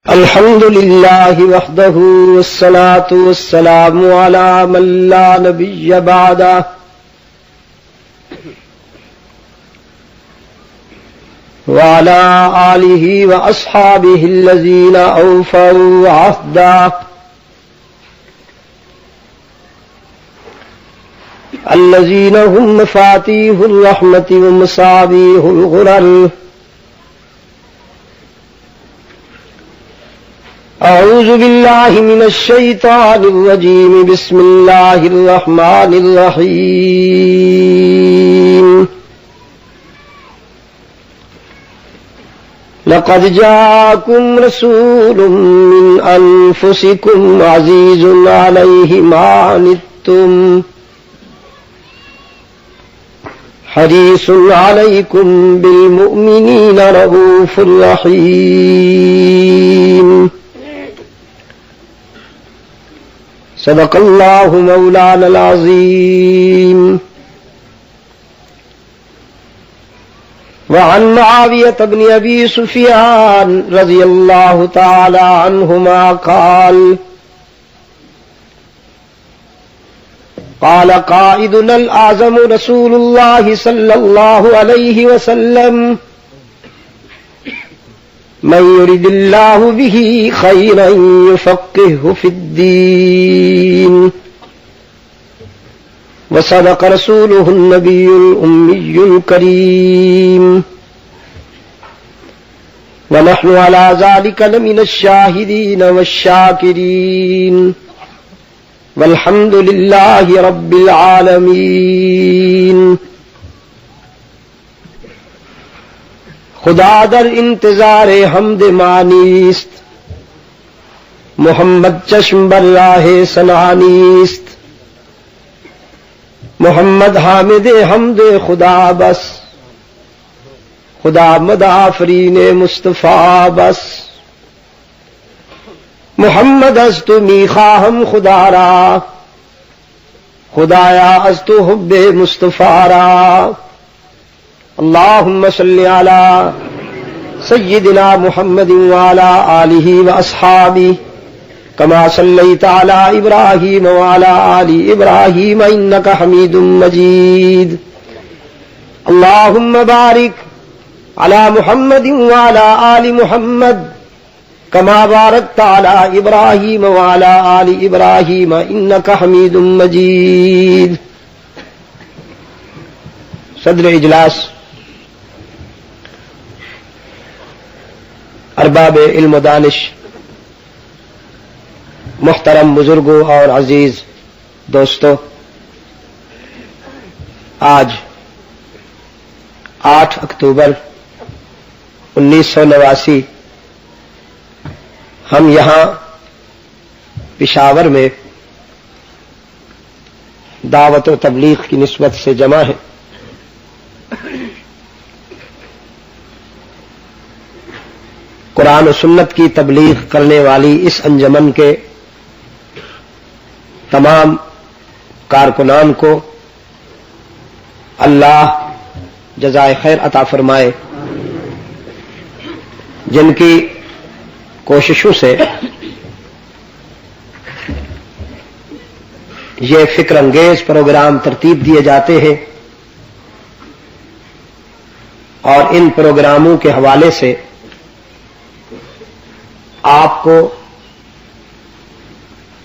الحمد لله وحده والصلاة والسلام على من لا نبي بعده وعلى آله وأصحابه الذين أوفوا عهده الذين هم مفاتيح الرحمة ومصابيح الغرر. أعوذ بالله من الشيطان الرجيم. بسم الله الرحمن الرحيم. لقد جاءكم رسول من أنفسكم عزيز عليه ما عنتم حريص عليكم بالمؤمنين رؤوف رحيم. صدق الله مولانا العظيم. وعن معاوية بن أبي سفيان رضي الله تعالى عنهما قال قائدنا الأعظم رسول الله صلى الله عليه وسلم: من يرد الله به خيرا يفقهه في الدين. وصدق رسوله النبي الأمي الكريم. ونحن على ذلك لمن الشاهدين والشاكرين والحمد لله رب العالمین. خدا در انتظار حمد مانیست، محمد چشم بر راہ سنانیست. محمد حامد حمد خدا بس، خدا مدافرین مصطفیٰ بس. محمد از تو میخواهم خدا را، خدایا از تو حب مصطفیٰ را. اللهم صل على سيدنا محمد وعلى آله وأصحابه كما صليت على إبراهيم وعلى آل إبراهيم إنك حميد مجيد. اللهم بارك على محمد وعلى آل محمد كما باركت على إبراهيم وعلى آل إبراهيم إنك حميد مجيد. صدر اجلاس، ارباب علم و دانش، محترم بزرگوں اور عزیز دوستو، آج 8 اکتوبر 1989 ہم یہاں پشاور میں دعوت و تبلیغ کی نسبت سے جمع ہیں. قرآن و سنت کی تبلیغ کرنے والی اس انجمن کے تمام کارکنان کو اللہ جزائے خیر عطا فرمائے، جن کی کوششوں سے یہ فکر انگیز پروگرام ترتیب دیے جاتے ہیں، اور ان پروگراموں کے حوالے سے آپ کو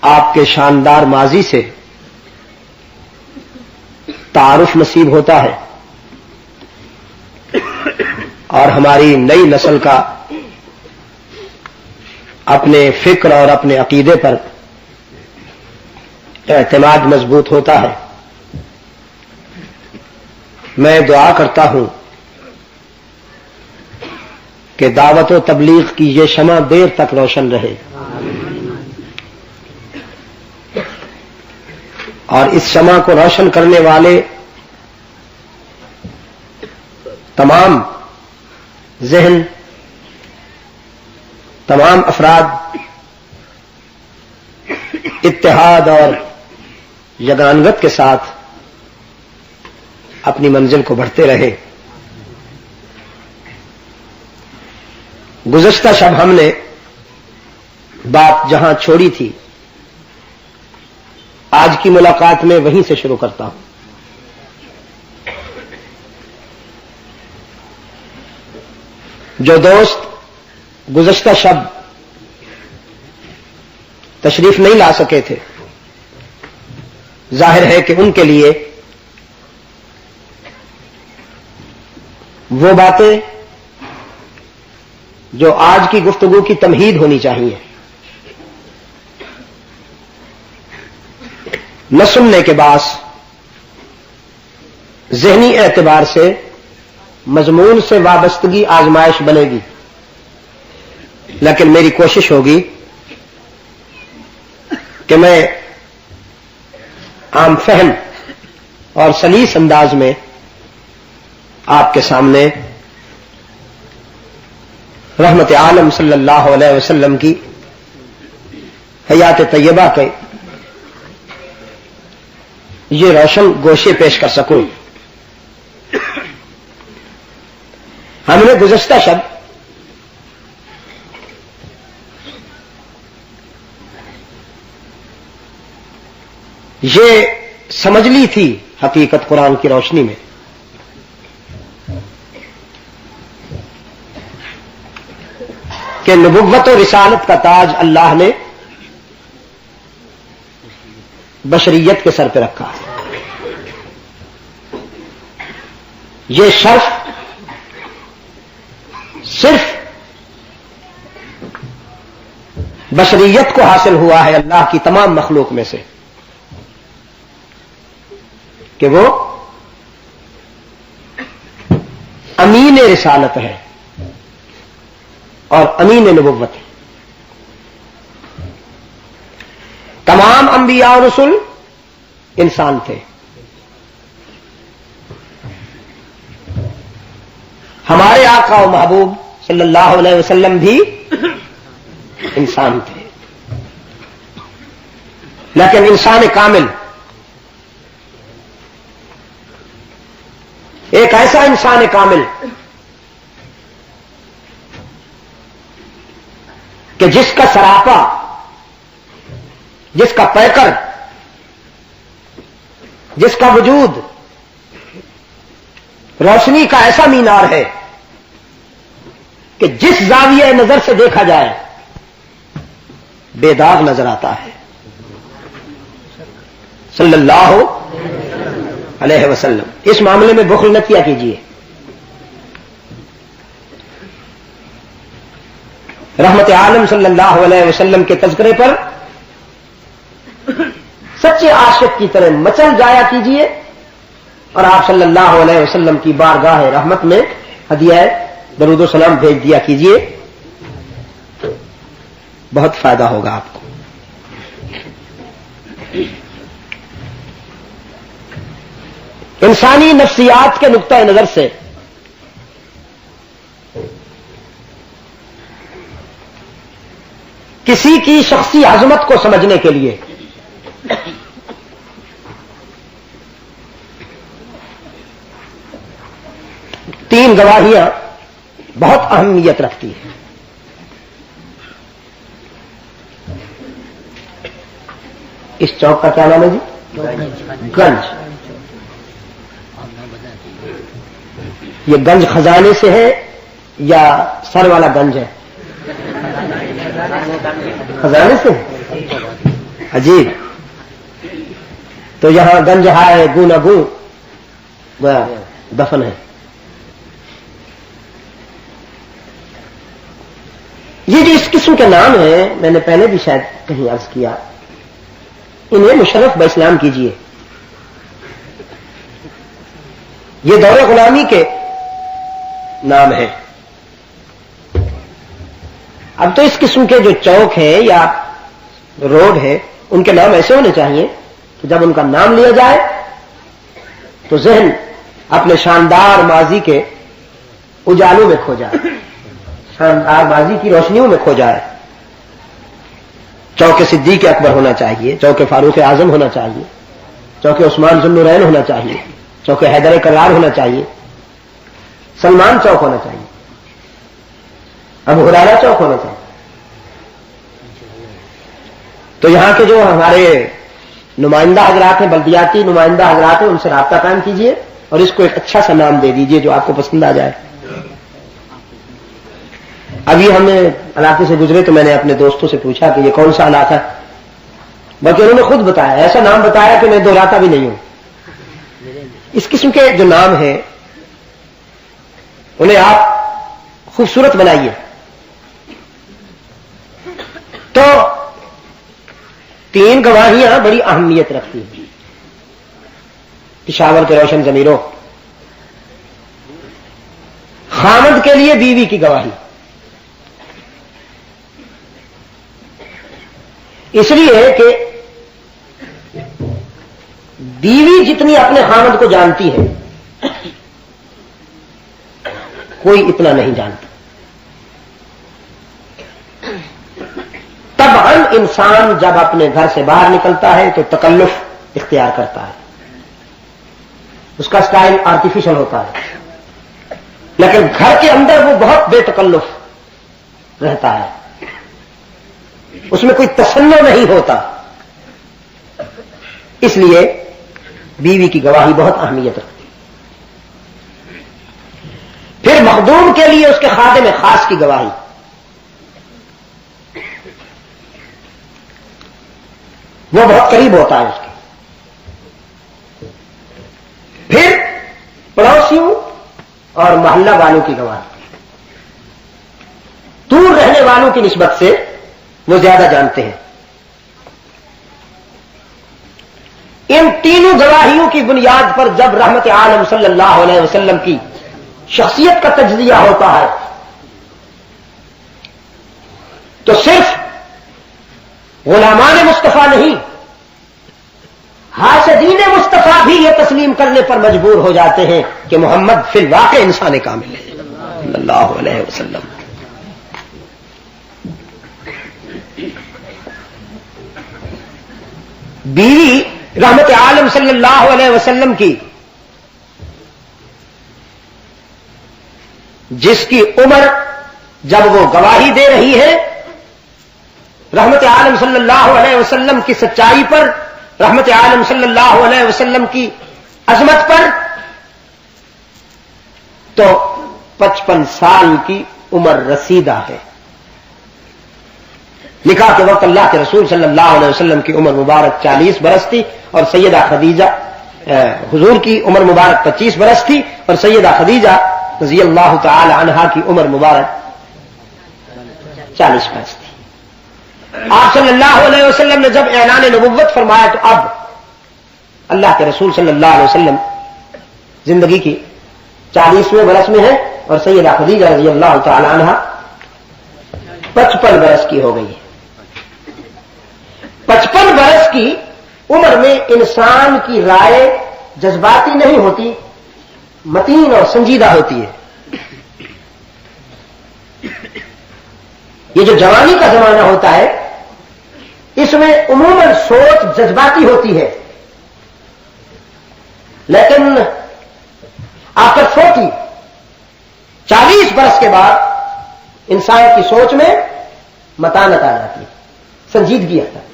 آپ کے شاندار ماضی سے تعارف نصیب ہوتا ہے، اور ہماری نئی نسل کا اپنے فکر اور اپنے عقیدے پر اعتماد مضبوط ہوتا ہے. میں دعا کرتا ہوں کہ دعوت و تبلیغ کی یہ شمع دیر تک روشن رہے، اور اس شمع کو روشن کرنے والے تمام ذہن، تمام افراد اتحاد اور یگانگت کے ساتھ اپنی منزل کو بڑھتے رہے. گزشتہ شب ہم نے بات جہاں چھوڑی تھی آج کی ملاقات میں وہیں سے شروع کرتا ہوں. جو دوست گزشتہ شب تشریف نہیں لا سکے تھے، ظاہر ہے کہ ان کے لیے وہ باتیں جو آج کی گفتگو کی تمہید ہونی چاہیے نہ سننے کے باعث ذہنی اعتبار سے مضمون سے وابستگی آزمائش بنے گی، لیکن میری کوشش ہوگی کہ میں عام فہم اور سلیس انداز میں آپ کے سامنے رحمت عالم صلی اللہ علیہ وسلم کی حیات طیبہ کے یہ روشن گوشے پیش کر سکوں. ہم نے گزشتہ شب یہ سمجھ لی تھی حقیقت قرآن کی روشنی میں کہ نبوت و رسالت کا تاج اللہ نے بشریت کے سر پہ رکھا ہے. یہ شرف صرف بشریت کو حاصل ہوا ہے اللہ کی تمام مخلوق میں سے کہ وہ امین رسالت ہے اور امین نبوت ہے. تمام انبیاء اور رسل انسان تھے، ہمارے آقا و محبوب صلی اللہ علیہ وسلم بھی انسان تھے، لیکن انسان کامل، ایک ایسا انسان کامل کہ جس کا سراپا، جس کا پیکر، جس کا وجود روشنی کا ایسا مینار ہے کہ جس زاویہ نظر سے دیکھا جائے بے داغ نظر آتا ہے. صلی اللہ علیہ وسلم. اس معاملے میں بخل نہ کیا کیجیے. رحمت عالم صلی اللہ علیہ وسلم کے تذکرے پر سچے عاشق کی طرح مچل جایا کیجیے اور آپ صلی اللہ علیہ وسلم کی بارگاہ رحمت میں ہدیہ درود و سلام بھیج دیا کیجیے، بہت فائدہ ہوگا آپ کو. انسانی نفسیات کے نقطہ نظر سے کسی کی شخصی عظمت کو سمجھنے کے لیے تین گواہیاں بہت اہمیت رکھتی ہیں. اس چوک کا کیا نام ہے جی؟ گنج. یہ گنج خزانے سے ہے یا سر والا گنج ہے؟ خزانے سے. عجیب. تو یہاں گنج ہے گو نہ گو دفن ہے. یہ جو اس قسم کے نام ہیں، میں نے پہلے بھی شاید کہیں عرض کیا، انہیں مشرف باسلام کیجیے. یہ دور غلامی کے نام ہے. اب تو اس قسم کے جو چوک ہیں یا روڈ ہے ان کے نام ایسے ہونے چاہیے کہ جب ان کا نام لیا جائے تو ذہن اپنے شاندار ماضی کے اجالوں میں کھو جائے، شاندار ماضی کی روشنیوں میں کھو جائے. چوک صدیق اکبر ہونا چاہیے، چوک فاروق اعظم ہونا چاہیے، چوک عثمان ذو النورین ہونا چاہیے، چوک حیدر کرار ہونا چاہیے، سلمان چوک ہونا چاہیے، ابو ہریرہ چوک ہونا چاہیے. تو یہاں کے جو ہمارے نمائندہ حضرات ہیں، بلدیاتی نمائندہ حضرات ہیں، ان سے رابطہ قائم کیجئے اور اس کو ایک اچھا سا نام دے دیجئے جو آپ کو پسند آ جائے. ابھی ہم نے علاقے سے گزرے تو میں نے اپنے دوستوں سے پوچھا کہ یہ کون سا علاقہ ہے، بلکہ انہوں نے خود بتایا، ایسا نام بتایا کہ میں دہراتا بھی نہیں ہوں. اس قسم کے جو نام ہیں انہیں آپ خوبصورت بنائیے. تو 3 گواہیاں بڑی اہمیت رکھتی ہیں. پشاور کے روشن ضمیروں، خامد کے لیے بیوی کی گواہی، اس لیے کہ بیوی جتنی اپنے خامد کو جانتی ہے کوئی اتنا نہیں جانتا. طبعا انسان جب اپنے گھر سے باہر نکلتا ہے تو تکلف اختیار کرتا ہے، اس کا سٹائل آرٹیفیشل ہوتا ہے، لیکن گھر کے اندر وہ بہت بے تکلف رہتا ہے، اس میں کوئی تصنع نہیں ہوتا. اس لیے بیوی کی گواہی بہت اہمیت رکھتی. پھر مخدوم کے لیے اس کے خادم خاص کی گواہی، وہ بہت قریب ہوتا ہے اس کے. پھر پڑوسیوں اور محلہ والوں کی گواہی، دور رہنے والوں کی نسبت سے وہ زیادہ جانتے ہیں. ان تینوں گواہیوں کی بنیاد پر جب رحمت عالم صلی اللہ علیہ وسلم کی شخصیت کا تجزیہ ہوتا ہے تو صرف غلامان مصطفیٰ نہیں، حاسدین مصطفیٰ بھی یہ تسلیم کرنے پر مجبور ہو جاتے ہیں کہ محمد فی الواقع انسان کامل ہے صلی اللہ علیہ وسلم. بیوی رحمت عالم صلی اللہ علیہ وسلم کی جس کی عمر جب وہ گواہی دے رہی ہے رحمت عالم صلی اللہ علیہ وسلم کی سچائی پر، رحمت عالم صلی اللہ علیہ وسلم کی عظمت پر، تو 55 سال کی عمر رسیدہ ہے. نکاح کے وقت اللہ کے رسول صلی اللہ علیہ وسلم کی عمر مبارک 40 برس تھی اور سیدہ خدیجہ حضور کی عمر مبارک 25 برس تھی اور سیدہ خدیجہ رضی اللہ تعالی عنہا کی عمر مبارک 40 برس تھی. آپ صلی اللہ علیہ وسلم نے جب اعلان نبوت فرمایا تو اب اللہ کے رسول صلی اللہ علیہ وسلم زندگی کی 40ویں برس میں ہے اور سیدہ خدیجہ رضی اللہ تعالی عنہا 55 برس کی ہو گئی ہے. 55 برس کی عمر میں انسان کی رائے جذباتی نہیں ہوتی، متین اور سنجیدہ ہوتی ہے. یہ جو جوانی کا زمانہ ہوتا ہے اس میں عموماً سوچ جذباتی ہوتی ہے، لیکن آفٹر 40 40 برس کے بعد انسان کی سوچ میں متانت آ جاتی ہے، سنجیدگی آتا ہے.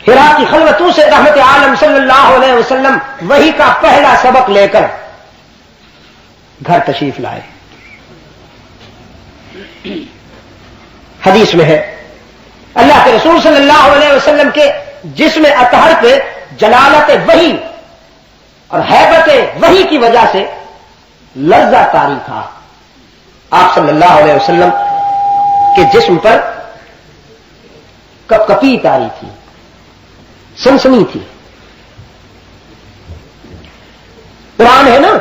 حرا کی خلوتوں سے رحمت عالم صلی اللہ علیہ وسلم وحی کا پہلا سبق لے کر گھر تشریف لائے. حدیث میں ہے اللہ کے رسول صلی اللہ علیہ وسلم کے جسم اطہر پہ جلالت وحی اور ہیبت وحی کی وجہ سے لرزہ طاری تھا. آپ صلی اللہ علیہ وسلم کے جسم پر کپ کپی طاری تھی، سنسنی تھی. قرآن ہے نا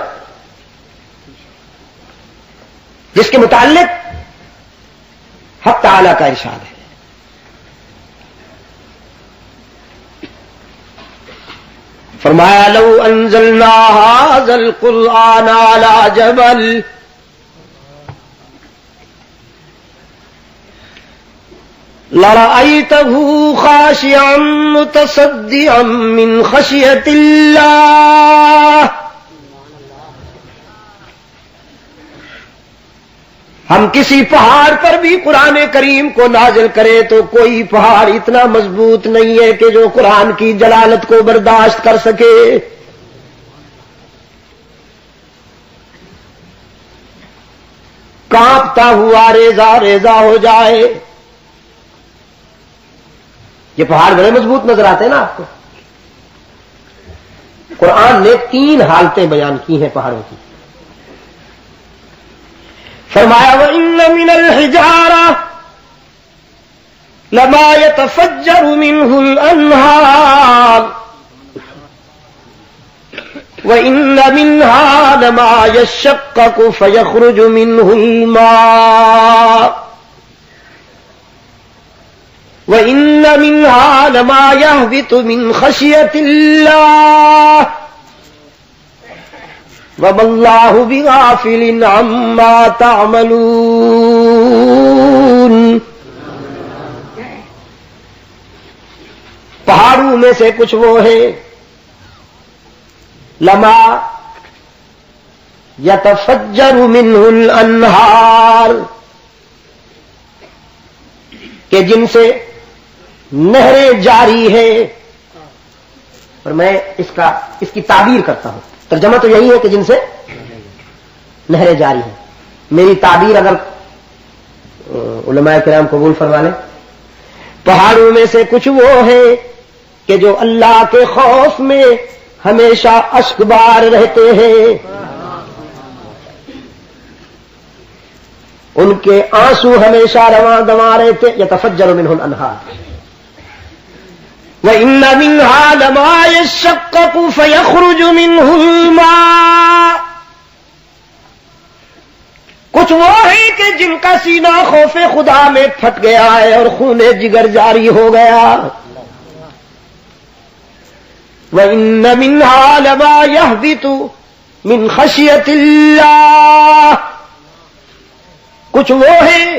جس کے متعلق حق تعالی کا ارشاد ہے، فرمایا لو انزلنا هذا القرآن على جبل لرأيته خاشعا متصدعا من خشية الله ہم کسی پہاڑ پر بھی قرآن کریم کو نازل کریں تو کوئی پہاڑ اتنا مضبوط نہیں ہے کہ جو قرآن کی جلالت کو برداشت کر سکے. کانپتا ہوا ریزہ ریزہ ہو جائے. یہ پہاڑ بڑے مضبوط نظر آتے ہیں نا آپ کو. قرآن نے 3 حالتیں بیان کی ہیں پہاڑوں کی. فرمایا وَإِنَّ مِنَ الْحِجَارَةِ لَمَا يَتَفَجَّرُ مِنْهُ الْأَنْهَارُ وَإِنَّ مِنْهَا لَمَا يَشَّقَّقُ فَيَخْرُجُ مِنْهُ الْمَاءُ وَإِنَّ مِنْهَا لَمَا يَهْبِطُ مِنْ خَشْيَةِ اللَّهِ وَمَا اللَّهُ بِغَافِلٍ عَمَّا تَعْمَلُونَ. پہاڑوں میں سے کچھ وہ ہیں لما یتفجر منہ الانہار کہ جن سے نہریں جاری ہیں. اور میں اس کی تعبیر کرتا ہوں. ترجمہ تو یہی ہے کہ جن سے نہریں جاری ہیں. میری تعبیر اگر علماء کرام قبول فرما لیں. پہاڑوں میں سے کچھ وہ ہیں کہ جو اللہ کے خوف میں ہمیشہ اشک بار رہتے ہیں. ان کے آنسو ہمیشہ رواں دواں رہتے. یتفجر منہ الانہار وَإِنَّ مِنْهَا لَمَا يَشَّقَّقُ فَيَخْرُجُ مِنْهُ الْمَاءُ. کچھ وہ ہیں کہ جن کا سینہ خوف خدا میں پھٹ گیا ہے اور خون جگر جاری ہو گیا. وَإِنَّ مِنْهَا لَمَا يَهْبِطُ مِنْ خَشْيَةِ اللَّهِ. کچھ وہ ہیں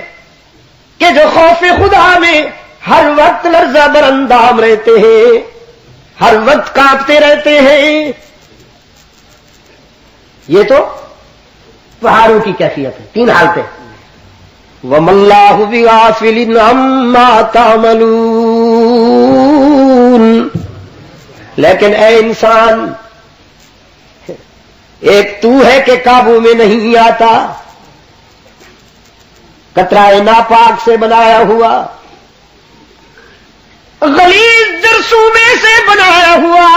کہ جو خوف خدا میں ہر وقت لرزہ بر اندام رہتے ہیں, ہر وقت کانپتے رہتے ہیں. یہ تو پہاڑوں کی کیفیت ہے. 3 حالتیں. وَمَا اللَّهُ بِغَافِلٍ عَمَّا تَعْمَلُونَ. لیکن اے انسان, ایک تو ہے کہ قابو میں نہیں آتا, قطرہ ناپاک سے بنایا ہوا, غلیظ جرثومے سے بنایا ہوا.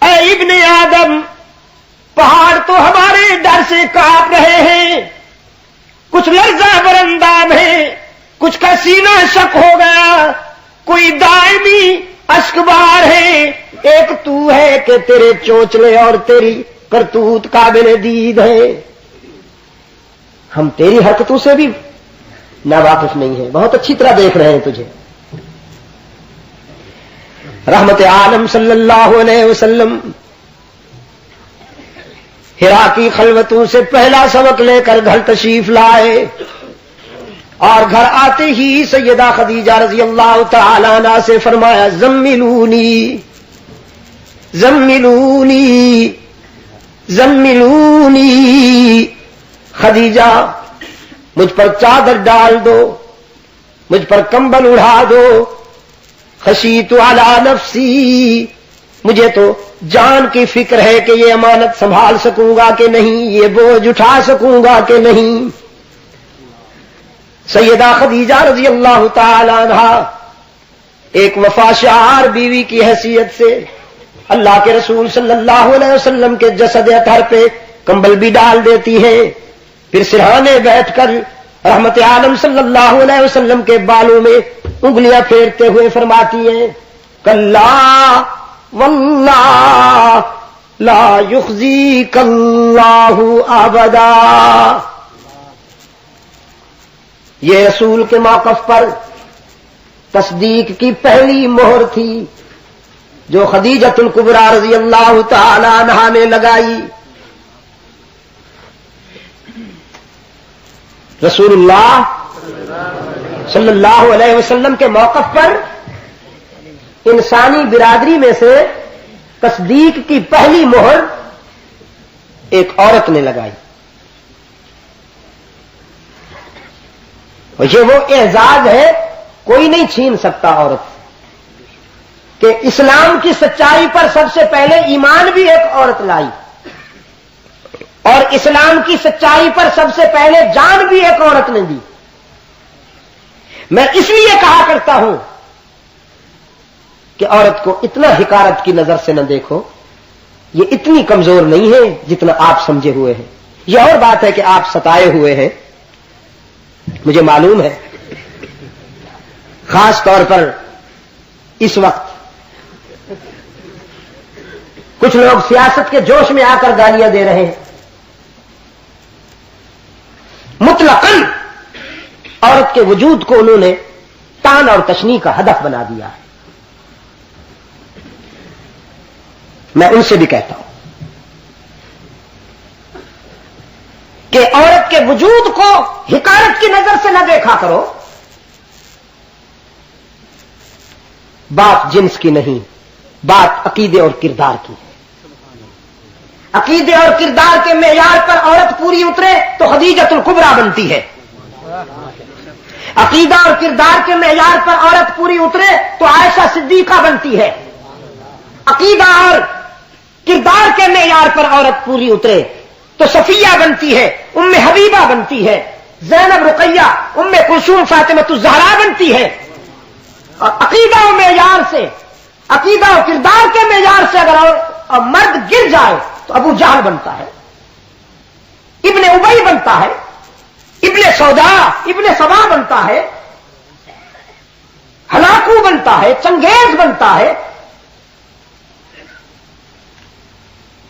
اے ابن آدم, پہاڑ تو ہمارے ڈر سے کانپ رہے ہیں, کچھ لرزہ برندام ہے, کچھ کا سینہ شک ہو گیا, کوئی دائمی اشکبار ہے. ایک تو ہے کہ تیرے چونچلے اور تیری کرتوت قابل دید ہے. ہم تیری حرکتوں سے بھی ناواقف نہیں ہیں, بہت اچھی طرح دیکھ رہے ہیں تجھے. رحمت عالم صلی اللہ علیہ وسلم ہرا کی خلوتوں سے پہلا سبق لے کر گھر تشریف لائے, اور گھر آتے ہی سیدہ خدیجہ رضی اللہ تعالی عنہا سے فرمایا زملونی زملونی زملونی. خدیجہ مجھ پر چادر ڈال دو, مجھ پر کمبل اڑا دو. خشیت علی نفسی, مجھے تو جان کی فکر ہے کہ یہ امانت سنبھال سکوں گا کہ نہیں, یہ بوجھ اٹھا سکوں گا کہ نہیں. سیدہ خدیجہ رضی اللہ تعالی عنہا ایک وفاشار بیوی کی حیثیت سے اللہ کے رسول صلی اللہ علیہ وسلم کے جسد اطہر پہ کمبل بھی ڈال دیتی ہیں, پھر سرہانے بیٹھ کر رحمت عالم صلی اللہ علیہ وسلم کے بالوں میں انگلیاں پھیرتے ہوئے فرماتی ہیں کلا واللہ لا یخزیک اللہ ابدا. یہ رسول کے موقف پر تصدیق کی پہلی مہر تھی جو خدیجۃ الکبریٰ رضی اللہ تعالی عنہا نے لگائی. رسول اللہ صلی اللہ علیہ وسلم کے موقف پر انسانی برادری میں سے تصدیق کی پہلی مہر ایک عورت نے لگائی. اور یہ وہ اعزاز ہے کوئی نہیں چھین سکتا عورت کہ اسلام کی سچائی پر سب سے پہلے ایمان بھی ایک عورت لائی اور اسلام کی سچائی پر سب سے پہلے جان بھی ایک عورت نے دی. میں اس لیے کہا کرتا ہوں کہ عورت کو اتنا حقارت کی نظر سے نہ دیکھو، یہ اتنی کمزور نہیں ہے جتنا آپ سمجھے ہوئے ہیں. یہ اور بات ہے کہ آپ ستائے ہوئے ہیں، مجھے معلوم ہے، خاص طور پر اس وقت کچھ لوگ سیاست کے جوش میں آ کر گالیاں دے رہے ہیں. مطلقاً عورت کے وجود کو انہوں نے تان اور تشنیع کا ہدف بنا دیا ہے. میں ان سے بھی کہتا ہوں کہ عورت کے وجود کو حقارت کی نظر سے نہ دیکھا کرو. بات جنس کی نہیں، بات عقیدے اور کردار کی ہے. عقیدے اور کردار کے معیار پر عورت پوری اترے تو خدیجۃ الکبریٰ بنتی ہے. عقیدہ اور کردار کے معیار پر عورت پوری اترے تو عائشہ صدیقہ بنتی ہے. عقیدہ اور کردار کے معیار پر عورت پوری اترے تو صفیہ بنتی ہے، ام حبیبہ بنتی ہے، زینب رقیہ، ام کلثوم فاطمۃ الزہرا بنتی ہے. اور عقیدہ و معیار سے، عقیدہ و کردار کے معیار سے اگر مرد گر جائے تو ابو جہل بنتا ہے، ابن ابی بنتا ہے، ابن سودا ابن سبا بنتا ہے، ہلاکو بنتا ہے، چنگیز بنتا ہے.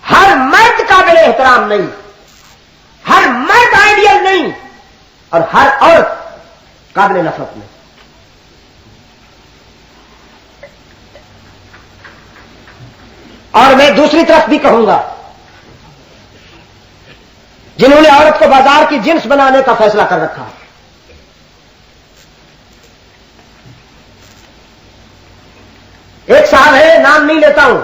ہر مرد قابل احترام نہیں، ہر مرد آئیڈیل نہیں، اور ہر عورت قابل نفرت نہیں. اور میں دوسری طرف بھی کہوں گا، جنہوں نے عورت کو بازار کی جنس بنانے کا فیصلہ کر رکھا ہے، ایک صاحب ہے، نام نہیں لیتا ہوں،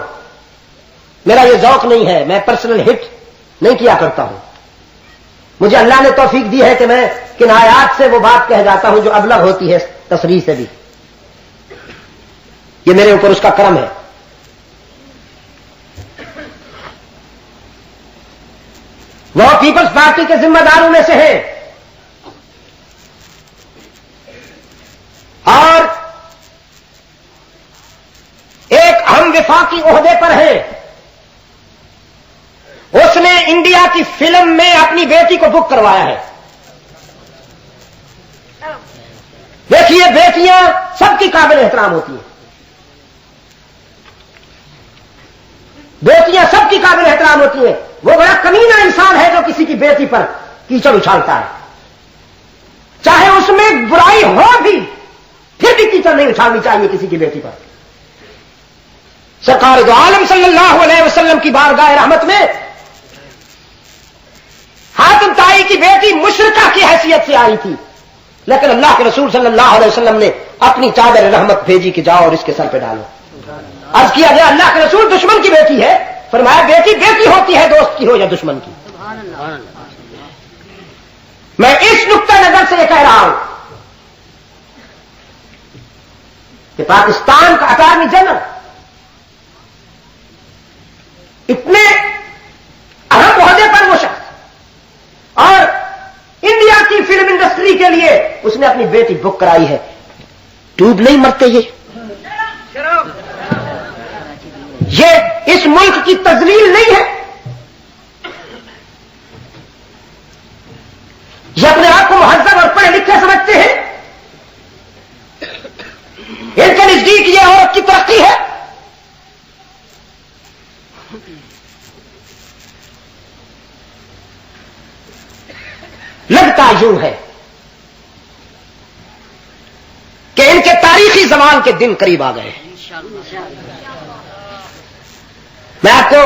میرا یہ ذوق نہیں ہے، میں پرسنل ہٹ نہیں کیا کرتا ہوں. مجھے اللہ نے توفیق دی ہے کہ میں کنایات سے وہ بات کہہ جاتا ہوں جو ابلغ ہوتی ہے تصریح سے بھی. یہ میرے اوپر اس کا کرم ہے. وہ پیپلز پارٹی کے ذمہ داروں میں سے ہے اور ایک اہم وفاقی عہدے پر ہے. اس نے انڈیا کی فلم میں اپنی بیٹی کو بک کروایا ہے. دیکھیے، بیٹیاں سب کی قابل احترام ہوتی ہیں، بیٹیاں سب کی قابل احترام ہوتی ہیں. وہ بڑا کمینہ انسان ہے جو کسی کی بیٹی پر کیچڑ اچھالتا ہے، چاہے اس میں برائی ہو بھی پھر بھی کیچڑ نہیں اچھالنی چاہیے کسی کی بیٹی پر. سرکار دو عالم صلی اللہ علیہ وسلم کی بارگاہ رحمت میں حاتم طائی کی بیٹی مشرکہ کی حیثیت سے آئی تھی، لیکن اللہ کے رسول صلی اللہ علیہ وسلم نے اپنی چادر رحمت بھیجی کہ جاؤ اور اس کے سر پہ ڈالو. عرض کیا گیا اللہ کے رسول دشمن کی بیٹی ہے، فرمایا بیٹی بیٹی ہوتی ہے، دوست کی ہو یا دشمن کی. میں اس نقطہ نظر سے یہ کہہ رہا ہوں کہ پاکستان کا اٹارنی جنرل اتنے اہم عہدے پر وہ شخص اور انڈیا کی فلم انڈسٹری کے لیے اس نے اپنی بیٹی بک کرائی ہے. ڈوب نہیں مرتے یہ اس ملک کی تذلیل نہیں ہے، یہ اپنے آپ کو مہذب اور پڑھے لکھے سمجھتے ہیں. ان کے نزدیک یہ عورت کی ترقی ہے. لگتا یوں ہے کہ ان کے تاریخی زمان کے دن قریب آ گئے ہیں. میں آپ کو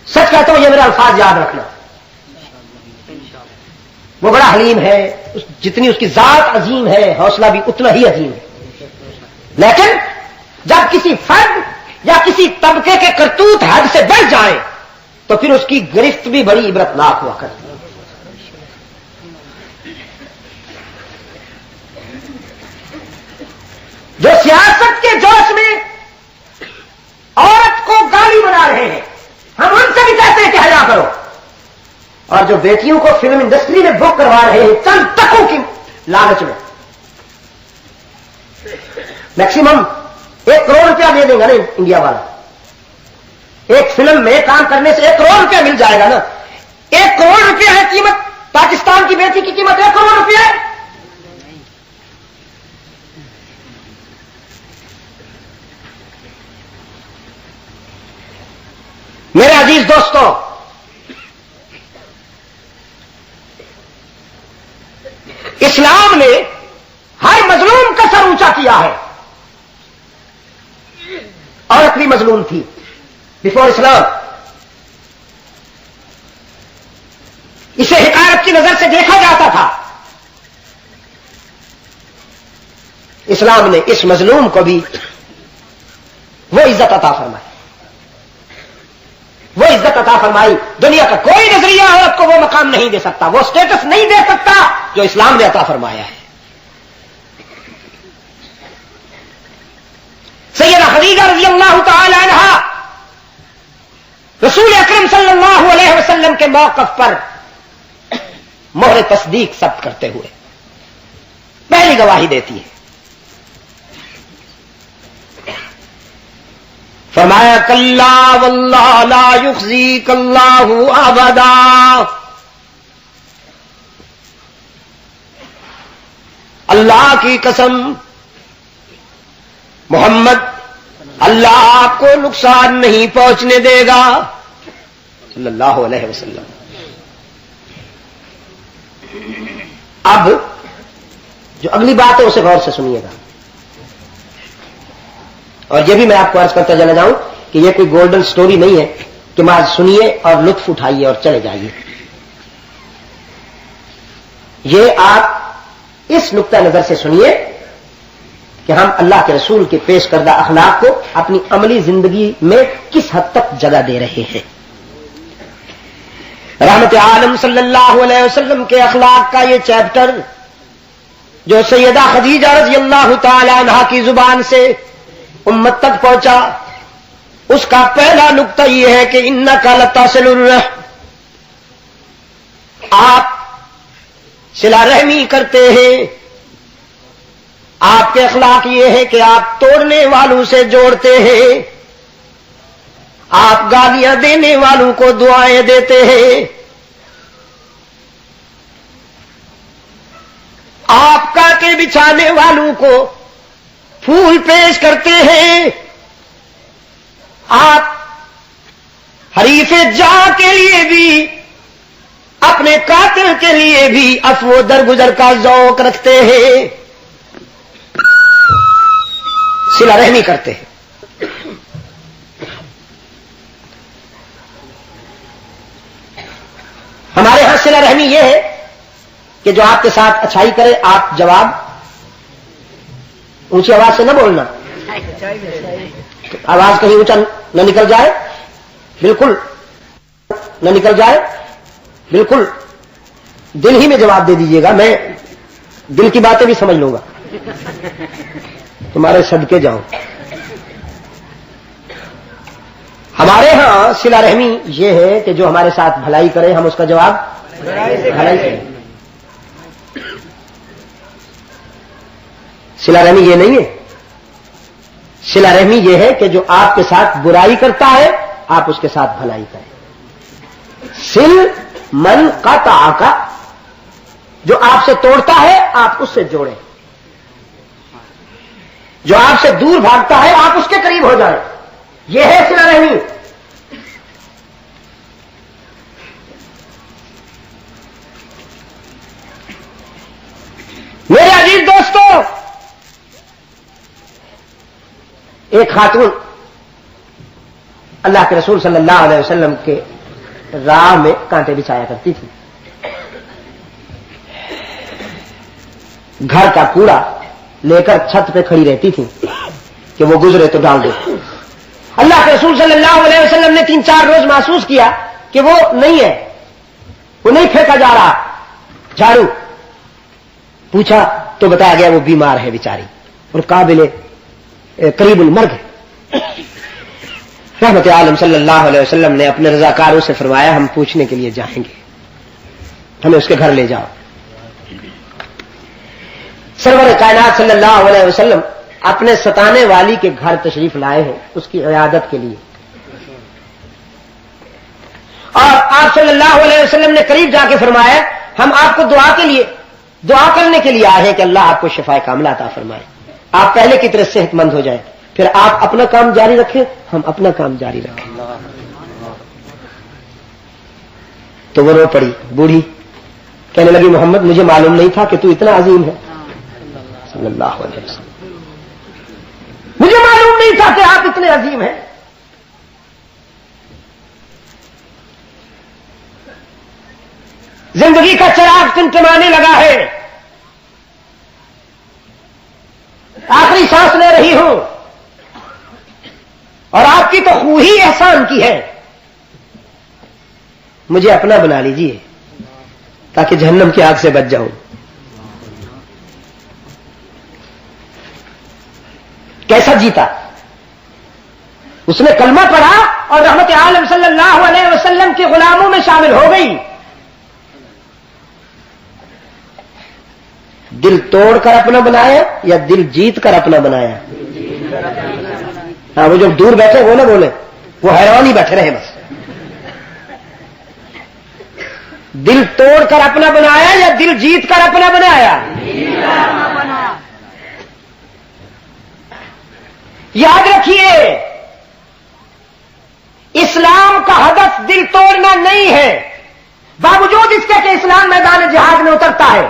سچ کہتا ہوں، یہ میرے الفاظ یاد رکھنا. وہ بڑا حلیم ہے، جتنی اس کی ذات عظیم ہے حوصلہ بھی اتنا ہی عظیم ہے، لیکن جب کسی فرد یا کسی طبقے کے کرتوت حد سے بڑھ جائیں تو پھر اس کی گرفت بھی بڑی عبرتناک ہوا کرتی ہے. جو سیاست کے جوش میں عورت کو گالی بنا رہے ہیں، ہم ان سے بھی کہتے ہیں کہ حیا کرو، اور جو بیٹیوں کو فلم انڈسٹری میں بک کروا رہے ہیں چند تکوں کی لالچ میں، میکسیمم 1 کروڑ روپیہ دے دیں گا نا انڈیا والا، ایک فلم میں کام کرنے سے 1 کروڑ روپیہ مل جائے گا نا. 1 کروڑ روپیہ ہے قیمت، پاکستان کی بیٹی کی قیمت 1 کروڑ روپیہ ہے. میرے عزیز دوستوں، اسلام نے ہر مظلوم کا سر اونچا کیا ہے. عورت بھی مظلوم تھی بفور اسلام، اسے حقارت کی نظر سے دیکھا جاتا تھا. اسلام نے اس مظلوم کو بھی وہ عزت عطا فرمائی، وہ عزت عطا فرمائی. دنیا کا کوئی نظریہ عورت کو وہ مقام نہیں دے سکتا، وہ اسٹیٹس نہیں دے سکتا جو اسلام نے عطا فرمایا ہے. سیدہ خدیجہ رضی اللہ تعالی عنہا رسول اکرم صلی اللہ علیہ وسلم کے موقف پر مہر تصدیق ثبت کرتے ہوئے پہلی گواہی دیتی ہے. فرمایا کلا واللہ لا یخزیک اللہ ابدا، اللہ کی قسم محمد اللہ آپ کو نقصان نہیں پہنچنے دے گا صلی اللہ علیہ وسلم. اب جو اگلی بات ہے اسے غور سے سنیے گا، اور یہ بھی میں آپ کو عرض کرتا چلا جاؤں کہ یہ کوئی گولڈن سٹوری نہیں ہے کہ میں آج سنیے اور لطف اٹھائیے اور چلے جائیے. یہ آپ اس نقطہ نظر سے سنیے کہ ہم اللہ کے رسول کے پیش کردہ اخلاق کو اپنی عملی زندگی میں کس حد تک جگہ دے رہے ہیں. رحمت عالم صلی اللہ علیہ وسلم کے اخلاق کا یہ چیپٹر جو سیدہ خدیجہ رضی اللہ تعالی عنہا کی زبان سے امت تک پہنچا، اس کا پہلا نقطہ یہ ہے کہ انک لتصل الرحم، آپ صلہ رحمی کرتے ہیں. آپ کے اخلاق یہ ہے کہ آپ توڑنے والوں سے جوڑتے ہیں، آپ گالیاں دینے والوں کو دعائیں دیتے ہیں، آپ کاٹے بچھانے والوں کو پھول پیش کرتے ہیں، آپ حریف جاں کے لیے بھی اپنے قاتل کے لیے بھی عفو درگزر کا ذوق رکھتے ہیں، صلہ رحمی کرتے ہیں. ہمارے ہاں صلہ رحمی یہ ہے کہ جو آپ کے ساتھ اچھائی کرے آپ جواب اونچی آواز سے نہ بولنا، آواز کہیں اونچا نہ نکل جائے، بالکل نہ نکل جائے، بالکل دل ہی میں جواب دے دیجیے گا، میں دل کی باتیں بھی سمجھ لوں گا، تمہارے صدقے جاؤں. ہمارے ہاں صلہ رحمی یہ ہے کہ جو ہمارے ساتھ بھلائی کرے ہم اس کا جواب بھلائی کریں. صلہ رحمی یہ نہیں ہے. صلہ رحمی یہ ہے کہ جو آپ کے ساتھ برائی کرتا ہے آپ اس کے ساتھ بھلائی کریں. سل من قطع کا، جو آپ سے توڑتا ہے آپ اس سے جوڑیں، جو آپ سے دور بھاگتا ہے آپ اس کے قریب ہو جائیں، یہ ہے صلہ رحمی. میرے عزیز دوستو، ایک خاتون اللہ کے رسول صلی اللہ علیہ وسلم کے راہ میں کانٹے بچھایا کرتی تھی. گھر کا کوڑا لے کر چھت پہ کھڑی رہتی تھی کہ وہ گزرے تو ڈال دے. اللہ کے رسول صلی اللہ علیہ وسلم نے 3-4 روز محسوس کیا کہ وہ نہیں ہے، وہ نہیں پھینکا جا رہا جھاڑو. پوچھا تو بتایا گیا وہ بیمار ہے بیچاری اور قابل قریب المرگ ہے. رحمت عالم صلی اللہ علیہ وسلم نے اپنے رضاکاروں سے فرمایا ہم پوچھنے کے لیے جائیں گے, ہمیں اس کے گھر لے جاؤ. سرور کائنات صلی اللہ علیہ وسلم اپنے ستانے والی کے گھر تشریف لائے ہیں اس کی عیادت کے لیے, اور آپ صلی اللہ علیہ وسلم نے قریب جا کے فرمایا ہم آپ کو دعا کرنے کے لیے آئے ہیں کہ اللہ آپ کو شفا کاملہ عطا فرمائے, آپ پہلے کی طرح صحت مند ہو جائیں, پھر آپ اپنا کام جاری رکھیں ہم اپنا کام جاری رکھیں. تو وہ رو پڑی بوڑھی, کہنے لگی محمد مجھے معلوم نہیں تھا کہ تو اتنا عظیم ہے صلی اللہ علیہ وسلم, مجھے معلوم نہیں تھا کہ آپ اتنے عظیم ہیں. زندگی کا چراغ ٹمٹمانے لگا ہے, آخری سانس لے رہی ہوں اور آپ کی تو خو ہی احسان کی ہے, مجھے اپنا بنا لیجئے تاکہ جہنم کی آگ سے بچ جاؤں. کیسا جیتا, اس نے کلمہ پڑھا اور رحمت عالم صلی اللہ علیہ وسلم کے غلاموں میں شامل ہو گئی. دل توڑ کر اپنا بنایا یا دل جیت کر اپنا بنایا؟ ہاں وہ جو دور بیٹھے وہ نہ بولے, وہ حیران ہی بیٹھے رہے بس. دل توڑ کر اپنا بنایا یا دل جیت کر اپنا بنایا؟ یاد رکھیے اسلام کا ہدف دل توڑنا نہیں ہے, باوجود اس کے کہ اسلام میدان جہاد میں اترتا ہے,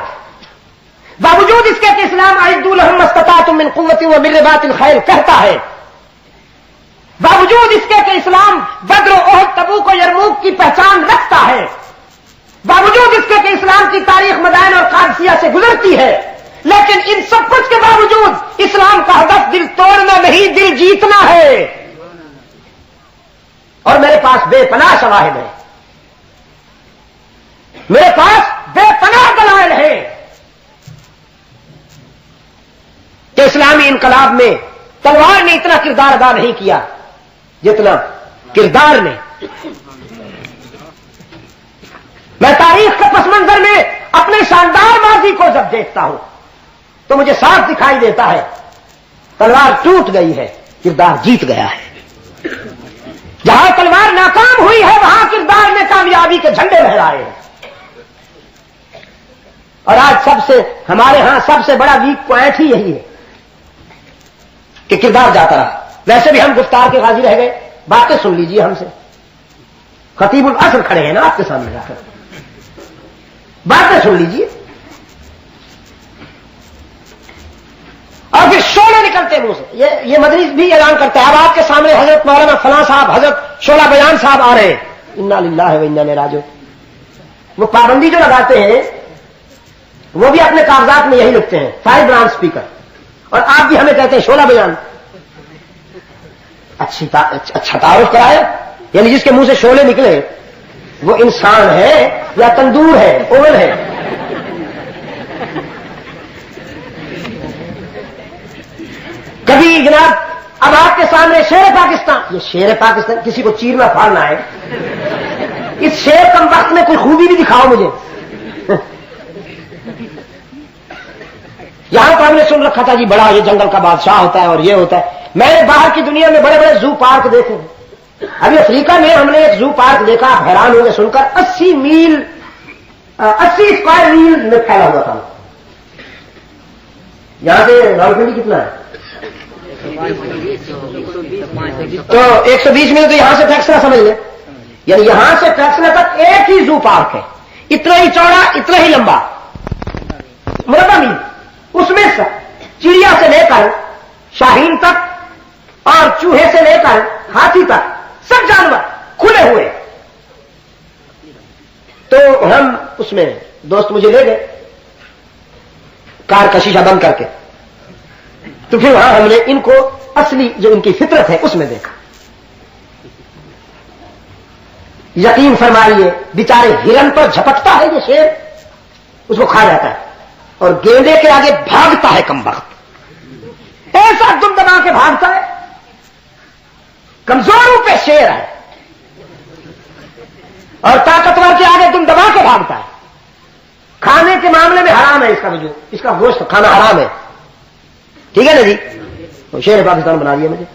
باوجود اس کے کہ اسلام اعدوا لهم ما استطعتم من قوة ومن رباط الخيل کہتا ہے, باوجود اس کے کہ اسلام بدر و احد تبوک و یرموک کی پہچان رکھتا ہے, باوجود اس کے کہ اسلام کی تاریخ مدائن اور قادسیہ سے گزرتی ہے, لیکن ان سب کچھ کے باوجود اسلام کا ہدف دل توڑنا نہیں دل جیتنا ہے. اور میرے پاس بے پناہ شواہد ہیں, میرے پاس بے پناہ دلائل ہیں کہ اسلامی انقلاب میں تلوار نے اتنا کردار ادا نہیں کیا جتنا کردار نے. میں تاریخ کے پس منظر میں اپنے شاندار ماضی کو جب دیکھتا ہوں تو مجھے صاف دکھائی دیتا ہے تلوار ٹوٹ گئی ہے, کردار جیت گیا ہے. جہاں تلوار ناکام ہوئی ہے وہاں کردار نے کامیابی کے جھنڈے لہرائے ہیں. اور آج سب سے ہمارے ہاں سب سے بڑا ویک پوائنٹ ہی یہی ہے کہ کردار جاتا رہا. ویسے بھی ہم گفتار کے غازی رہ گئے, باتیں سن لیجئے ہم سے. خطیب العصر کھڑے ہیں نا آپ کے سامنے جا کر, باتیں سن لیجئے. اور پھر شعلے نکلتے منہ سے. یہ مدنی بھی اعلان کرتا ہے اب آپ کے سامنے حضرت مولانا فلاں صاحب حضرت شعلہ بیان صاحب آ رہے ہیں, انا للہ و انا الیہ راجعون. وہ پابندی جو لگاتے ہیں وہ بھی اپنے کاغذات میں یہی لکھتے ہیں 5 برانچ اسپیکر, اور آپ بھی ہمیں کہتے ہیں شعلہ بیان. اچھا تعارف کرایا, یعنی جس کے منہ سے شعلے نکلے وہ انسان ہے یا تندور ہے, اوون ہے. کبھی جناب اب آپ کے سامنے شیر پاکستان, یہ شیر پاکستان کسی کو چیرنا پھاڑنا ہے, اس شیر کم وقت میں کوئی خوبی بھی دکھاؤ مجھے. یہاں تو ہم نے سن رکھا تھا جی بڑا یہ جنگل کا بادشاہ ہوتا ہے اور یہ ہوتا ہے. میں نے باہر کی دنیا میں بڑے بڑے زو پارک دیکھے. ابھی افریقہ میں ہم نے ایک زو پارک دیکھا, آپ حیران ہوں گے سن کر, 80 اسکوائر میل میں پھیلا ہوا تھا. یہاں سے راولپنڈی کتنا ہے؟ تو 120 میل. تو یہاں سے ٹیکسلا سمجھ لیں, یعنی یہاں سے ٹیکسلا تک ایک ہی زو پارک ہے, اتنا ہی چوڑا اتنا ہی لمبا مربع میل. اس میں چڑیا سے لے کر شاہین تک اور چوہے سے لے کر ہاتھی تک سب جانور کھلے ہوئے. تو ہم اس میں دوست مجھے لے گئے کار کا شیشہ بند کر کے, تو پھر وہاں ہم نے ان کو اصلی جو ان کی فطرت ہے اس میں دیکھا. یقین فرمائیے بیچارے ہرن پر جھپٹتا ہے یہ شیر, اس کو کھا جاتا ہے. اور گینڈے کے آگے بھاگتا ہے کمبخت، ایسا دم دبا کے بھاگتا ہے، کمزوروں پہ شیر ہے اور طاقتور کے آگے دم دبا کے بھاگتا ہے۔ کھانے کے معاملے میں حرام ہے اس کا وجود، اس کا گوشت کھانا حرام ہے، ٹھیک ہے نا جی؟ تو شیر پاکستان بنا دیا مجھے،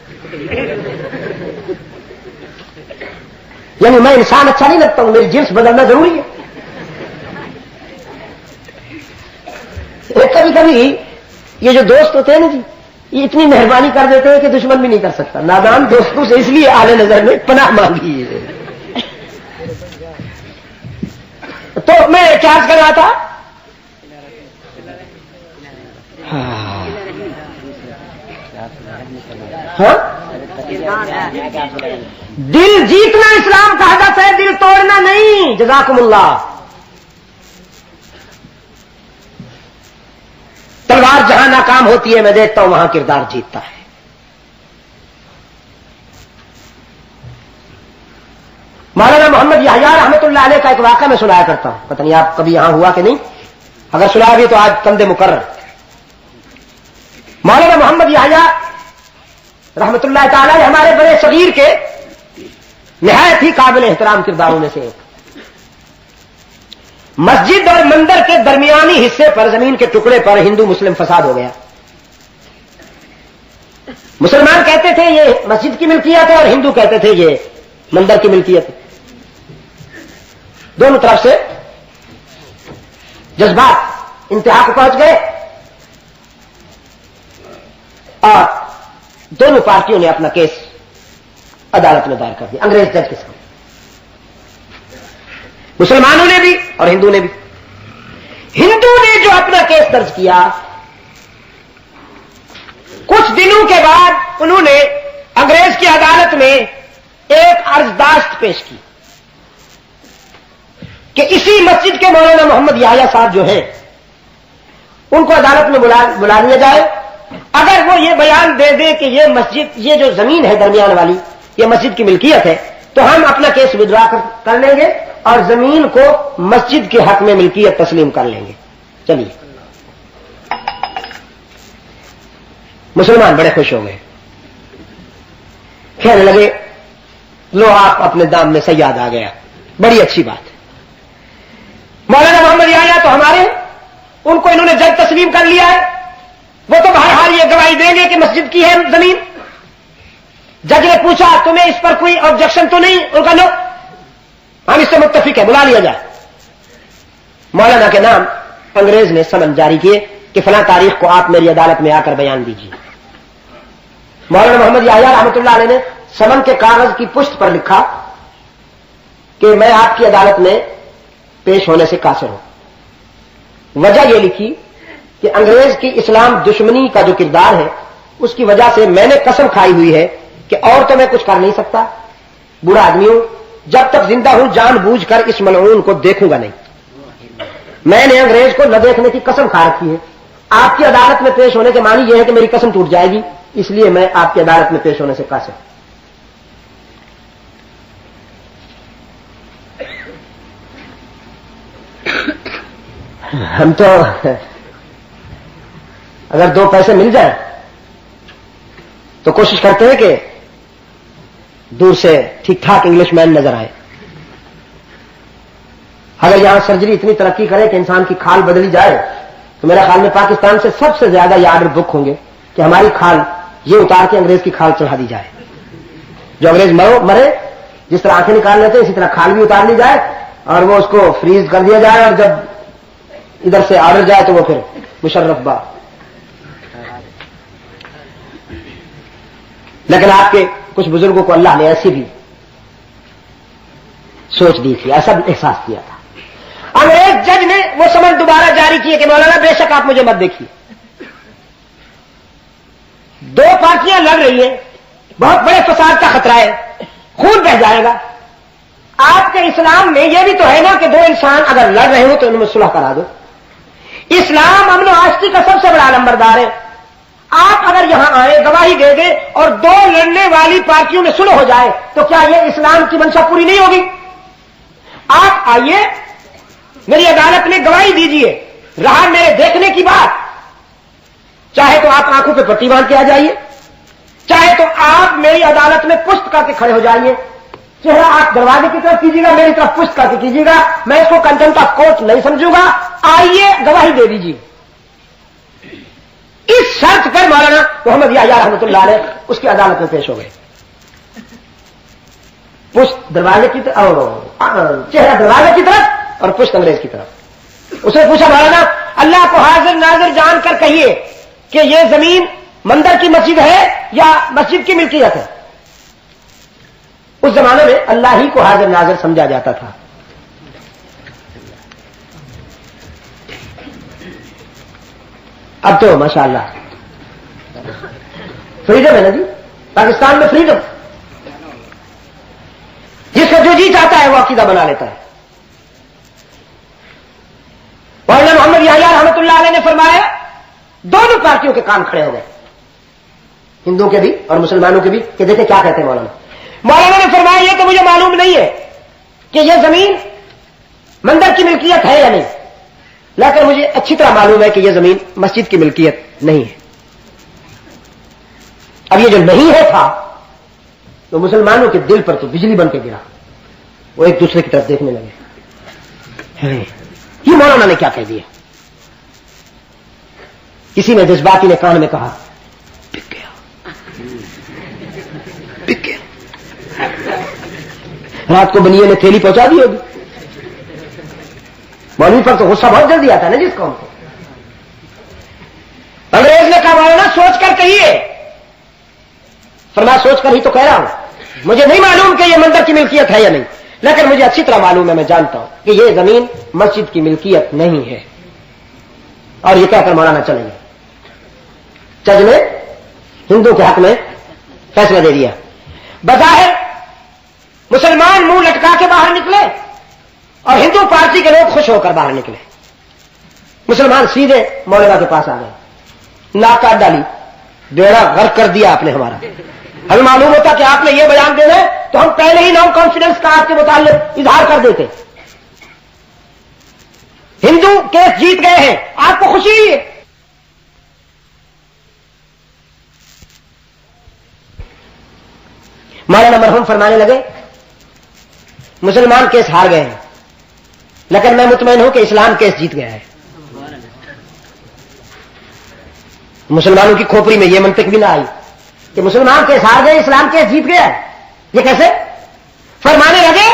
یعنی میں انسان اچھا نہیں لگتا ہوں، میری جنس بدلنا ضروری ہے۔ کبھی کبھی یہ جو دوست ہوتے ہیں نا جی، یہ اتنی مہربانی کر دیتے ہیں کہ دشمن بھی نہیں کر سکتا۔ نادان دوستوں سے اس لیے اعلی نظر میں پناہ مانگی ہے۔ تو میں کیا کر رہا تھا؟ ہاں؟ دل جیتنا اسلام کا ہدف ہے، دل توڑنا نہیں۔ جزاکم اللہ۔ تلوار جہاں ناکام ہوتی ہے میں دیکھتا ہوں وہاں کردار جیتتا ہے۔ مولانا محمد یحییٰ رحمۃ اللہ علیہ کا ایک واقعہ میں سنایا کرتا ہوں، پتہ نہیں آپ کبھی یہاں ہوا کہ نہیں، اگر سنا بھی تو آج کندھے مقرر۔ مولانا محمد یحییٰ رحمۃ اللہ تعالی ہمارے بڑے صغیر کے نہایت ہی قابل احترام کرداروں میں سے ایک۔ مسجد اور مندر کے درمیانی حصے پر زمین کے ٹکڑے پر ہندو مسلم فساد ہو گیا۔ مسلمان کہتے تھے یہ مسجد کی ملکیت ہے اور ہندو کہتے تھے یہ مندر کی ملکیت ہے۔ دونوں طرف سے جذبات انتہا کو پہنچ گئے اور دونوں پارٹیوں نے اپنا کیس عدالت میں دائر کر دیا، انگریز جج کے سامنے، مسلمانوں نے بھی اور ہندو نے بھی۔ ہندو نے جو اپنا کیس درج کیا، کچھ دنوں کے بعد انہوں نے انگریز کی عدالت میں ایک عرضداشت پیش کی کہ اسی مسجد کے مولانا محمد یحییٰ صاحب جو ہیں ان کو عدالت میں بلا لیا جائے، اگر وہ یہ بیان دے دے کہ یہ مسجد، یہ جو زمین ہے درمیان والی، یہ مسجد کی ملکیت ہے، تو ہم اپنا کیس ودرا کر لیں گے اور زمین کو مسجد کے حق میں ملکیت تسلیم کر لیں گے۔ چلیے، مسلمان بڑے خوش ہو گئے، کہنے لگے لو آپ اپنے دام میں سیاد آ گیا، بڑی اچھی بات ہے۔ مولانا محمد یحییٰ تو ہمارے، ان کو انہوں نے جج تسلیم کر لیا ہے، وہ تو بہرحال یہ گواہی دیں گے کہ مسجد کی ہے زمین۔ جج نے پوچھا تمہیں اس پر کوئی آبجیکشن تو نہیں؟ ان کا نو، ہم اس سے متفق ہے، بلا لیا جائے۔ مولانا کے نام انگریز نے سمن جاری کیے کہ فلاں تاریخ کو آپ میری عدالت میں آ کر بیان دیجیے۔ مولانا محمد یحییٰ رحمۃ اللہ علیہ نے سمن کے کاغذ کی پشت پر لکھا کہ میں آپ کی عدالت میں پیش ہونے سے قاصر ہوں۔ وجہ یہ لکھی کہ انگریز کی اسلام دشمنی کا جو کردار ہے اس کی وجہ سے میں نے قسم کھائی ہوئی ہے کہ اور تو میں کچھ کر نہیں سکتا، بوڑھا آدمی ہوں، جب تک زندہ ہوں جان بوجھ کر اس ملعون کو دیکھوں گا نہیں۔ میں نے انگریز کو نہ دیکھنے کی قسم کھا رکھی ہے، آپ کی عدالت میں پیش ہونے کے معنی یہ ہے کہ میری قسم ٹوٹ جائے گی، اس لیے میں آپ کی عدالت میں پیش ہونے سے قاصر ہوں۔ ہم تو اگر دو پیسے مل جائیں تو کوشش کرتے ہیں کہ دور سے ٹھیک ٹھاک انگلش مین نظر آئے۔ اگر یہاں سرجری اتنی ترقی کرے کہ انسان کی کھال بدلی جائے تو میرا خیال میں پاکستان سے سب سے زیادہ یہ آرڈر بک ہوں گے کہ ہماری کھال یہ اتار کے انگریز کی کھال چڑھا دی جائے۔ جو انگریز مرے، جس طرح آنکھیں نکال لیتے اسی طرح کھال بھی اتار لی جائے اور وہ اس کو فریز کر دیا جائے، اور جب ادھر سے آرڈر جائے تو وہ پھر مشرف با۔ لیکن آپ کے کچھ بزرگوں کو اللہ نے ایسی بھی سوچ دی تھی، ایسا بھی احساس کیا تھا۔ انگریز جج نے وہ سمن دوبارہ جاری کیے کہ مولانا بے شک آپ مجھے مت دیکھیے، دو پارٹیاں لڑ رہی ہیں، بہت بڑے فساد کا خطرہ ہے، خون بہ جائے گا۔ آپ کے اسلام میں یہ بھی تو ہے نا کہ دو انسان اگر لڑ رہے ہو تو ان میں صلح کرا دو۔ اسلام امن و آشتی کا سب سے بڑا نمبردار ہے۔ آپ اگر یہاں آئے، گواہی دے دیں اور دو لڑنے والی پارٹیوں میں صلح ہو جائے تو کیا یہ اسلام کی منشا پوری نہیں ہوگی؟ آپ آئیے، میری عدالت میں گواہی دیجئے، رہا میرے دیکھنے کی بات، چاہے تو آپ آنکھوں پہ پٹی باندھ کے آ جائیے، چاہے تو آپ میری عدالت میں پشت کر کے کھڑے ہو جائیے، چہرہ آپ دروازے کی طرف کیجیے گا، میری طرف پشت کر کے کیجیے گا، میں اس کو کنٹمپٹ آف کورٹ نہیں سمجھوں گا، آئیے گواہی دے دیجیے۔ اس شرط پر مولانا محمد یحییٰ رحمۃ اللہ علیہ اس کی عدالت میں پیش ہو گئے، پشت دروازے کی طرف اور چہرہ دروازے کی طرف اور پشت انگریز کی طرف۔ اس نے پوچھا مولانا اللہ کو حاضر ناظر جان کر کہیے کہ یہ زمین مندر کی مسجد ہے یا مسجد کی ملکیت ہے؟ اس زمانے میں اللہ ہی کو حاضر ناظر سمجھا جاتا تھا۔ اب تو ماشاءاللہ فریڈم ہے نا جی، پاکستان میں فریڈم، جس کو جو جی چاہتا ہے وہ عقیدہ بنا لیتا ہے۔ مولانا محمد یحییٰ رحمۃ اللہ علیہ نے فرمایا دونوں پارٹیوں کے کان کھڑے ہو گئے، ہندوؤں کے بھی اور مسلمانوں کے بھی، کہ دیکھیں کیا کہتے ہیں مولانا نے فرمایا یہ تو مجھے معلوم نہیں ہے کہ یہ زمین مندر کی ملکیت ہے یا نہیں، لیکن مجھے اچھی طرح معلوم ہے کہ یہ زمین مسجد کی ملکیت نہیں ہے۔ اب یہ جو نہیں ہے تھا تو مسلمانوں کے دل پر تو بجلی بن کے گرا، وہ ایک دوسرے کی طرف دیکھنے لگے، یہ مولانا نے کیا کہہ دیا؟ کسی نے جذباتی نے کان میں کہا بک گیا، بک گیا۔ رات کو بنیے نے تھیلی پہنچا دی ہوگی، مولوی پر تو غصہ بہت جلدی آتا ہے نا جس قوم کو۔ انگریز نے کہا مولانا سوچ کر کہیے، فرمایا سوچ کر ہی تو کہہ رہا ہوں، مجھے نہیں معلوم کہ یہ مندر کی ملکیت ہے یا نہیں، لیکن مجھے اچھی طرح معلوم ہے، میں جانتا ہوں کہ یہ زمین مسجد کی ملکیت نہیں ہے۔ اور یہ کہہ کر مولانا چلیں گے۔ جج نے ہندو کے حق میں فیصلہ دے دیا۔ بظاہر مسلمان منہ لٹکا کے باہر نکلے اور ہندو پارٹی کے لوگ خوش ہو کر باہر نکلے۔ مسلمان سیدھے مولانا کے پاس آ گئے، ناک کاٹ ڈالی، بیڑا غرق کر دیا آپ نے ہمارا، ہمیں معلوم ہوتا کہ آپ نے یہ بیان دے دیں تو ہم پہلے ہی نو کانفیڈنس کا آپ کے متعلق اظہار کر دیتے۔ ہندو کیس جیت گئے ہیں، آپ کو خوشی ہے؟ مولانا مرحوم فرمانے لگے مسلمان کیس ہار گئے ہیں، لیکن میں مطمئن ہوں کہ اسلام کیس جیت گیا ہے۔ مسلمانوں کی کھوپڑی میں یہ منطق بھی نہ آئی کہ مسلمان کیس ہار گئے، اسلام کیس جیت گیا ہے، یہ کیسے؟ فرمانے لگے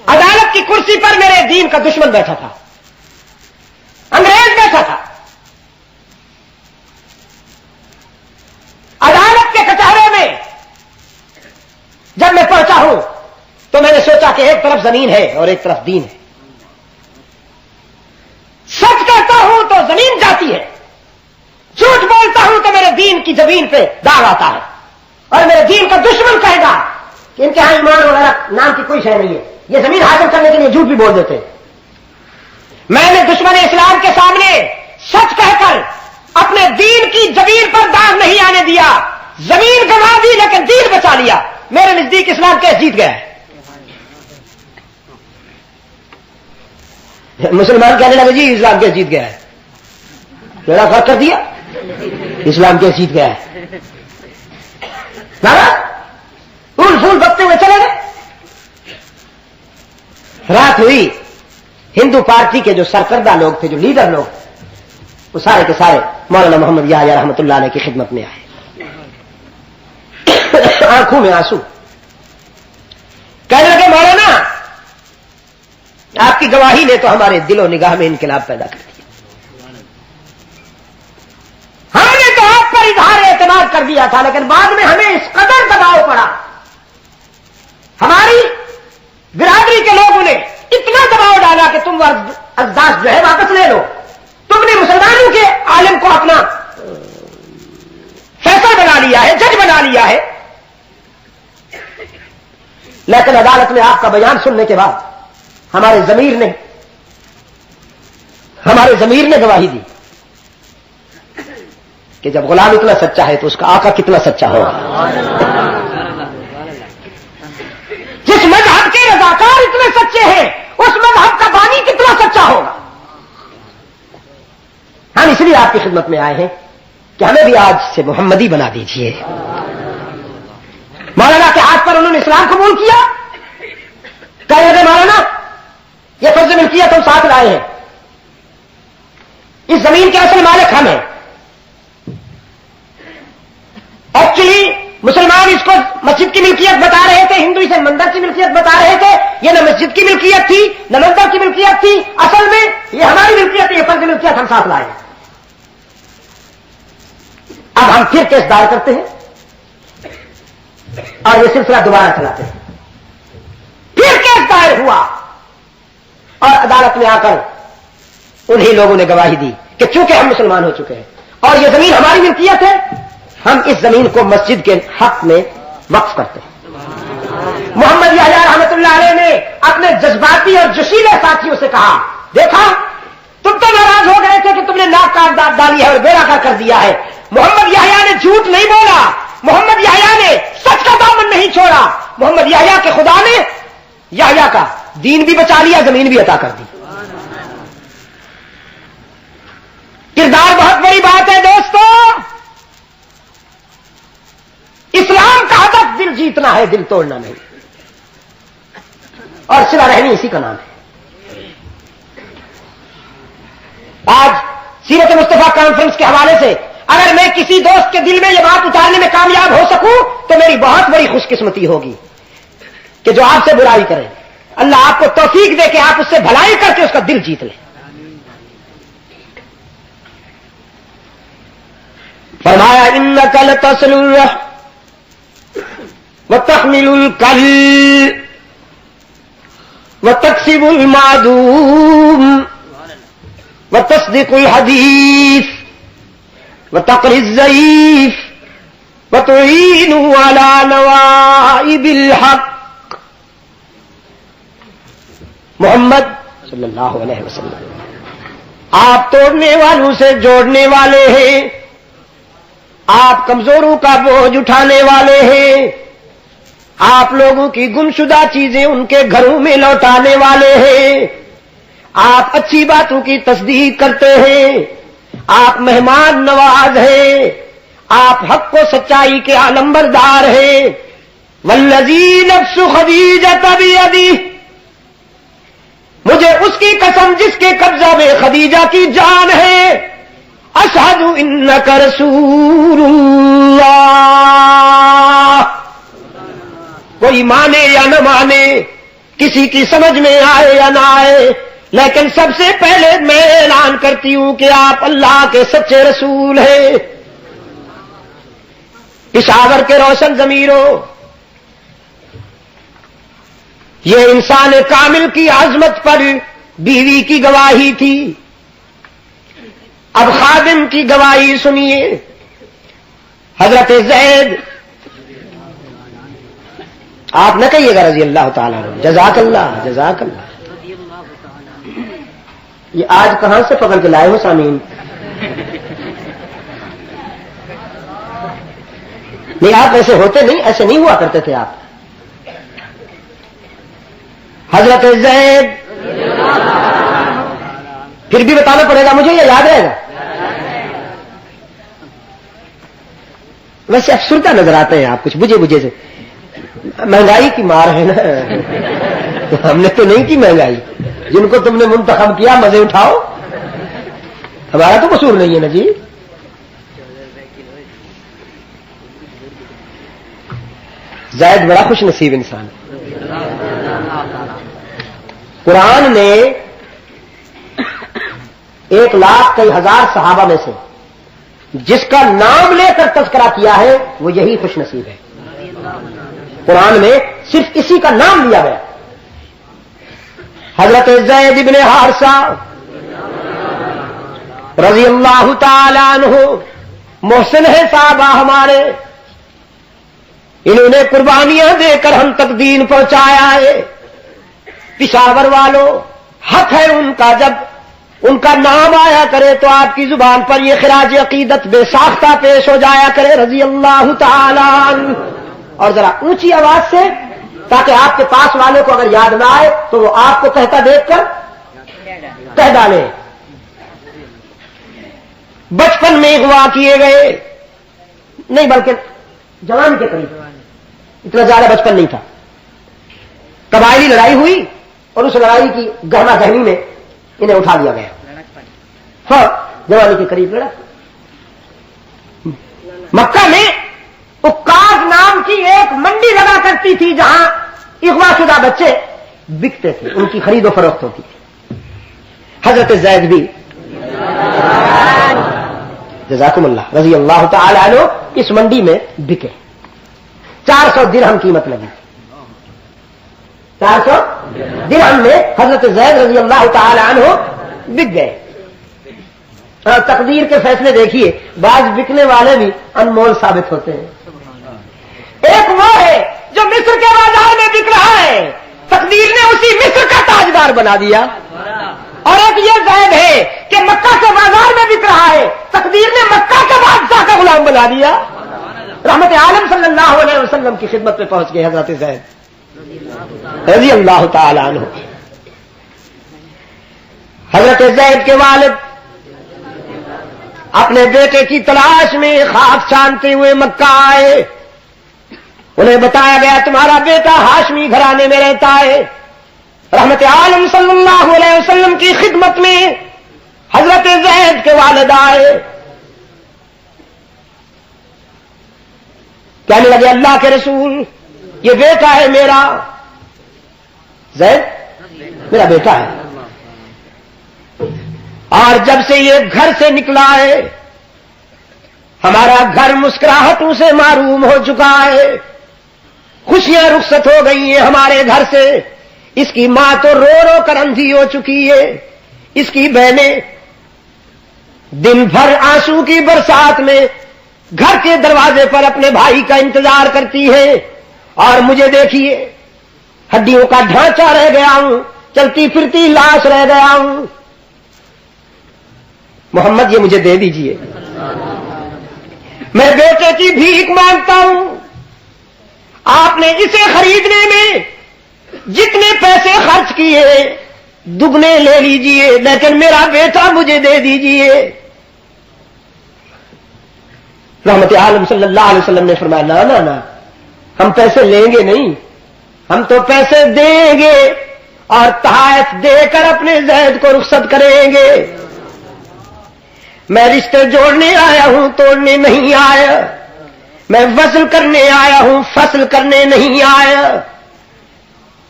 عدالت کی کرسی پر میرے دین کا دشمن بیٹھا تھا، انگریز بیٹھا تھا، عدالت کے کچہرے میں جب میں پہنچا ہوں تو میں نے سوچا کہ ایک طرف زمین ہے اور ایک طرف دین ہے، سچ کہتا ہوں تو زمین جاتی ہے، جھوٹ بولتا ہوں تو میرے دین کی زمین پہ داغ آتا ہے، اور میرے دین کا دشمن کہے گا کہ ان کے ہاں ایمان وغیرہ نام کی کوئی شے نہیں ہے، یہ زمین حاصل کرنے کے لیے جھوٹ بھی بول دیتے ہیں۔ میں نے دشمن اسلام کے سامنے سچ کہہ کر اپنے دین کی زمین پر داغ نہیں آنے دیا، زمین گنوا دی لیکن دین بچا لیا، میرے نزدیک اسلام کیس جیت گیا ہے۔ مسلمان کہنے لگے جی اسلام کیس جیت گیا ہے، میرا فرق کر دیا، اسلام کیس جیت گیا ہے، پھول پھول بکتے ہوئے چلے گئے۔ رات ہوئی، ہندو پارٹی کے جو سرکردہ لوگ تھے، جو لیڈر لوگ، وہ سارے کے سارے مولانا محمد یحییٰ رحمۃ اللہ علیہ کی خدمت میں آئے، آنکھوں میں آنسو، کہنے لگے مولانا آپ کی گواہی نے تو ہمارے دل و نگاہ میں انقلاب پیدا کر دیا، ہم نے تو آپ پر اظہار اعتماد کر دیا تھا، لیکن بعد میں ہمیں اس قدر دباؤ پڑا، ہماری برادری کے لوگوں نے اتنا دباؤ ڈالا کہ تم ازداز جو ہے واپس لے لو، تم نے مسلمانوں کے عالم کو اپنا فیصلہ بنا لیا ہے، جج بنا لیا ہے، لیکن عدالت میں آپ کا بیان سننے کے بعد ہمارے ضمیر نے گواہی دی کہ جب غلام اتنا سچا ہے تو اس کا آقا کتنا سچا ہوگا، جس مذہب کے رضاکار اتنے سچے ہیں اس مذہب کا بانی کتنا سچا ہوگا۔ بھی آپ کی خدمت میں آئے ہیں کہ ہمیں بھی آج سے محمدی بنا دیجیے. مولانا کے ہاتھ پر انہوں نے اسلام قبول کیا. کہہ رہے مولانا یہ فرض ملکیت ہم ساتھ لائے ہیں, اس زمین کے اصل مالک ہم ہیں. ایکچولی مسلمان اس کو مسجد کی ملکیت بتا رہے تھے, ہندو اسے مندر کی ملکیت بتا رہے تھے. یہ نہ مسجد کی ملکیت تھی نہ مندر کی ملکیت تھی, اصل میں یہ ہماری ملکیت ہے, یہ فرض ملکیت ہم ساتھ لائے ہیں. اب ہم پھر کیس دائر کرتے ہیں اور یہ سلسلہ دوبارہ چلاتے ہیں. پھر کیس دائر ہوا اور عدالت میں آ کر انہی لوگوں نے گواہی دی کہ چونکہ ہم مسلمان ہو چکے ہیں اور یہ زمین ہماری ملکیت ہے, ہم اس زمین کو مسجد کے حق میں وقف کرتے ہیں. محمد یحییٰ رحمۃ اللہ علیہ نے اپنے جذباتی اور جوشیلے ساتھیوں سے کہا, دیکھا تم تو ناراض ہو گئے تھے کہ تم نے ناک کاٹ ڈالی ہے اور بیڑا کر دیا ہے. محمد یحییٰ نے جھوٹ نہیں بولا, محمد یحییٰ نے سچ کا دامن نہیں چھوڑا. محمد یحییٰ کے خدا نے یحییٰ کا دین بھی بچا لیا, زمین بھی عطا کر دی. کردار بہت بڑی بات ہے دوستو. اسلام کا ہدف دل جیتنا ہے, دل توڑنا نہیں, اور صلہ رحمی اسی کا نام ہے. آج سیرت مصطفیٰ کانفرنس کے حوالے سے اگر میں کسی دوست کے دل میں یہ بات اتارنے میں کامیاب ہو سکوں تو میری بہت بڑی خوش قسمتی ہوگی کہ جو آپ سے برائی کرے, اللہ آپ کو توفیق دے کہ آپ اس سے بھلائی کر کے اس کا دل جیت لیں. فرمایا انک لتصل الرحم وتحمل الکل وتکسب المعدوم وتصدق الحدیث وتقری الضعیف وتعین علی نوائب الحق. محمد صلی اللہ علیہ وسلم آپ توڑنے والوں سے جوڑنے والے ہیں, آپ کمزوروں کا بوجھ اٹھانے والے ہیں, آپ لوگوں کی گمشدہ چیزیں ان کے گھروں میں لوٹانے والے ہیں, آپ اچھی باتوں کی تصدیق کرتے ہیں, آپ مہمان نواز ہیں, آپ حق و سچائی کے علمبردار ہیں. والذی نفس خدیجہ بیدہ, مجھے اس کی قسم جس کے قبضہ میں خدیجہ کی جان ہے, اشہد انک رسول اللہ. کوئی مانے یا نہ مانے, کسی کی سمجھ میں آئے یا نہ آئے, لیکن سب سے پہلے میں اعلان کرتی ہوں کہ آپ اللہ کے سچے رسول ہیں. پشاور کے روشن ضمیروں, یہ انسان کامل کی عظمت پر بیوی کی گواہی تھی. اب خادم کی گواہی سنیے. حضرت زید, آپ نہ کہیے گا رضی اللہ تعالیٰ عنہ, جزاک اللہ جزاک اللہ. یہ آج کہاں سے پکڑ کے لائے ہو سامعین؟ نہیں آپ ایسے ہوتے نہیں, ایسے نہیں ہوا کرتے تھے آپ. حضرت زید, پھر بھی بتانا پڑے گا مجھے, یہ یاد رہے گا. ویسے افسردہ نظر آتے ہیں آپ, کچھ بجھے بجھے سے. مہنگائی کی مار ہے نا, ہم نے تو نہیں کی مہنگائی, جن کو تم نے منتخب کیا مزے اٹھاؤ, ہمارا تو قصور نہیں ہے نا جی. زید بڑا خوش نصیب انسان ہے. قرآن نے 1,00,000 کئی ہزار صحابہ میں سے جس کا نام لے کر تذکرہ کیا ہے وہ یہی خوش نصیب ہے. قرآن میں صرف اسی کا نام لیا گیا. حضرت زید بن حارثہ رضی اللہ تعالی عنہ محسن ہے صحابہ ہمارے, انہوں نے قربانیاں دے کر ہم تک دین پہنچایا ہے. پشاور والوں, حق ہے ان کا جب ان کا نام آیا کرے تو آپ کی زبان پر یہ خراج عقیدت بے ساختہ پیش ہو جایا کرے رضی اللہ تعالی عنہ, اور ذرا اونچی آواز سے, تاکہ آپ کے پاس والے کو اگر یاد نہ آئے تو وہ آپ کو کہتا دیکھ کر کہہ ڈالے. بچپن میں اغوا کیے گئے، نہیں بلکہ جوان کے قریب، اتنا زیادہ بچپن نہیں تھا، قبائلی لڑائی ہوئی اور اس لڑائی کی گہما گہمی میں انہیں اٹھا دیا گیا، ہاں جوانی کے قریب لڑا۔ مکہ میں اکاز نام کی ایک منڈی لگا کرتی تھی جہاں اغوا شدہ بچے بکتے تھے، ان کی خرید و فروخت ہوتی تھی۔ حضرت زید بھی جزاکم اللہ رضی اللہ تعالی عنہ اس منڈی میں بکے، 400 درہم قیمت لگی، 400 درہم میں حضرت زید رضی اللہ تعالی عنہ بک گئے۔ اور تقدیر کے فیصلے دیکھیے، بعض بکنے والے بھی انمول ثابت ہوتے ہیں۔ ایک وہ ہے جو مصر کے بازار میں بک رہا ہے، تقدیر نے اسی مصر کا تاجدار بنا دیا، اور ایک یہ زید ہے کہ مکہ کے بازار میں بک رہا ہے، تقدیر نے مکہ کے بادشاہ کا غلام بنا دیا۔ رحمت عالم صلی اللہ علیہ وسلم کی خدمت میں پہنچ گئے حضرت زید رضی اللہ تعالی عنہ۔ حضرت زید کے والد اپنے بیٹے کی تلاش میں خواب چاندتے ہوئے مکہ آئے، انہیں بتایا گیا تمہارا بیٹا ہاشمی گھرانے میں رہتا ہے۔ رحمت عالم صلی اللہ علیہ وسلم کی خدمت میں حضرت زید کے والد آئے، کہنے لگے اللہ کے رسول یہ بیٹا ہے میرا، زید میرا بیٹا ہے، اور جب سے یہ گھر سے نکلا ہے ہمارا گھر مسکراہٹوں سے معروم ہو چکا ہے، خوشیاں رخصت ہو گئی ہیں ہمارے گھر سے، اس کی ماں تو رو رو کر اندھی ہو چکی ہے، اس کی بہنیں دن بھر آنسو کی برسات میں گھر کے دروازے پر اپنے بھائی کا انتظار کرتی ہے، اور مجھے دیکھیے ہڈیوں کا ڈھانچہ رہ گیا ہوں، چلتی پھرتی لاش رہ گیا ہوں، محمد یہ مجھے دے دیجئے، میں بیٹے کی بھیک مانگتا ہوں، آپ نے اسے خریدنے میں جتنے پیسے خرچ کیے دگنے لے لیجئے، لیکن میرا بیٹا مجھے دے دیجئے۔ رحمت عالم صلی اللہ علیہ وسلم نے فرمایا نا نا نا، ہم پیسے لیں گے نہیں، ہم تو پیسے دیں گے اور تحائف دے کر اپنے زید کو رخصت کریں گے۔ میں رشتے جوڑنے آیا ہوں، توڑنے نہیں آیا، میں وصل کرنے آیا ہوں، فصل کرنے نہیں آیا۔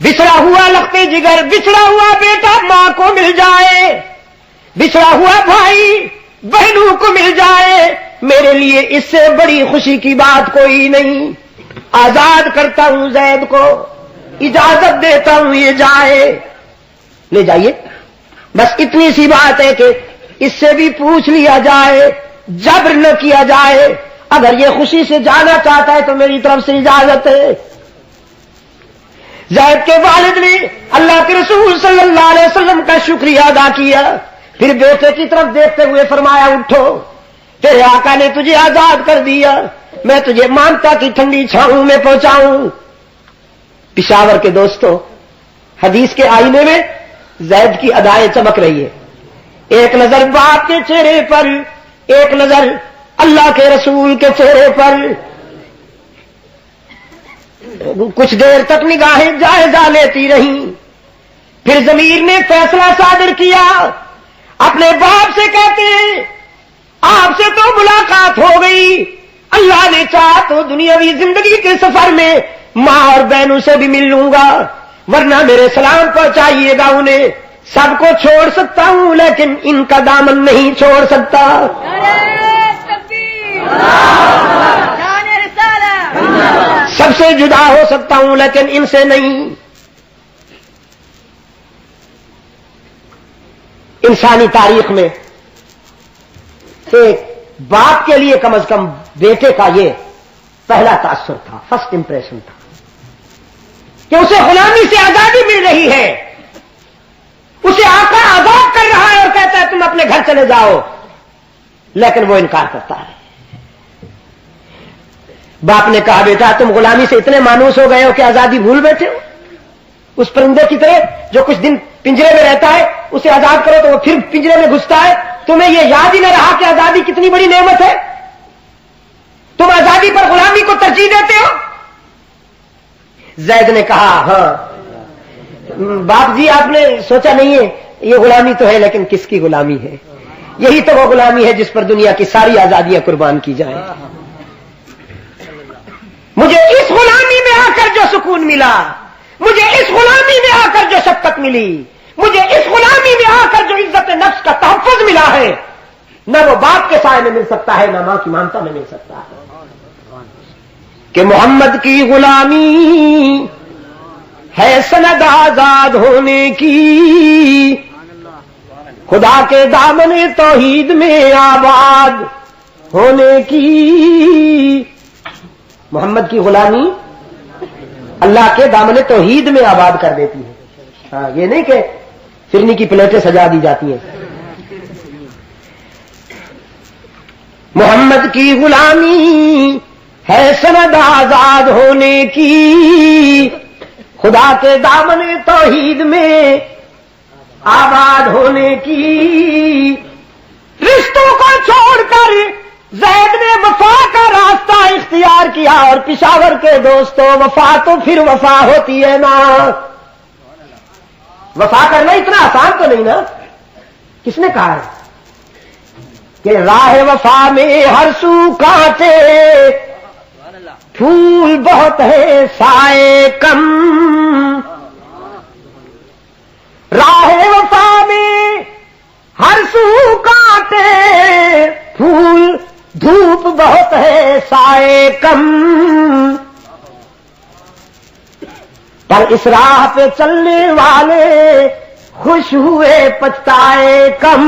بچھڑا ہوا لختے جگر، بچھڑا ہوا بیٹا ماں کو مل جائے، بچھڑا ہوا بھائی بہنوں کو مل جائے، میرے لیے اس سے بڑی خوشی کی بات کوئی نہیں۔ آزاد کرتا ہوں زید کو، اجازت دیتا ہوں یہ جائے، لے جائیے، بس اتنی سی بات ہے کہ اس سے بھی پوچھ لیا جائے، جبر نہ کیا جائے، اگر یہ خوشی سے جانا چاہتا ہے تو میری طرف سے اجازت ہے۔ زید کے والد نے اللہ کے رسول صلی اللہ علیہ وسلم کا شکریہ ادا کیا، پھر بیٹے کی طرف دیکھتے ہوئے فرمایا اٹھو، تیرے آقا نے تجھے آزاد کر دیا، میں تجھے مانتا کی ٹھنڈی چھاؤں میں پہنچاؤں۔ پشاور کے دوستوں، حدیث کے آئینے میں زید کی ادائیں چمک رہی ہے، ایک نظر باپ کے چہرے پر، ایک نظر اللہ کے رسول کے چہرے پر۔ کچھ دیر تک نگاہیں جائزہ لیتی رہیں، پھر ضمیر نے فیصلہ صادر کیا، اپنے باپ سے کہتے ہیں آپ سے تو ملاقات ہو گئی، اللہ نے چاہا تو دنیاوی زندگی کے سفر میں ماں اور بہنوں سے بھی مل لوں گا، ورنہ میرے سلام پہنچائیے گا انہیں، سب کو چھوڑ سکتا ہوں لیکن ان کا دامن نہیں چھوڑ سکتا۔ سب سے جدا ہو سکتا ہوں لیکن ان سے نہیں۔ انسانی تاریخ میں ایک باپ کے لیے کم از کم بیٹے کا یہ پہلا تاثر تھا، فرسٹ امپریشن تھا کہ اسے غلامی سے آزادی مل رہی ہے، اسے آقا آزاد کر رہا ہے اور کہتا ہے تم اپنے گھر چلے جاؤ، لیکن وہ انکار کرتا ہے۔ باپ نے کہا بیٹا تم غلامی سے اتنے مانوس ہو گئے ہو کہ آزادی بھول بیٹھے ہو، اس پرندے کی طرح جو کچھ دن پنجرے میں رہتا ہے اسے آزاد کرو تو وہ پھر پنجرے میں گھستا ہے، تمہیں یہ یاد ہی نہ رہا کہ آزادی کتنی بڑی نعمت ہے؟ تم آزادی پر غلامی کو ترجیح دیتے ہو؟ زید نے کہا ہاں باپ جی آپ نے سوچا نہیں ہے یہ غلامی تو ہے لیکن کس کی غلامی ہے؟ یہی تو وہ غلامی ہے جس پر دنیا کی ساری آزادیاں قربان کی جائیں. مجھے اس غلامی میں آ کر جو سکون ملا، مجھے اس غلامی میں آ کر جو شفقت ملی، مجھے اس غلامی میں آ کر جو عزت نفس کا تحفظ ملا ہے، نہ وہ باپ کے سائے میں مل سکتا ہے نہ ماں کی ممتا میں مل سکتا ہے. کہ محمد کی غلامی ہے سند آزاد ہونے کی، خدا کے دامن توحید میں آباد ہونے کی. محمد کی غلامی اللہ کے دامن توحید میں آباد کر دیتی ہے. ہاں یہ نہیں کہ فرنی کی پلیٹیں سجا دی جاتی ہیں. محمد کی غلامی ہے سند آزاد ہونے کی، خدا کے دامن توحید میں آباد ہونے کی. رشتوں کو چھوڑ کر زید نے وفا کا راستہ اختیار کیا، اور پشاور کے دوستوں وفا تو پھر وفا ہوتی ہے نا. وفا کرنا اتنا آسان تو نہیں نا. کس نے کہا ہے کہ راہ وفا میں ہر سو کانٹے، پھول بہت ہے سائے کم. راہ وفا میں ہر سو کانٹے، پھول دھوپ بہت ہے سائے کم. پر اس راہ پہ چلنے والے خوش ہوئے پچھتائے کم.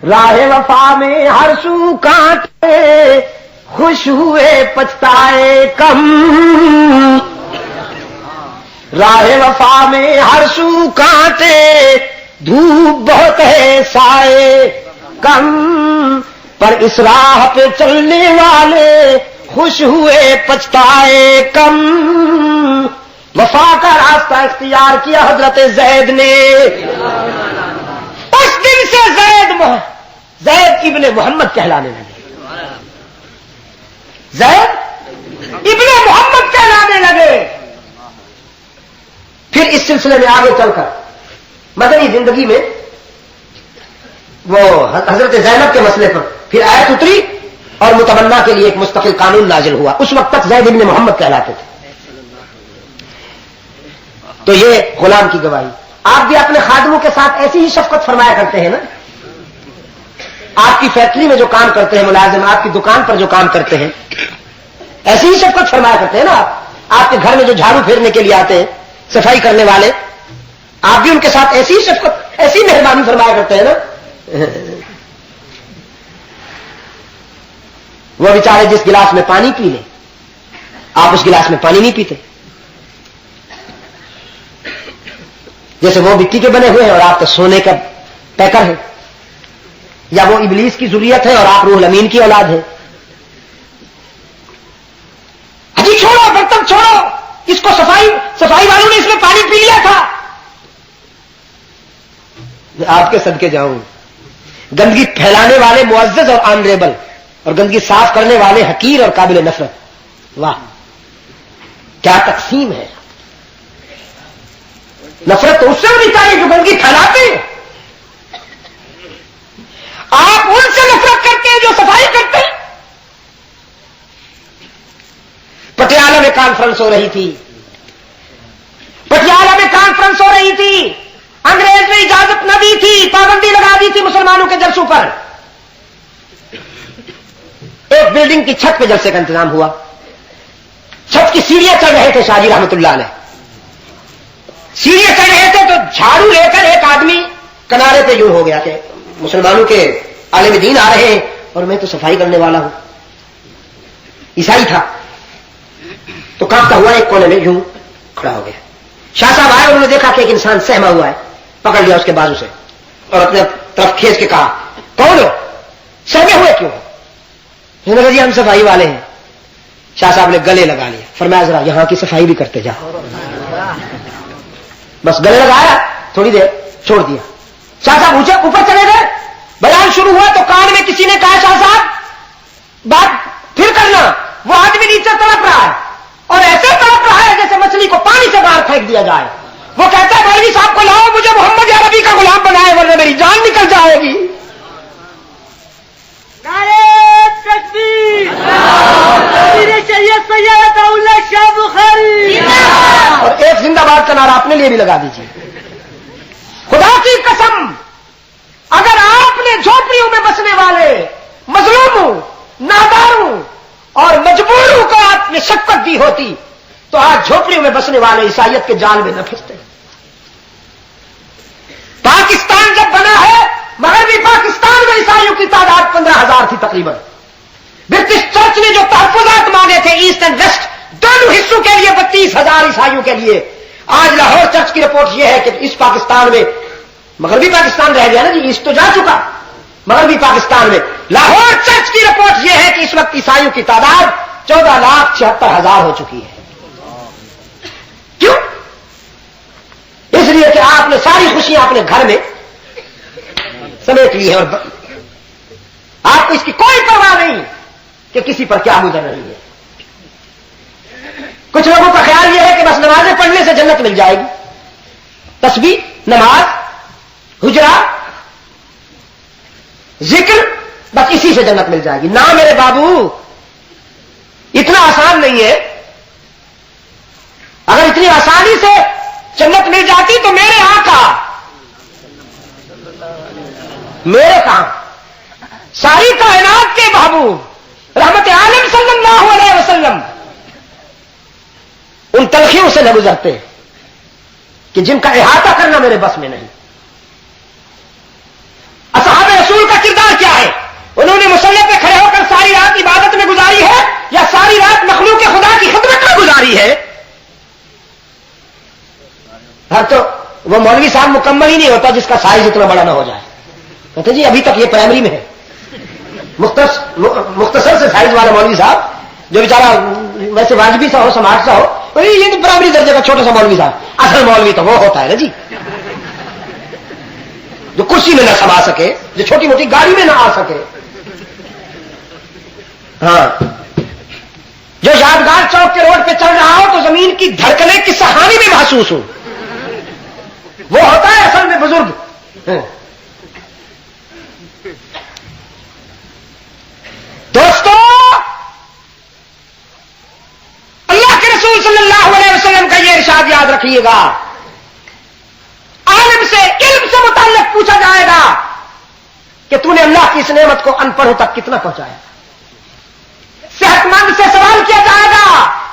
راہ وفا میں ہر سو کانٹے، خوش ہوئے پچھتائے کم. راہ وفا میں ہر سو کانٹے، دھوپ بہت ہے سائے کم. پر اس راہ پہ چلنے والے خوش ہوئے پچھتائے کم. وفا کا راستہ اختیار کیا حضرت زید نے. اس دن سے زید ابن محمد کہلانے لگے. زید ابن محمد کہلانے لگے. پھر اس سلسلے میں آگے چل کر مدنی زندگی میں وہ حضرت زینب کے مسئلے پر پھر آیت اتری اور متمنا کے لیے ایک مستقل قانون نازل ہوا. اس وقت تک زید ابن محمد کہلاتے تھے. تو یہ غلام کی گواہی. آپ بھی اپنے خادموں کے ساتھ ایسی ہی شفقت فرمایا کرتے ہیں نا. آپ کی فیکٹری میں جو کام کرتے ہیں ملازم، آپ کی دکان پر جو کام کرتے ہیں، ایسی ہی شفقت فرمایا کرتے ہیں نا. آپ کے گھر میں جو جھاڑو پھیرنے کے لیے آتے ہیں، صفائی کرنے والے، آپ بھی ان کے ساتھ ایسی ہی شفقت، ایسی مہربانی فرمایا کرتے ہیں نا. وہ بیچارے جس گلاس میں پانی پی لیں، آپ اس گلاس میں پانی نہیں پیتے. جیسے وہ مٹی کے بنے ہوئے ہیں اور آپ تو سونے کا پیکر ہے، یا وہ ابلیس کی ذریت ہے اور آپ روح الامین کی اولاد ہے. اجی چھوڑو برتن چھوڑو، اس کو صفائی والوں نے اس میں پانی پی لیا تھا. آپ کے صدقے جاؤں. گندگی پھیلانے والے معزز اور آنریبل، اور گندگی صاف کرنے والے حقیر اور قابل نفرت. واہ کیا تقسیم ہے. نفرت تو اس سے ہونی چاہیے جو گندگی پھیلاتے ہیں. آپ ان سے نفرت کرتے ہیں جو صفائی کرتے ہیں. پٹیالہ میں کانفرنس ہو رہی تھی، انگریز نے اجازت نہ دی تھی، پابندی لگا دی تھی مسلمانوں کے جلسوں پر. ایک بلڈنگ کی چھت پہ جلسے کا انتظام ہوا. چھت کی سیڑھیاں چڑھ رہے تھے شاہ جی رحمت اللہ علیہ. سیڑھیاں چڑھ رہے تھے تو جھاڑو لے کر ایک آدمی کنارے پہ یوں ہو گیا کہ مسلمانوں کے عالم دین آ رہے ہیں اور میں تو صفائی کرنے والا ہوں. عیسائی تھا تو کانپتا ہوا ایک کونے میں یوں کھڑا ہو گیا. شاہ صاحب آئے، انہوں نے دیکھا کہ ایک انسان سہما ہوا ہے، پکڑ لیا اس کے بازو سے اور اپنے طرف کھینچ کے کہا کون ہو، سہمے ہوئے کیوں؟ انہوں نے کہا جی ہم صفائی والے ہیں. شاہ صاحب نے گلے لگا لیا، فرمایا ذرا یہاں کی صفائی بھی کرتے جاؤ. بس گلے لگایا، تھوڑی دیر چھوڑ دیا. شاہ صاحب اوپر چلے گئے, بیان شروع ہوا تو کان میں کسی نے کہا شاہ صاحب بات پھر کرنا. وہ آدمی نیچے تڑپ رہا ہے اور ایسے تڑپ رہا ہے جیسے مچھلی کو پانی سے باہر پھینک دیا جائے. وہ کہتا ہے مولوی صاحب کو لاؤ, مجھے محمد عربی کا غلام بنائے ورنہ میری جان نکل جائے گی. نعرہ تکبیر چاہیے سید اللہ شاہ بخاری. اور ایک زندہ باد کا نعرہ اپنے لیے بھی لگا دیجیے. خدا کی قسم, اگر آپ نے جھوپڑیوں میں بسنے والے مظلوموں, ناداروں اور مجبوروں کو آپ نے شفقت دی ہوتی تو آج جھوپڑیوں میں بسنے والے عیسائیت کے جال میں نہ پھنستے. پاکستان جب بنا ہے, مغربی پاکستان میں عیسائیوں کی تعداد 15,000 تھی تقریباً. برٹش چرچ نے جو تحفظات مانگے تھے ایسٹ اینڈ ویسٹ دونوں حصوں کے لیے 32,000 عیسائیوں کے لیے, آج لاہور چرچ کی رپورٹ یہ ہے کہ اس پاکستان میں, مغربی پاکستان رہ گیا نا جی, ایسٹ تو جا چکا, مغربی پاکستان میں لاہور چرچ کی رپورٹ یہ ہے کہ اس وقت عیسائیوں کی تعداد 14,76,000 ہو چکی ہے. کیوں؟ اس لیے کہ آپ نے ساری خوشیاں اپنے گھر میں سمیٹ لی ہے اور آپ کو اس کی کوئی پرواہ نہیں کہ کسی پر کیا گزر رہی ہے. کچھ لوگوں کا خیال یہ ہے کہ بس نمازیں پڑھنے سے جنت مل جائے گی, تسبیح, نماز, حجرا, ذکر, بس اسی سے جنت مل جائے گی. نہ میرے بابو, اتنا آسان نہیں ہے. اگر اتنی آسانی سے جنت مل جاتی تو میرے آقا, میرے کام, ساری کائنات کے محبوب رحمت عالم صلی اللہ علیہ وسلم ان تلخیوں سے نہ گزرتے کہ جن کا احاطہ کرنا میرے بس میں نہیں. اصحاب رسول کا کردار کیا ہے؟ انہوں نے مصلی پہ کھڑے ہو کر ساری رات عبادت میں گزاری ہے یا ساری رات مخلوق خدا کی خدمت میں گزاری ہے؟ ہر تو وہ مولوی صاحب مکمل ہی نہیں ہوتا جس کا سائز اتنا بڑا نہ ہو جائے. کہتے جی ابھی تک یہ پرائمری میں ہے, مختصر سے سائز والا مولوی صاحب جو بیچارہ ویسے واجبی سا ہو, سماج سا ہو, یہ تو پرائمری درجے کا چھوٹا سا مولوی صاحب. اصل مولوی تو وہ ہوتا ہے نا جی جو کرسی میں نہ سما سکے, جو چھوٹی موٹی گاڑی میں نہ آ سکے, ہاں, جو یادگار چوک کے روڈ پہ چل رہا ہو تو زمین کی دھڑکنیں کی سہانی بھی محسوس ہو, وہ ہوتا ہے اصل میں بزرگ. دوستو, اللہ کے رسول صلی اللہ علیہ وسلم کا یہ ارشاد یاد رکھیے گا, عالم سے علم سے متعلق پوچھا جائے گا کہ تو نے اللہ کی اس نعمت کو ان پڑھوں تک کتنا پہنچایا. صحت مند سے سوال کیا جائے گا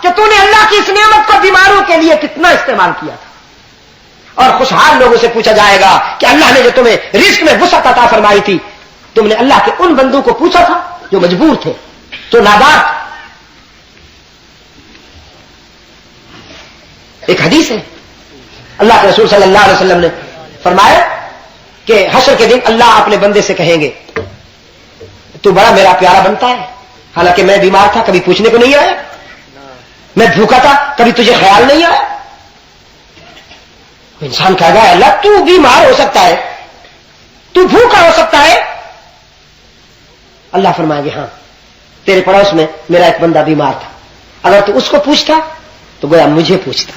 کہ تو نے اللہ کی اس نعمت کو بیماروں کے لیے کتنا استعمال کیا تھا. اور خوشحال لوگوں سے پوچھا جائے گا کہ اللہ نے جو تمہیں رزق میں وسعت عطا فرمائی تھی, تم نے اللہ کے ان بندوں کو پوچھا تھا جو مجبور تھے, جو نادار تھے. ایک حدیث ہے, اللہ کے رسول صلی اللہ علیہ وسلم نے فرمایا کہ حشر کے دن اللہ اپنے بندے سے کہیں گے تو بڑا میرا پیارا بنتا ہے, حالانکہ میں بیمار تھا کبھی پوچھنے کو نہیں آیا, میں بھوکا تھا کبھی تجھے خیال نہیں آیا. انسان کہے گا اللہ تو بیمار ہو سکتا ہے, تو بھوکا ہو سکتا ہے. اللہ فرمائیں گے ہاں تیرے پڑوس میں میرا ایک بندہ بیمار تھا, اگر تو اس کو پوچھتا تو گویا مجھے پوچھتا.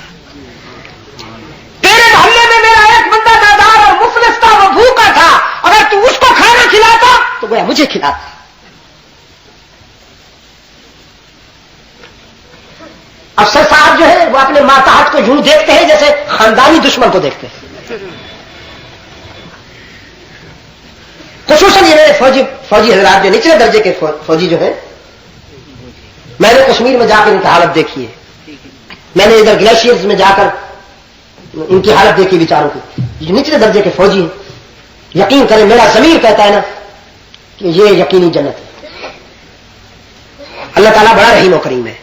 تیرے محلے میں میرا ایک بندہ نادار اور مفلس تھا, وہ بھوکا تھا, اگر تو اس کو کھانا کھلاتا تو گویا مجھے کھلاتا. افسر صاحب جو ہے وہ اپنے ماتحت کو یوں دیکھتے ہیں جیسے خاندانی دشمن کو دیکھتے ہیں. خصوصاً یہ میرے فوجی حضرات جو نچلے درجے کے فوجی جو ہیں, میں نے کشمیر میں جا کر ان کی حالت دیکھی ہے, میں نے ادھر گلیشیئرز میں جا کر ان کی حالت دیکھی بیچاروں کی. جو نچلے درجے کے فوجی ہیں, یقین کریں میرا ضمیر کہتا ہے نا کہ یہ یقینی جنت ہے. اللہ تعالیٰ بڑا رحیم و کریم ہے.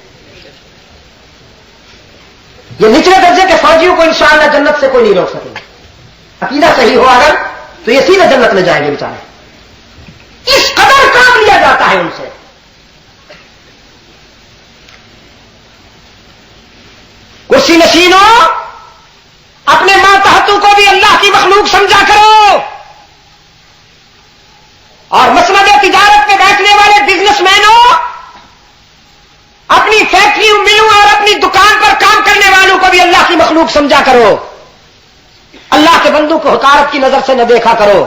یہ نچلے درجے کے فوجیوں کو انشاءاللہ جنت سے کوئی نہیں روک سکے. عقیدہ صحیح ہو اگر تو یہ سیدھے جنت میں جائیں گے بیچارے. اس قدر کام لیا جاتا ہے ان سے. کرسی نشینوں, اپنے ماتحتوں کو بھی اللہ کی مخلوق سمجھا کرو. اور مسند تجارت پہ بیٹھنے والے بزنس مینوں، اپنی فیکٹریوں، ملوں اور اپنی دکان پر کام کرنے والوں کو بھی اللہ کی مخلوق سمجھا کرو. اللہ کے بندوں کو حقارت کی نظر سے نہ دیکھا کرو.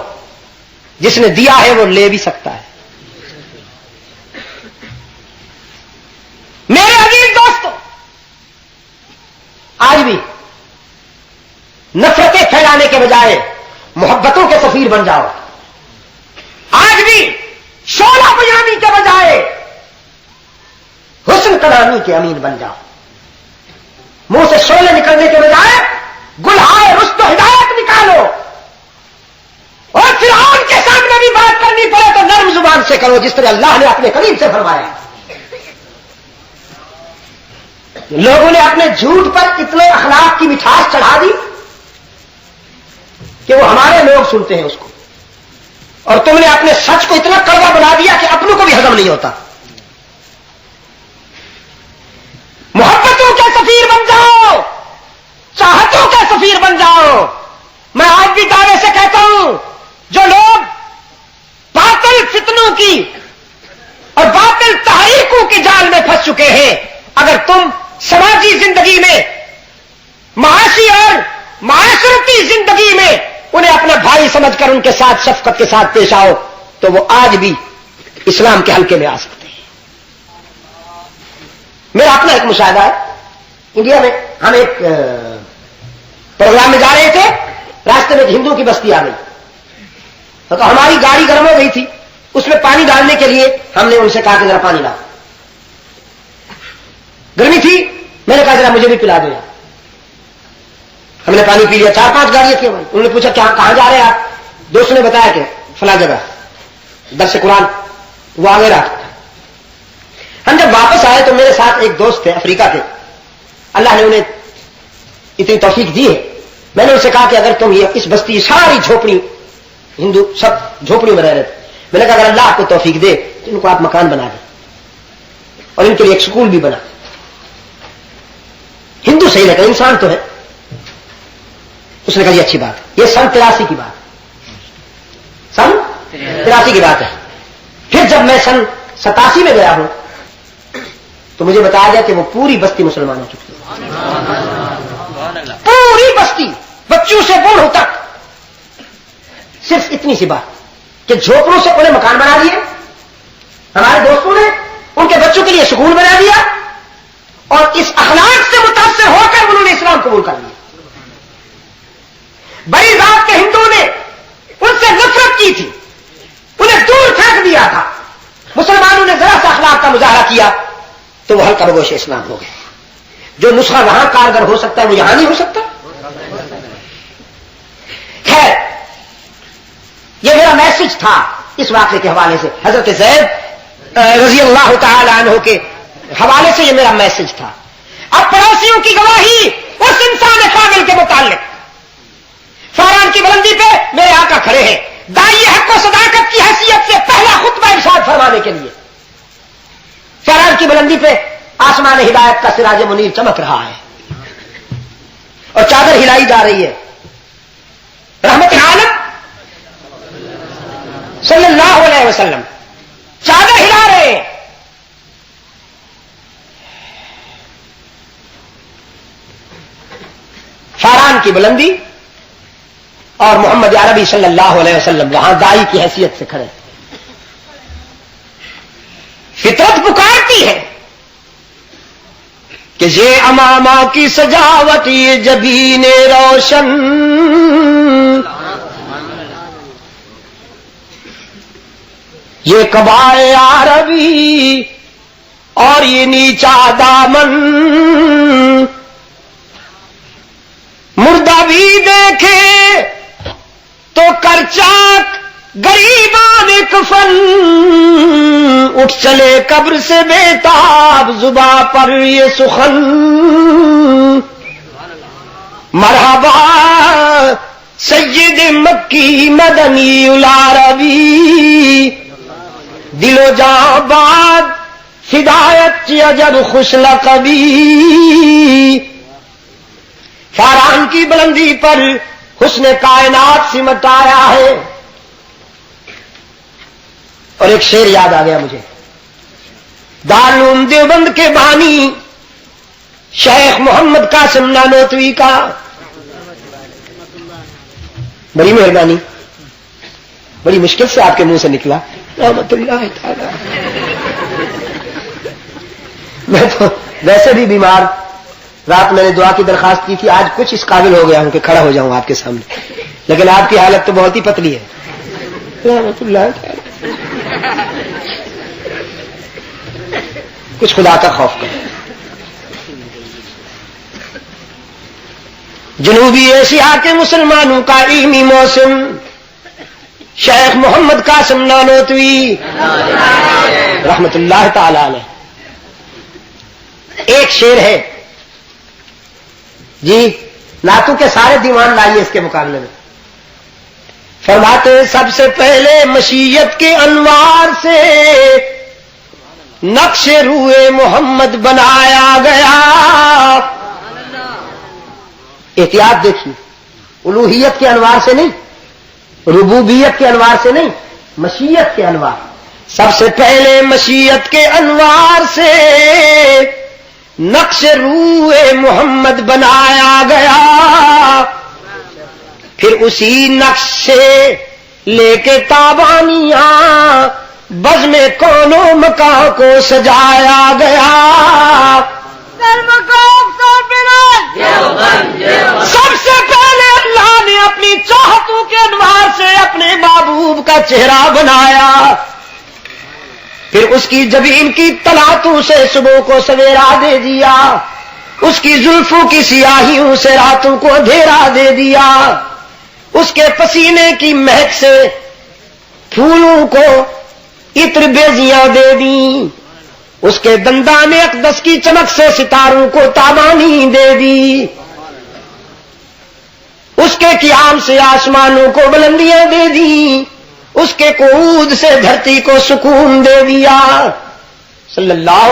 جس نے دیا ہے وہ لے بھی سکتا ہے. میرے عزیز دوستو، آج بھی نفرتیں پھیلانے کے بجائے محبتوں کے سفیر بن جاؤ. آج بھی شعلہ بجانے کے بجائے حسن کلامی کے امین بن جاؤ. منہ سے شعلے نکلنے کے بجائے گلہائے رشد و ہدایت نکالو. اور فرعون کے سامنے بھی بات کرنی پڑے تو نرم زبان سے کرو، جس طرح اللہ نے اپنے کریم سے فرمایا. لوگوں نے اپنے جھوٹ پر اتنے اخلاق کی مٹھاس چڑھا دی کہ وہ ہمارے لوگ سنتے ہیں اس کو، اور تم نے اپنے سچ کو اتنا کڑوا بنا دیا کہ اپنوں کو بھی ہضم نہیں ہوتا. محبتوں کے سفیر بن جاؤ، چاہتوں کے سفیر بن جاؤ. میں آج بھی دعوے سے کہتا ہوں، جو لوگ باطل فتنوں کی اور باطل تحریکوں کی جال میں پھنس چکے ہیں، اگر تم سماجی زندگی میں، معاشی اور معاشرتی زندگی میں انہیں اپنا بھائی سمجھ کر ان کے ساتھ شفقت کے ساتھ پیش آؤ تو وہ آج بھی اسلام کے حلقے میں آ سکتے ہیں. میرا اپنا ایک مشاہدہ ہے. انڈیا میں ہم ایک پروگرام میں جا رہے تھے، راستے میں ایک ہندو کی بستی آ گئی تو ہماری گاڑی گرم ہو گئی تھی. اس میں پانی ڈالنے کے لیے ہم نے ان سے کہا کہ ذرا پانی لاؤ. گرمی تھی، میں نے کہا ذرا مجھے بھی پلا دو یار. ہم نے پانی پی لیا. 4-5 گاڑیاں تھیں. انہوں نے پوچھا کہاں جا رہے ہیں آپ؟ دوست نے بتایا کہ فلاں جگہ درس قرآن. وہ آگے رہا. ہم جب واپس آئے تو میرے ساتھ ایک دوست تھے افریقہ کے. اللہ نے انہیں اتنی توفیق دی ہے. میں نے ان سے کہا کہ اگر تم یہ اس بستی ساری جھوپڑی، ہندو سب جھوپڑیوں میں رہ رہے تھے، میں نے کہا اگر اللہ آپ کو توفیق دے تو ان کو آپ مکان بنا دیں اور ان کے لیے ایک سکول بھی بنا. ہندو صحیح لگا، انسان تو ہے. اس نے کہا یہ اچھی بات ہے. یہ سن 83 کی بات، سن 83 کی بات ہے. پھر جب میں سن 87 میں گیا ہوں تو مجھے بتایا گیا کہ وہ پوری بستی مسلمان ہو چکی ہے. پوری بستی، بچوں سے بوڑھوں تک. صرف اتنی سی بات کہ جھوپڑوں سے انہیں مکان بنا دیے. ہمارے دوستوں نے ان کے بچوں کے لیے سکول بنا دیا اور اس اخلاق سے متاثر ہو کر انہوں نے اسلام قبول کر لیا. بڑی ذات کے ہندوؤں نے ان سے نفرت کی تھی، انہیں دور پھینک دیا تھا. مسلمانوں نے ذرا سا اخلاق کا مظاہرہ کیا تو وہ ہلکا بگوش اسلام ہو گئے. جو نسخہ وہاں کارگر ہو سکتا ہے وہ یہاں نہیں ہو سکتا. خیر، یہ میرا میسج تھا اس واقعے کے حوالے سے. حضرت زید رضی اللہ تعالی عنہ کے حوالے سے یہ میرا میسج تھا. اب پڑوسیوں کی گواہی اس انسان کامل کے متعلق. فاران کی بلندی پہ میرے آقا کھڑے ہیں داعی حق و صداقت کی حیثیت سے پہلا خطبہ ارشاد فرمانے کے لیے. فاران کی بلندی پہ آسمان ہدایت کا سراج منیر چمک رہا ہے اور چادر ہلائی جا رہی ہے. رحمت عالم صلی اللہ علیہ وسلم چادر ہلا رہے ہیں. فاران کی بلندی اور محمد عربی صلی اللہ علیہ وسلم وہاں دائی کی حیثیت سے کھڑے. فطرت پکارتی ہے کہ یہ امامہ کی سجاوٹ، یہ جبین روشن، یہ قبائے عربی اور یہ نیچا دامن، مردہ بھی دیکھے تو کرچاک غریبان کفن، اٹھ چلے قبر سے بےتاب زباں پر یہ سخن، مرحبا سید مکی مدنی العربی، دل و جاں باد فدایت عجب خوش لقبی. فاران کی بلندی پر حسن کائنات سمٹایا ہے. اور ایک شعر یاد آ گیا مجھے، دارالعلوم دیوبند کے بانی شیخ محمد قاسم نانوتوی کا، بڑی مہربانی، بڑی مشکل سے آپ کے منہ سے نکلا رحمت اللہ تعالی۔ میں تو ویسے بھی بیمار، رات میں نے دعا کی درخواست کی تھی، آج کچھ اس قابل ہو گیا ہوں کہ کھڑا ہو جاؤں آپ کے سامنے، لیکن آپ کی حالت تو بہت ہی پتلی ہے رحمت اللہ تعالی۔ کچھ خدا کا خوف کرو۔ جنوبی ایشیا کے مسلمانوں کا علمی موسم شیخ محمد قاسم نانوتوی رحمت اللہ تعالی علیہ۔ ایک شعر ہے جی، نعتوں کے سارے دیوان لائیے اس کے مقابلے میں۔ فرماتے سب سے پہلے مشیت کے انوار سے نقش روئے محمد بنایا گیا۔ احتیاط دیکھیے، الوہیت کے انوار سے نہیں، ربوبیت کے انوار سے نہیں، مشیت کے انوار۔ سب سے پہلے مشیت کے انوار سے نقش روئے محمد بنایا گیا، پھر اسی نقش سے لے کے تابانیاں بزم کون و مکان کو سجایا گیا۔ سب سے پہلے اللہ نے اپنی چاہتوں کے انوار سے اپنے محبوب کا چہرہ بنایا، پھر اس کی جبین کی تلاتوں سے صبح کو سویرا دے دیا، اس کی زلفوں کی سیاہیوں سے راتوں کو اندھیرا دے دیا، اس کے پسینے کی مہک سے پھولوں کو عطر بیزیاں دے دیں، اس کے دندان اقدس کی چمک سے ستاروں کو تابانی دے دی، اس کے قیام سے آسمانوں کو بلندیاں دے دی، اس کے قعود سے دھرتی کو سکون دے دیا صلی اللہ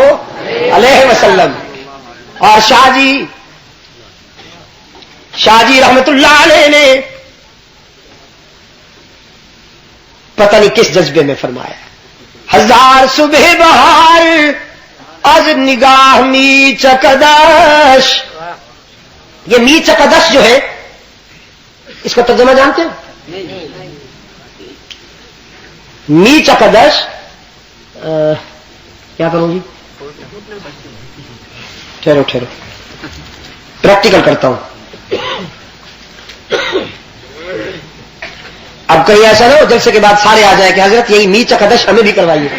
علیہ وسلم۔ اور شاہ جی رحمت اللہ علیہ نے پتہ نہیں کس جذبے میں فرمایا، ہزار صبح بہار از نگاہ می چکدش۔ یہ می چکدش جو ہے اس کا ترجمہ جانتے ہیں؟ می چکدش کیا کروں جی؟ ٹھہرو پریکٹیکل کرتا ہوں۔ اب کہیں ایسا نہ ہو جلسے کے بعد سارے آ جائیں کہ حضرت یہی می چکدش ہمیں بھی کروائیے،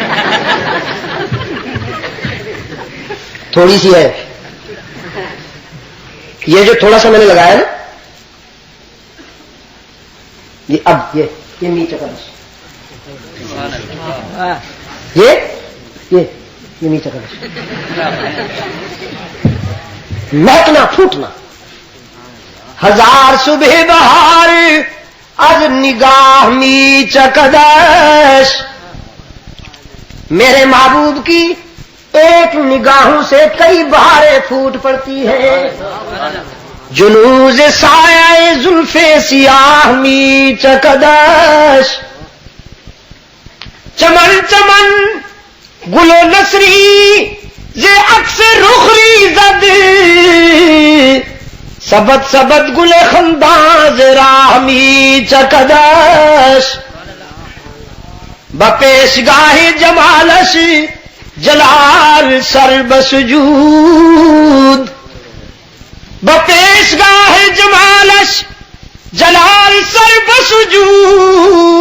تھوڑی سی ہے یہ جو تھوڑا سا میں نے لگایا نا، یہ اب یہ می چکدش، یہ می چکدش، مہکنا پھوٹنا۔ ہزار صبح بہار از نگاہ می چکدش، میرے محبوب کی ایک نگاہوں سے کئی بہاریں پھوٹ پڑتی ہیں۔ جنوز سایہ زلف سیاہ می چکدش، چمن چمن گل و نسری زے عکس رخری زد، سبت سبت گل خنداز راہ می چکدش، بپیشگاہ جمالش جلال سر بسجود، بپیشگاہ جمالش جلال سر بسجود،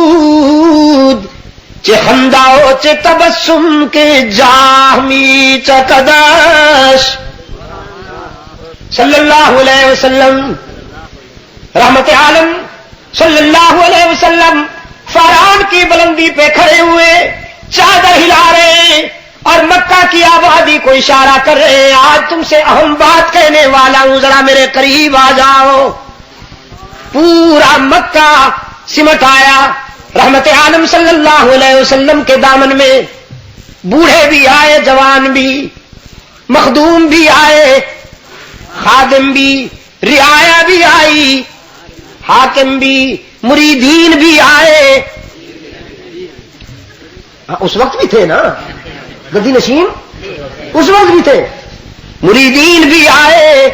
چه خنداؤ چه تبسم کے جاہ می چکدش صلی اللہ علیہ وسلم۔ رحمت عالم صلی اللہ علیہ وسلم فاران کی بلندی پہ کھڑے ہوئے، چادر ہلا رہے اور مکہ کی آبادی کو اشارہ کر رہے ہیں، آج تم سے اہم بات کہنے والا ہوں، ذرا میرے قریب آ جاؤ۔ پورا مکہ سمٹ آیا رحمت عالم صلی اللہ علیہ وسلم کے دامن میں، بوڑھے بھی آئے، جوان بھی، مخدوم بھی آئے، خادم بھی، رعایا بھی آئی، حاکم بھی، مریدین بھی آئے، اس وقت بھی تھے نا گدی نشین، اس وقت بھی تھے. مریدین بھی آئے،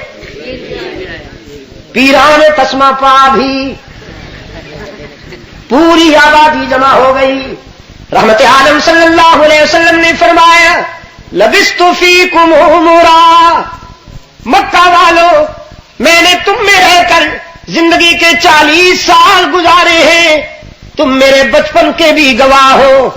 پیران تسمہ پا بھی، پوری آبادی جمع ہو گئی. رحمت عالم صلی اللہ علیہ وسلم نے فرمایا لبثت فیکم عمرا، مکہ والو میں نے تم میں رہ کر زندگی کے 40 سال گزارے ہیں، تم میرے بچپن کے بھی گواہ ہو،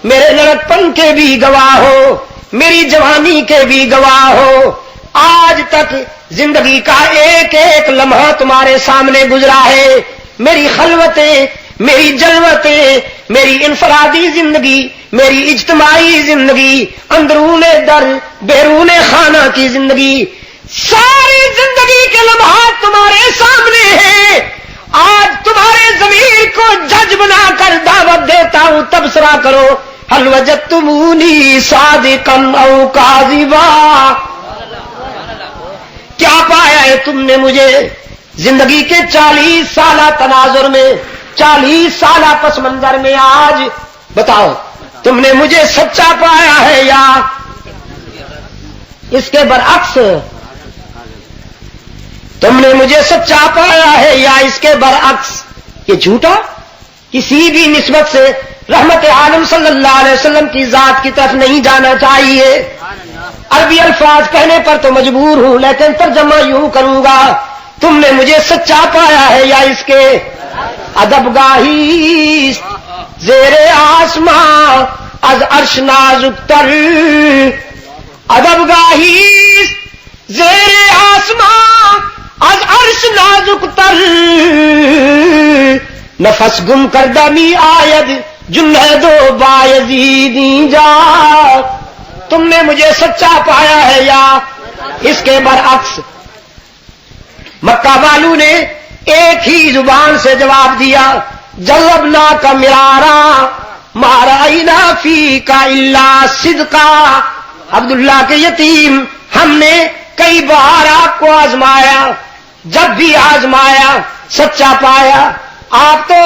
میرے لڑکپن کے بھی گواہ ہو، میری جوانی کے بھی گواہ ہو. آج تک زندگی کا ایک ایک لمحہ تمہارے سامنے گزرا ہے. میری خلوتیں، میری جلوتیں، میری انفرادی زندگی، میری اجتماعی زندگی، اندرون در بیرون خانہ کی زندگی، ساری زندگی کے لمحات تمہارے سامنے ہیں. آج تمہارے ضمیر کو جج بنا کر دعوت دیتا ہوں، تبصرہ کرو هل وجدتمونی صادقا او کاذبا، کیا پایا ہے تم نے مجھے زندگی کے 40 سالہ تناظر میں، 40 سالہ پس منظر میں؟ آج بتاؤ تم نے مجھے سچا پایا ہے یا اس کے برعکس؟ تم نے مجھے سچا پایا ہے یا اس کے برعکس؟ یہ جھوٹا کسی بھی نسبت سے رحمت عالم صلی اللہ علیہ وسلم کی ذات کی طرف نہیں جانا چاہیے. عربی الفاظ کہنے پر تو مجبور ہوں، لیکن ترجمہ یوں کروں گا تم نے مجھے سچا پایا ہے یا اس کے؟ ادب گاہی زیر آسماں از عرش نازک تر، ادب گاہی زیر آسماں از عرش نازک تر، نفس گم کردہ می آید جنید و بایزیدی جا. تم نے مجھے سچا پایا ہے یا اس کے برعکس؟ مکہ والوں نے ایک ہی زبان سے جواب دیا جربنا کا مرارا ما رأینا فیک الا صدقا. عبداللہ کے یتیم، ہم نے کئی بار آپ کو آزمایا، جب بھی آزمایا سچا پایا. آپ تو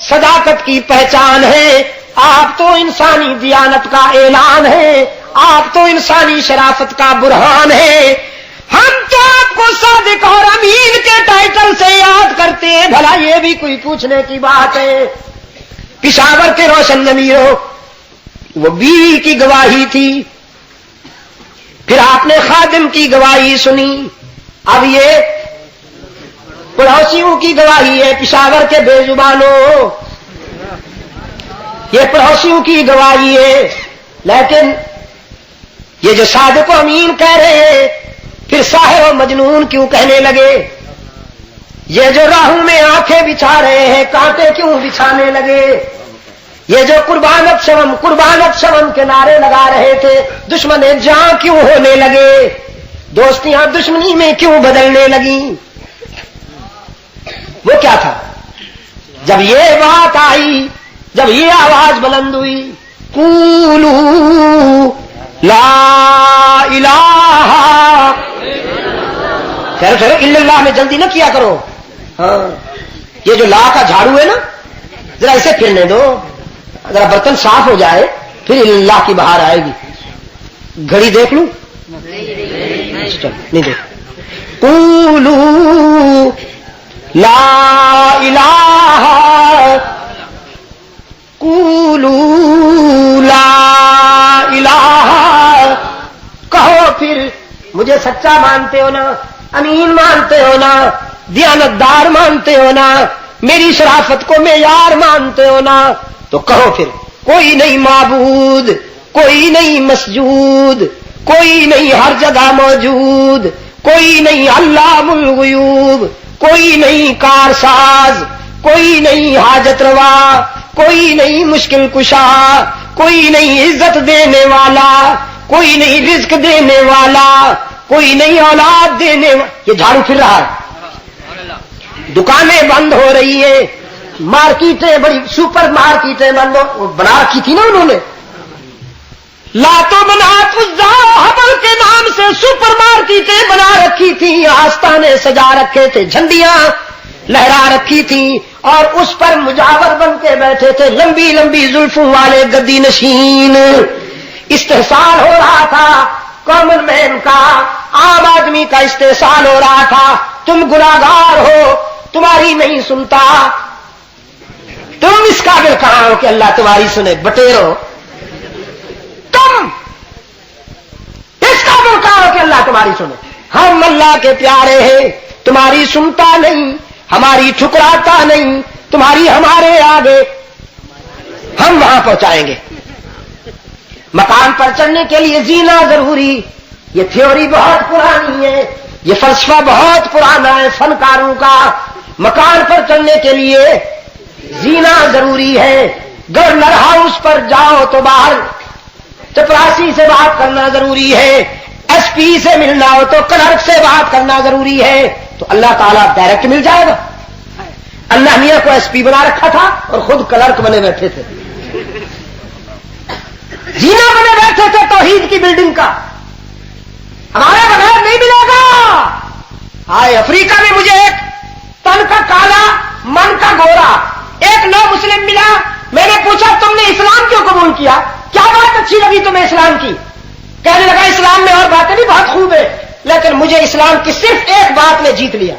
صداقت کی پہچان ہے، آپ تو انسانی دیانت کا اعلان ہے، آپ تو انسانی شرافت کا برہان ہے. ہم تو آپ کو صادق اور امین کے ٹائٹل سے یاد کرتے ہیں، بھلا یہ بھی کوئی پوچھنے کی بات ہے؟ پشاور کے روشن ضمیروں، وہ بیوی کی گواہی تھی، پھر آپ نے خادم کی گواہی سنی، اب یہ پڑوسیوں کی گواہی ہے. پشاور کے بے زبانوں، یہ پڑوسیوں کی گواہی ہے. لیکن یہ جو صادق و امین کہہ رہے ہیں، پھر ساحر و مجنون کیوں کہنے لگے؟ یہ جو راہوں میں آنکھیں بچھا رہے ہیں، کانٹے کیوں بچھانے لگے؟ یہ جو قربان شوم کے نعرے لگا رہے تھے، دشمن جاں کیوں ہونے لگے؟ دوستیاں دشمنی میں کیوں بدلنے لگیں؟ وہ کیا تھا؟ جب یہ بات آئی، جب یہ آواز بلند ہوئی، قولو لا الہ چلو الا اللہ میں جلدی نہ کیا کرو. ہاں یہ جو لا کا جھاڑو ہے نا، ذرا اسے پھرنے دو، ذرا برتن صاف ہو جائے پھر اللہ کی بہار آئے گی. گھڑی دیکھ لوں؟ نہیں دیکھ. قولو لا الہ، قولو لا الہ، کہو پھر مجھے سچا مانتے ہو نا، امین مانتے ہو نا، دیانتدار مانتے ہو نا، میری شرافت کو معیار مانتے ہو نا، تو کہو پھر کوئی نہیں معبود، کوئی نہیں مسجود، کوئی نہیں ہر جگہ موجود، کوئی نہیں علام الغیوب، کوئی نہیں کارساز، کوئی نہیں حاجت روا، کوئی نہیں مشکل کشا، کوئی نہیں عزت دینے والا، کوئی نہیں رزق دینے والا، کوئی نہیں اولاد دینے والا. یہ جھاڑو پھر رہا ہے، دکانیں بند ہو رہی ہیں، مارکیٹیں، بڑی سپر مارکیٹیں بند بنا رکھی تھی نا انہوں نے، لات و منات عزا حبل کے نام سے سپر مارکیٹیں بنا رکھی تھی، آستانے سجا رکھے تھے، جھنڈیاں لہرا رکھی تھی، اور اس پر مجاور بن کے بیٹھے تھے لمبی لمبی زلفوں والے گدی نشین. استحصال ہو رہا تھا کامن مین کا, عام آدمی کا استحصال ہو رہا تھا. تم گناہگار ہو, تمہاری نہیں سنتا, تم اس قابل کہاں ہو کہ اللہ تمہاری سنے, بٹیرو تم اس قابل کہاں ہو کہ اللہ تمہاری سنے. ہم اللہ کے پیارے ہیں, تمہاری سنتا نہیں, ہماری ٹھکراتا نہیں, تمہاری ہمارے آگے, ہم وہاں پہنچائیں گے. مکان پر چڑھنے کے لیے زینہ ضروری. یہ تھیوری بہت پرانی ہے, یہ فلسفہ بہت پرانا ہے فنکاروں کا. مکان پر چڑھنے کے لیے زینہ ضروری ہے. گورنر ہاؤس پر جاؤ تو باہر چپراسی سے بات کرنا ضروری ہے, ایس پی سے ملنا ہو تو کلرک سے بات کرنا ضروری ہے. تو اللہ تعالیٰ ڈائریکٹ مل جائے گا. اللہ میاں کو ایس پی بنا رکھا تھا اور خود کلرک بنے بیٹھے تھے, زینہ بنے بیٹھے تھے توحید کی بلڈنگ کا. ہمارے بغیر نہیں ملے گا. آئے افریقہ میں مجھے ایک تن کا کالا من کا گورا ایک نو مسلم ملا. میں نے پوچھا تم نے اسلام کیوں قبول کیا, کیا بات اچھی لگی تمہیں اسلام کی؟ کہنے لگا اسلام میں اور باتیں بھی بہت خوب ہے, لیکن مجھے اسلام کی صرف ایک بات نے جیت لیا.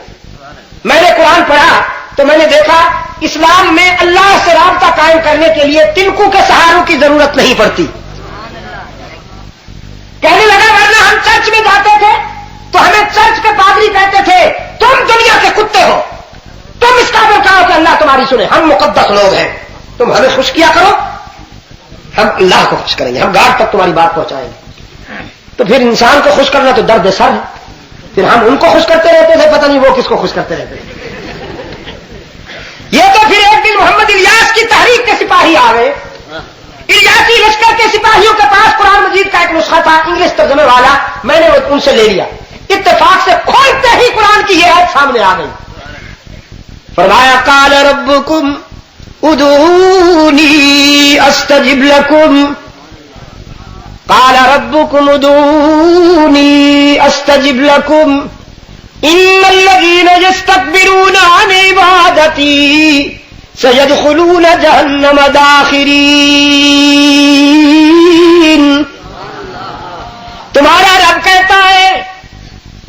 میں نے قرآن پڑھا تو میں نے دیکھا اسلام میں اللہ سے رابطہ قائم کرنے کے لیے تنکوں کے سہاروں کی ضرورت نہیں پڑتی. کہنے لگا ورنہ ہم چرچ میں جاتے تھے تو ہمیں چرچ کے پادری کہتے تھے تم دنیا کے کتے ہو, تم اس قابل کہو کہ اللہ تمہاری سنے, ہم مقدس لوگ ہیں, تم ہمیں خوش کیا کرو, ہم اللہ کو خوش کریں گے, ہم گاڑ تک تمہاری بات پہنچائیں گے. تو پھر انسان کو خوش کرنا تو درد سر ہے. پھر ہم ان کو خوش کرتے رہتے تھے, پتہ نہیں وہ کس کو خوش کرتے رہتے تھے. یہ تو پھر ایک دن محمد الیاس کی تحریک کے سپاہی آ گئے. الیاسی لشکر کے سپاہیوں کے پاس قرآن مجید کا ایک نسخہ تھا انگلش ترجمے والا, میں نے ان سے لے لیا. اتفاق سے کھولتے ہی قرآن کی یہ آیت سامنے آ گئی. فرمایا قال ربکم ادعونی استجب لکم, قال ربکم ادعونی استجب لکم ان الذین یستکبرون عن عبادتی سیدخلون جہنم داخرین. تمہارا رب کہتا ہے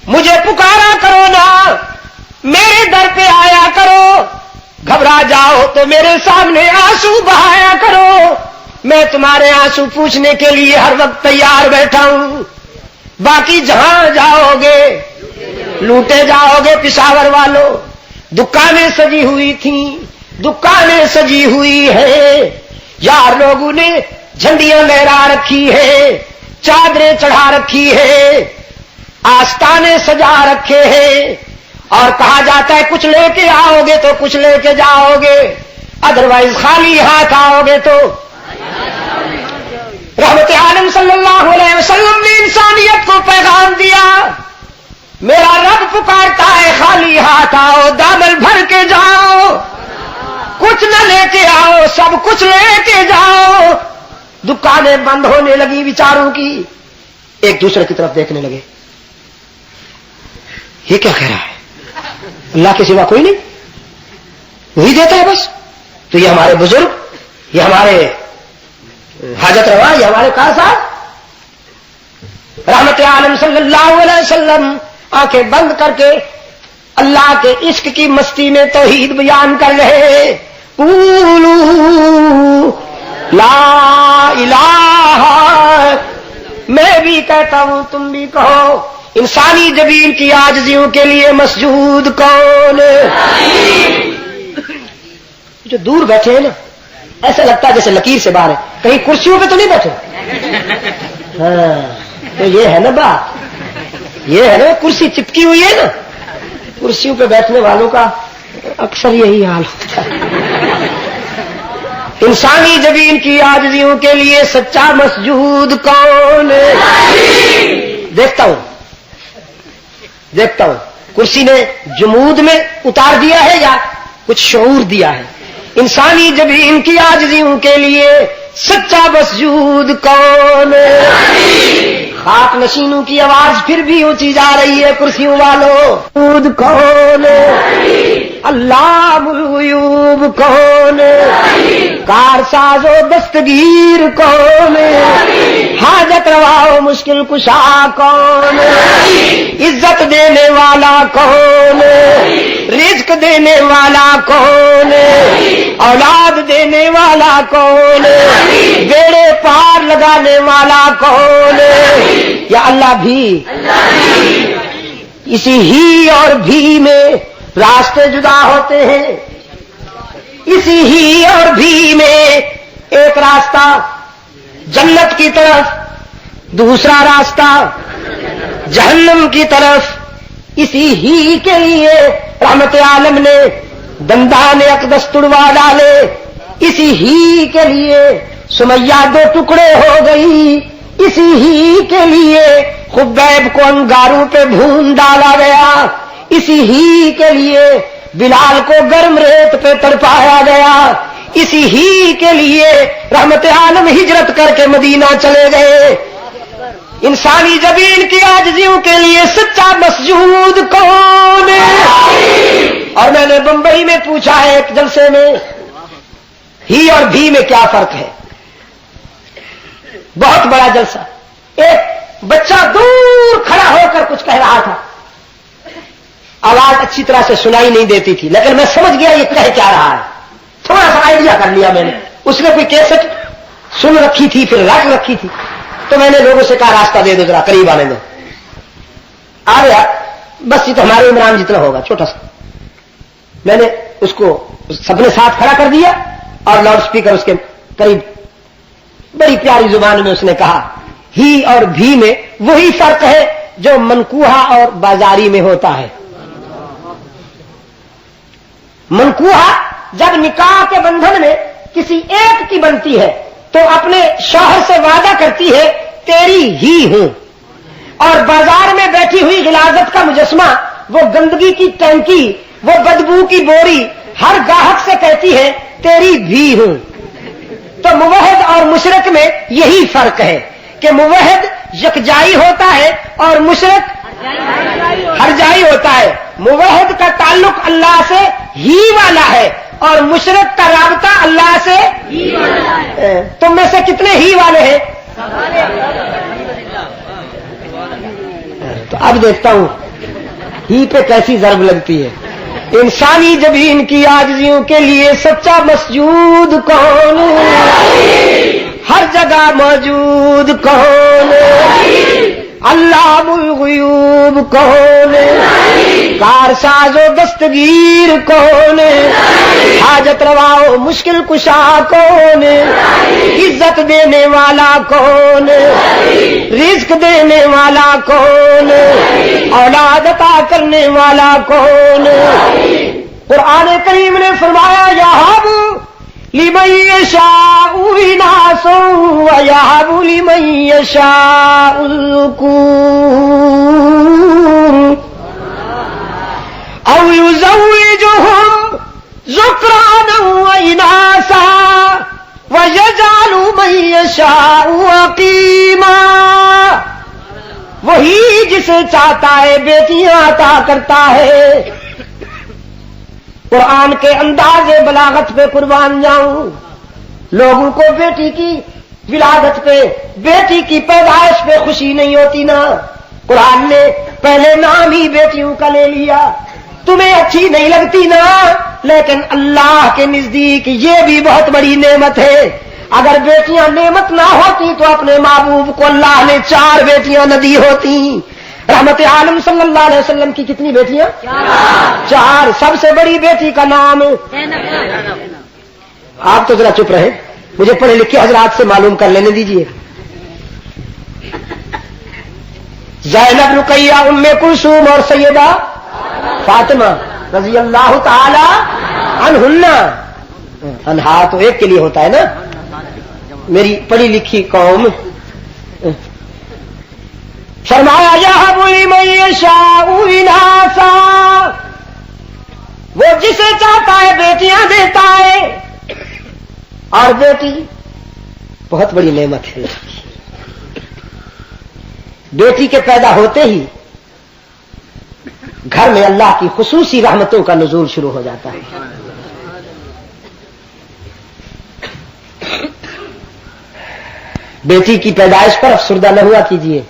مجھے پکارا کرو نا, میرے در پہ آیا کرو, گھبرا جاؤ تو میرے سامنے آنسو بہایا کرو, میں تمہارے آنسو پوچھنے کے لیے ہر وقت تیار بیٹھا ہوں. باقی جہاں جاؤ گے لوٹے جاؤ گے. پشاور والوں دکانیں سجی ہوئی تھیں, دکانیں سجی ہوئی ہیں, یار لوگوں نے جھنڈیاں لہرا رکھی ہیں, چادریں چڑھا رکھی ہیں, آستانے سجا رکھے ہیں, اور کہا جاتا ہے کچھ لے کے آؤ گے تو کچھ لے کے جاؤ گے, ادروائز خالی ہاتھ آؤ گے تو. رحمت عالم صلی اللہ علیہ وسلم نے انسانیت کو پیغام دیا, میرا رب پکارتا ہے خالی ہاتھ آؤ, دامن بھر کے جاؤ, کچھ نہ لے کے آؤ, سب کچھ لے کے جاؤ. دکانیں بند ہونے لگی بیچاروں کی, ایک دوسرے کی طرف دیکھنے لگے, یہ کیا کہہ رہا ہے, اللہ کے سوا کوئی نہیں, وہی دیتا ہے بس. تو یہ ہمارے بزرگ, یہ ہمارے حاجت روا, یہ ہمارے کارساز. رحمت عالم صلی اللہ علیہ وسلم آنکھیں بند کر کے اللہ کے عشق کی مستی میں توحید بیان کر رہے. قولوا لا الہ, میں بھی کہتا ہوں تم بھی کہو, انسانی جبین کی عاجزیوں کے لیے مسجود کون؟ جو دور بیٹھے ہیں نا ایسا لگتا ہے جیسے لکیر سے باہر ہے, کہیں کرسیوں پہ تو نہیں بیٹھے. ہاں تو یہ ہے نا بات, یہ ہے نا کرسی چپکی ہوئی ہے نا, کرسیوں پہ بیٹھنے والوں کا اکثر یہی حال ہوتا ہے. انسانی جبین کی عاجزیوں کے لیے سچا مسجود کون؟ دیکھتا ہوں کرسی نے جمود میں اتار دیا ہے یا کچھ شعور دیا ہے. انسانی جبین کی عاجزیوں کے لیے سچا مسجود کون؟ خاک نشینوں کی آواز پھر بھی اونچی جا رہی ہے, کرسیوں والوں مسجود کون؟ علام الغیوب کون ہے؟ کار ساز و دستگیر کون ہے؟ حاجت روا و مشکل کشا کون ہے؟ عزت دینے والا کون ہے؟ رزق دینے والا کون ہے؟ اولاد دینے والا کون ہے؟ بیڑے پار لگانے والا کون ہے؟ یا اللہ بھی اسی ہی اور بھی میں راستے جدا ہوتے ہیں. اسی ہی اور بھی میں ایک راستہ جنت کی طرف، دوسرا راستہ جہنم کی طرف. اسی ہی کے لیے رحمت عالم نے دندان اقدس تڑوا ڈالے. اسی ہی کے لیے سمیہ 2 ٹکڑے ہو گئی. اسی ہی کے لیے خبیب کو انگاروں پہ بھون ڈالا گیا. اسی ہی کے لیے بلال کو گرم ریت پہ تڑپایا گیا. اسی ہی کے لیے رحمت عالم ہجرت کر کے مدینہ چلے گئے. انسانی جبین کی عاجزیوں کے لیے سچا مسجود کون ہے؟ اور میں نے بمبئی میں پوچھا ہے ایک جلسے میں، ہی اور بھی میں کیا فرق ہے؟ بہت بڑا جلسہ. ایک بچہ دور کھڑا ہو کر کچھ کہہ رہا تھا، آواز اچھی طرح سے سنائی نہیں دیتی تھی، لیکن میں سمجھ گیا یہ کہہ کیا رہا ہے. تھوڑا سا آئیڈیا کر لیا میں نے. اس نے کوئی کیسٹ سن رکھی تھی، پھر رکھ رکھی تھی، تو میں نے لوگوں سے کہا راستہ دے دو ذرا، قریب آنے دو. آ گیا، بس یہ تو ہمارے عمران جتنا ہوگا، چھوٹا سا. میں نے اس کو سب نے ساتھ کھڑا کر دیا اور لاؤڈ سپیکر اس کے قریب. بڑی پیاری زبان میں اس نے کہا ہی اور بھی میں وہی فرق ہے جو منکوہا اور بازاری میں ہوتا ہے. منکوہا جب نکاح کے بندھن میں کسی ایک کی بنتی ہے تو اپنے شوہر سے وعدہ کرتی ہے تیری ہی ہوں، اور بازار میں بیٹھی ہوئی غلاظت کا مجسمہ، وہ گندگی کی ٹینکی، وہ بدبو کی بوری ہر گاہک سے کہتی ہے تیری بھی ہوں. تو موحد اور مشرک میں یہی فرق ہے کہ موحد یکجائی ہوتا ہے اور مشرک ہر جائی ہوتا ہے. موحد کا تعلق اللہ سے ہی والا ہے اور مشرک کا رابطہ اللہ سے ہی والا ہے. تم میں سے کتنے ہی والے ہیں؟ تو اب دیکھتا ہوں ہی پہ کیسی ضرب لگتی ہے. انسانی جبین کی عاجزیوں کے لیے سچا مسجود کون ہے؟ ہر جگہ موجود کون ہے؟ علام الغیوب کون ہے؟ کارساز و دستگیر کون ہے؟ حاجت روا و مشکل کشا کون ہے؟ عزت دینے والا کون ہے؟ رزق دینے والا کون ہے؟ اولاد عطا کرنے والا کون ہے؟ قرآن کریم نے فرمایا یہب لمن یشاء اناسا ویہب لمن یشاء الذکور او یزوجہم ذکرانا واناسا ویجعل من یشاء عقیما. وہی جسے چاہتا ہے بیٹیاں عطا کرتا ہے. قرآن کے انداز بلاغت پہ قربان جاؤں. لوگوں کو بیٹی کی ولادت پہ، بیٹی کی پیدائش پہ خوشی نہیں ہوتی نا. قرآن نے پہلے نام ہی بیٹیوں کا لے لیا. تمہیں اچھی نہیں لگتی نا، لیکن اللہ کے نزدیک یہ بھی بہت بڑی نعمت ہے. اگر بیٹیاں نعمت نہ ہوتی تو اپنے محبوب کو اللہ نے 4 بیٹیاں نہ دی ہوتی. رحمت عالم صلی اللہ علیہ وسلم کی کتنی بیٹیاں؟ 4. سب سے بڑی بیٹی کا نام، آپ تو ذرا چپ رہے، مجھے پڑھے لکھے حضرات سے معلوم کر لینے دیجئے. زینب، رقیہ، ام کلثوم اور سیدہ فاطمہ رضی اللہ تعالی عنہن. انہا تو ایک کے لیے ہوتا ہے نا. میری پڑھی لکھی قوم. فرمایا یہب لمن یشاء اناسا، وہ جسے چاہتا ہے بیٹیاں دیتا ہے. اور بیٹی بہت بڑی نعمت ہے. بیٹی کے پیدا ہوتے ہی گھر میں اللہ کی خصوصی رحمتوں کا نزول شروع ہو جاتا ہے. بیٹی کی پیدائش پر افسردہ نہ ہوا کیجیے.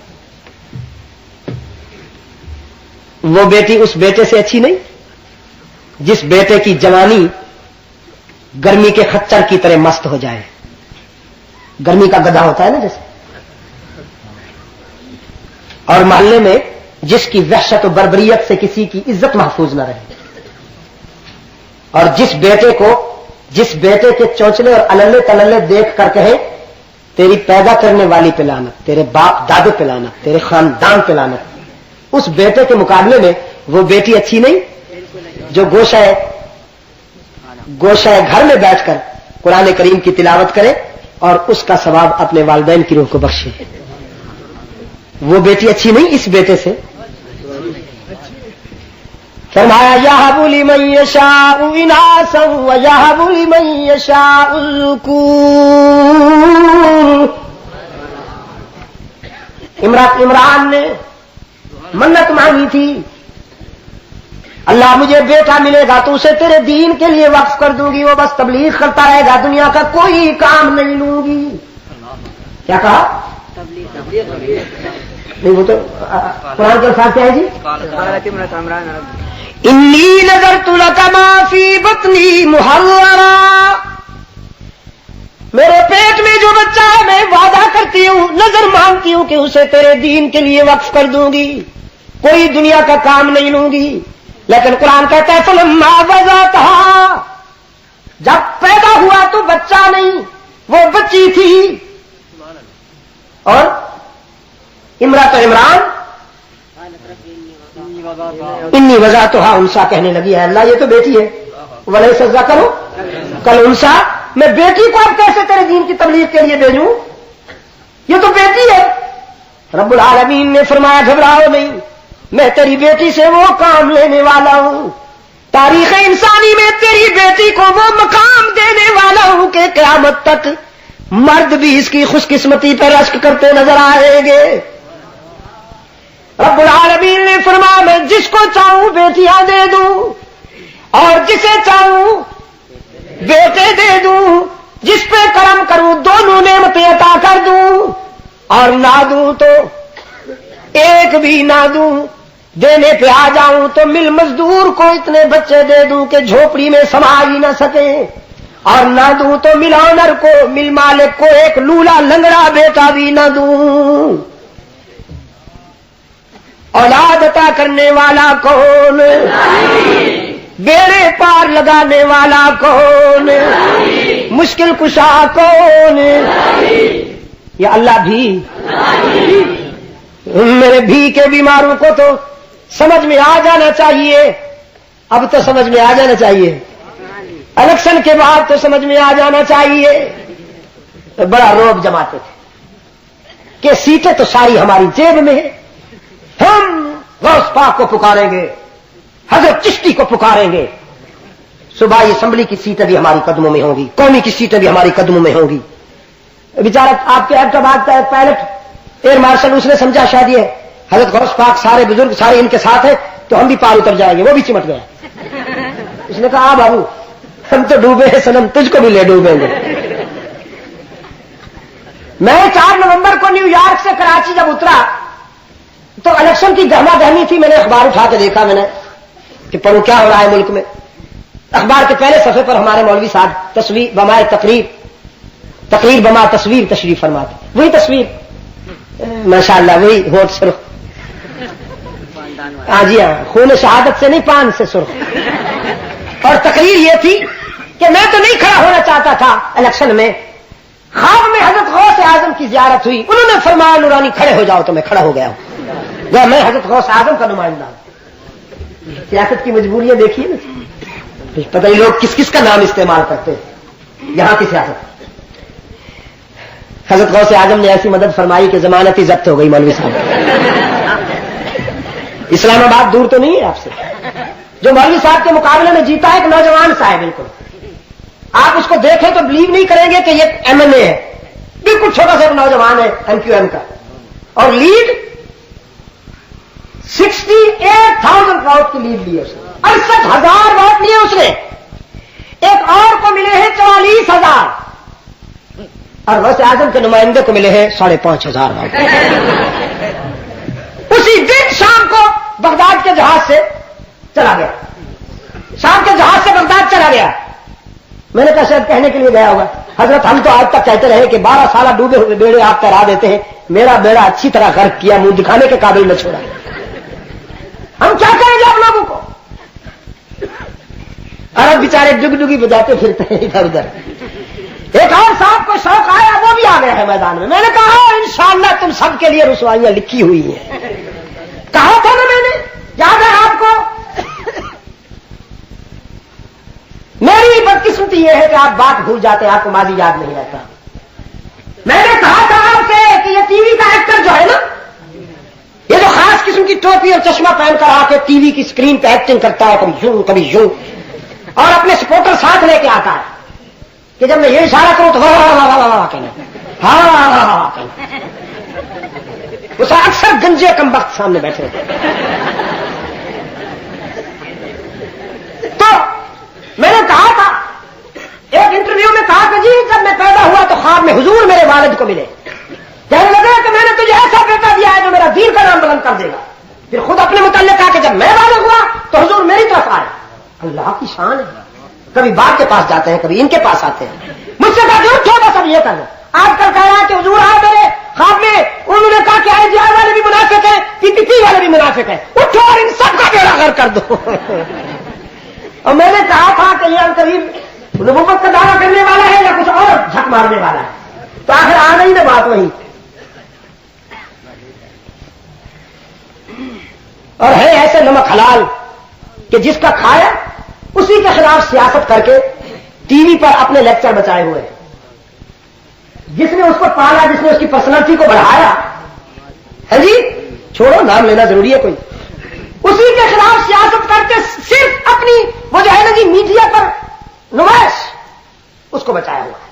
وہ بیٹی اس بیٹے سے اچھی نہیں جس بیٹے کی جوانی گرمی کے خچر کی طرح مست ہو جائے. گرمی کا گدھا ہوتا ہے نا جیسے. اور محلے میں جس کی وحشت و بربریت سے کسی کی عزت محفوظ نہ رہے. اور جس بیٹے کے چونچلے اور اللے تللے دیکھ کر کہے تیری پیدا کرنے والی پہ لعنت، تیرے باپ دادے پہ لعنت، تیرے خاندان پہ لعنت، اس بیٹے کے مقابلے میں وہ بیٹی اچھی نہیں جو گوشہ گھر میں بیٹھ کر قرآن کریم کی تلاوت کرے اور اس کا ثواب اپنے والدین کی روح کو بخشے. وہ بیٹی اچھی نہیں اس بیٹے سے. فرمایا یہب لمن یشاء اناسا ویہب لمن یشاء الذکور. عمران نے منت مانگی تھی اللہ مجھے بیٹا ملے گا تو اسے تیرے دین کے لیے وقف کر دوں گی، وہ بس تبلیغ کرتا رہے گا، دنیا کا کوئی کام نہیں لوں گی. کیا کہا؟ نہیں وہ تو قرآن کے الفاظ کیا ہے جی؟ انی نذرت لک ما فی بطنی محررا. میرے پیٹ میں جو بچہ ہے میں وعدہ کرتی ہوں، نظر مانگتی ہوں کہ اسے تیرے دین کے لیے وقف کر دوں گی، کوئی دنیا کا کام نہیں لوں گی. لیکن قرآن کہتا ہے فلما وضعتها، جب پیدا ہوا تو بچہ نہیں وہ بچی تھی. اور امرأت عمران انی وضعتها انثى کہنے لگی ہے اللہ یہ تو بیٹی ہے. ولیس الذکر کالانثى، میں بیٹی کو اب کیسے تیرے دین کی تبلیغ کے لیے بھیجوں، یہ تو بیٹی ہے. رب العالمین نے فرمایا گھبراؤ نہیں، میں تیری بیٹی سے وہ کام لینے والا ہوں، تاریخ انسانی میں تیری بیٹی کو وہ مقام دینے والا ہوں کہ قیامت تک مرد بھی اس کی خوش قسمتی پر رشک کرتے نظر آئیں گے. رب العالمین نے فرمایا میں جس کو چاہوں بیٹیاں دے دوں اور جسے چاہوں بیٹے دے دوں، جس پہ کرم کروں دونوں نعمتیں عطا کر دوں، اور نہ دوں تو ایک بھی نہ دوں، دینے پہ آ جاؤں تو مل مزدور کو اتنے بچے دے دوں کہ جھوپڑی میں سما ہی نہ سکے، اور نہ دوں تو مل آنر کو مل مالک کو ایک لولا لنگڑا بیٹا بھی نہ دوں. اولاد عطا کرنے والا کون؟ بیڑے پار لگانے والا کون؟ مشکل کشا کون؟ یا اللہ بھی. میرے بھی کے بیماروں کو تو سمجھ میں آ جانا چاہیے، اب تو سمجھ میں آ جانا چاہیے، الیکشن کے بعد تو سمجھ میں آ جانا چاہیے. بڑا روب جماتے تھے کہ سیٹیں تو ساری ہماری جیب میں ہے، ہم غوث پاک کو پکاریں گے، حضرت چشتی کو پکاریں گے، صوبائی اسمبلی کی سیٹیں بھی ہماری قدموں میں ہوں گی، قومی کی سیٹیں بھی ہماری قدموں میں ہوں گی. بیچارہ آپ کے ایبٹاباد کا پائلٹ ایئر مارشل اس نے سمجھا شاید یہ حضرت غوث پاک سارے بزرگ سارے ان کے ساتھ ہیں تو ہم بھی پار اتر جائیں گے، وہ بھی چمٹ گیا. اس نے کہا بابو ہم تو ڈوبے ہیں صنم، تجھ کو بھی لے ڈوبیں گے. میں 4 نومبر کو نیو یارک سے کراچی جب اترا تو الیکشن کی گہما گہمی تھی. میں نے اخبار اٹھا کے دیکھا، میں نے کہ پڑھوں کیا ہو رہا ہے ملک میں. اخبار کے پہلے صفحے پر ہمارے مولوی صاحب تصویر بمائے تقریر بما تصویر تشریف فرماتے، وہی تصویر ماشاءاللہ وہی ہوٹ سرخ، ہاں جی ہاں خون شہادت سے نہیں پان سے سرخ. اور تقریر یہ تھی کہ میں تو نہیں کھڑا ہونا چاہتا تھا الیکشن میں، خواب میں حضرت غوث اعظم کی زیارت ہوئی، انہوں نے فرمایا نورانی کھڑے ہو جاؤ تو میں کھڑا ہو گیا ہوں، میں حضرت غوث اعظم کا نمائندہ ہوں. سیاست کی مجبوریاں دیکھیے نا، پتہ نہیں لوگ کس کس کا نام استعمال کرتے ہیں یہاں کی سیاست. حضرت غوث اعظم نے ایسی مدد فرمائی کہ ضمانتی ضبط ہو گئی مولوی صاحب. اسلام آباد دور تو نہیں ہے آپ سے، جو مولوی صاحب کے مقابلے میں جیتا ہے ایک نوجوان سا ہے، بالکل آپ اس کو دیکھیں تو بلیو نہیں کریں گے کہ یہ ایم این اے ہے، بالکل چھوٹا سا ایک نوجوان ہے ایم کیو ایم کا، اور لیڈ 68,000 ووٹ کی لیڈ لی اس نے, 68,000 ووٹ لیے اس نے. ایک اور کو ملے ہیں 44,000 اور وزیر اعظم کے نمائندے کو ملے ہیں 5,500 ووٹ. اسی دن شام کو بغداد کے جہاز سے چلا گیا, شام کے جہاز سے بغداد چلا گیا. میں نے کہا شاید کہنے کے لیے گیا ہوگا, حضرت ہم تو آج تک کہتے رہے کہ 12 سالہ ڈوبے ہوئے بیڑے آپ تیرا دیتے ہیں, میرا بیڑا اچھی طرح غرق کیا, منہ دکھانے کے قابل نہ چھوڑا. ہم کیا کریں گے آپ لوگوں کو؟ عرب بیچارے ڈگ ڈگی بجاتے پھرتے ہیں ادھر ادھر. ایک اور صاحب کو شوق آیا, وہ بھی آ گیا ہے میدان میں. میں نے کہا انشاءاللہ تم سب کے لیے رسوائیاں لکھی ہوئی ہیں. کہا تھا نا میں نے, یاد ہے آپ کو؟ میری بدقسمتی یہ ہے کہ آپ بات بھول جاتے ہیں, آپ کو ماضی یاد نہیں رہتا. میں نے کہا تھا آپ سے کہ یہ ٹی وی کا ایکٹر جو ہے نا, یہ جو خاص قسم کی ٹوپی اور چشمہ پہن کر آ کے ٹی وی کی اسکرین پہ ایکٹنگ کرتا ہے, کبھی یوں کبھی یوں, اور اپنے سپورٹر ساتھ لے کے آتا ہے کہ جب میں یہ اشارہ کروں تو ہاں کہنا, اسے اکثر گنجے کم وقت سامنے بیٹھے ہوتے. تو میں نے کہا تھا ایک انٹرویو میں, کہا کہ جی جب میں پیدا ہوا تو خواب میں حضور میرے والد کو ملے, کہنے لگا کہ میں نے تجھے ایسا بیٹا دیا ہے جو میرا دین کا نام بلند کر دے گا. پھر خود اپنے متعلق کہا کہ جب میں والد ہوا تو حضور میری طرف آئے. اللہ کی شان ہے, کبھی باپ کے پاس جاتے ہیں, کبھی ان کے پاس آتے ہیں. مجھ سے کہا کہ اٹھو بس اب یہ کر لو. آج کل کہہ رہا ہے کہ حضور آئے میرے خواب میں, انہوں نے کہا کہ آئی جی آئی والے بھی منافق ہیں, پی پی پی والے بھی منافق ہیں, اٹھو اور ان سب کا بیڑا غرق کر دو. اور میں نے کہا تھا کہ یہ قریب نبوت کا دعویٰ کرنے والا ہے یا کچھ اور جھک مارنے والا ہے, تو آخر آ گئی نا بات وہی. اور ہے ایسے نمک حلال کہ جس کا کھایا اسی کے خلاف سیاست کر کے ٹی وی پر اپنے لیکچر بچائے ہوئے. جس نے اس کو پالا, جس نے اس کی پرسنالٹی کو بڑھایا ہے جی, چھوڑو نام لینا ضروری ہے کوئی, اسی کے خلاف سیاست کرتے صرف اپنی وہ جو ہے نا جی میڈیا پر نمائش, اس کو بچایا ہوا ہے.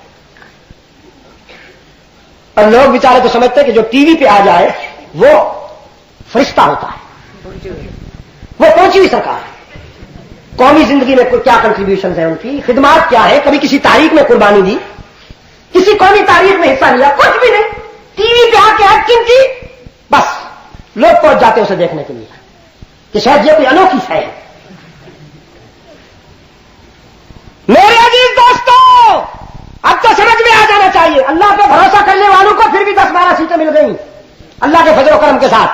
اور لوگ بیچارے تو سمجھتے کہ جو ٹی وی پہ آ جائے وہ فرشتہ ہوتا ہے, وہ پہنچی ہوئی سرکار ہے. قومی زندگی میں کیا کنٹریبیوشن ہے ان کی, خدمات کیا ہے, کبھی کسی تاریخ میں قربانی دی, کسی قومی تاریخ میں حصہ لیا, کچھ بھی نہیں. ٹی وی پہ آ کے ایکٹنگ کی, بس لوگ پہنچ جاتے اسے دیکھنے کے لیے کہ شاید یہ کوئی انوکھی ہے. میرے عزیز دوستو, اب تو سمجھ میں آ جانا چاہیے, اللہ پہ بھروسہ کرنے والوں کو پھر بھی 10-12 سیٹیں مل گئی اللہ کے فضل و کرم کے ساتھ.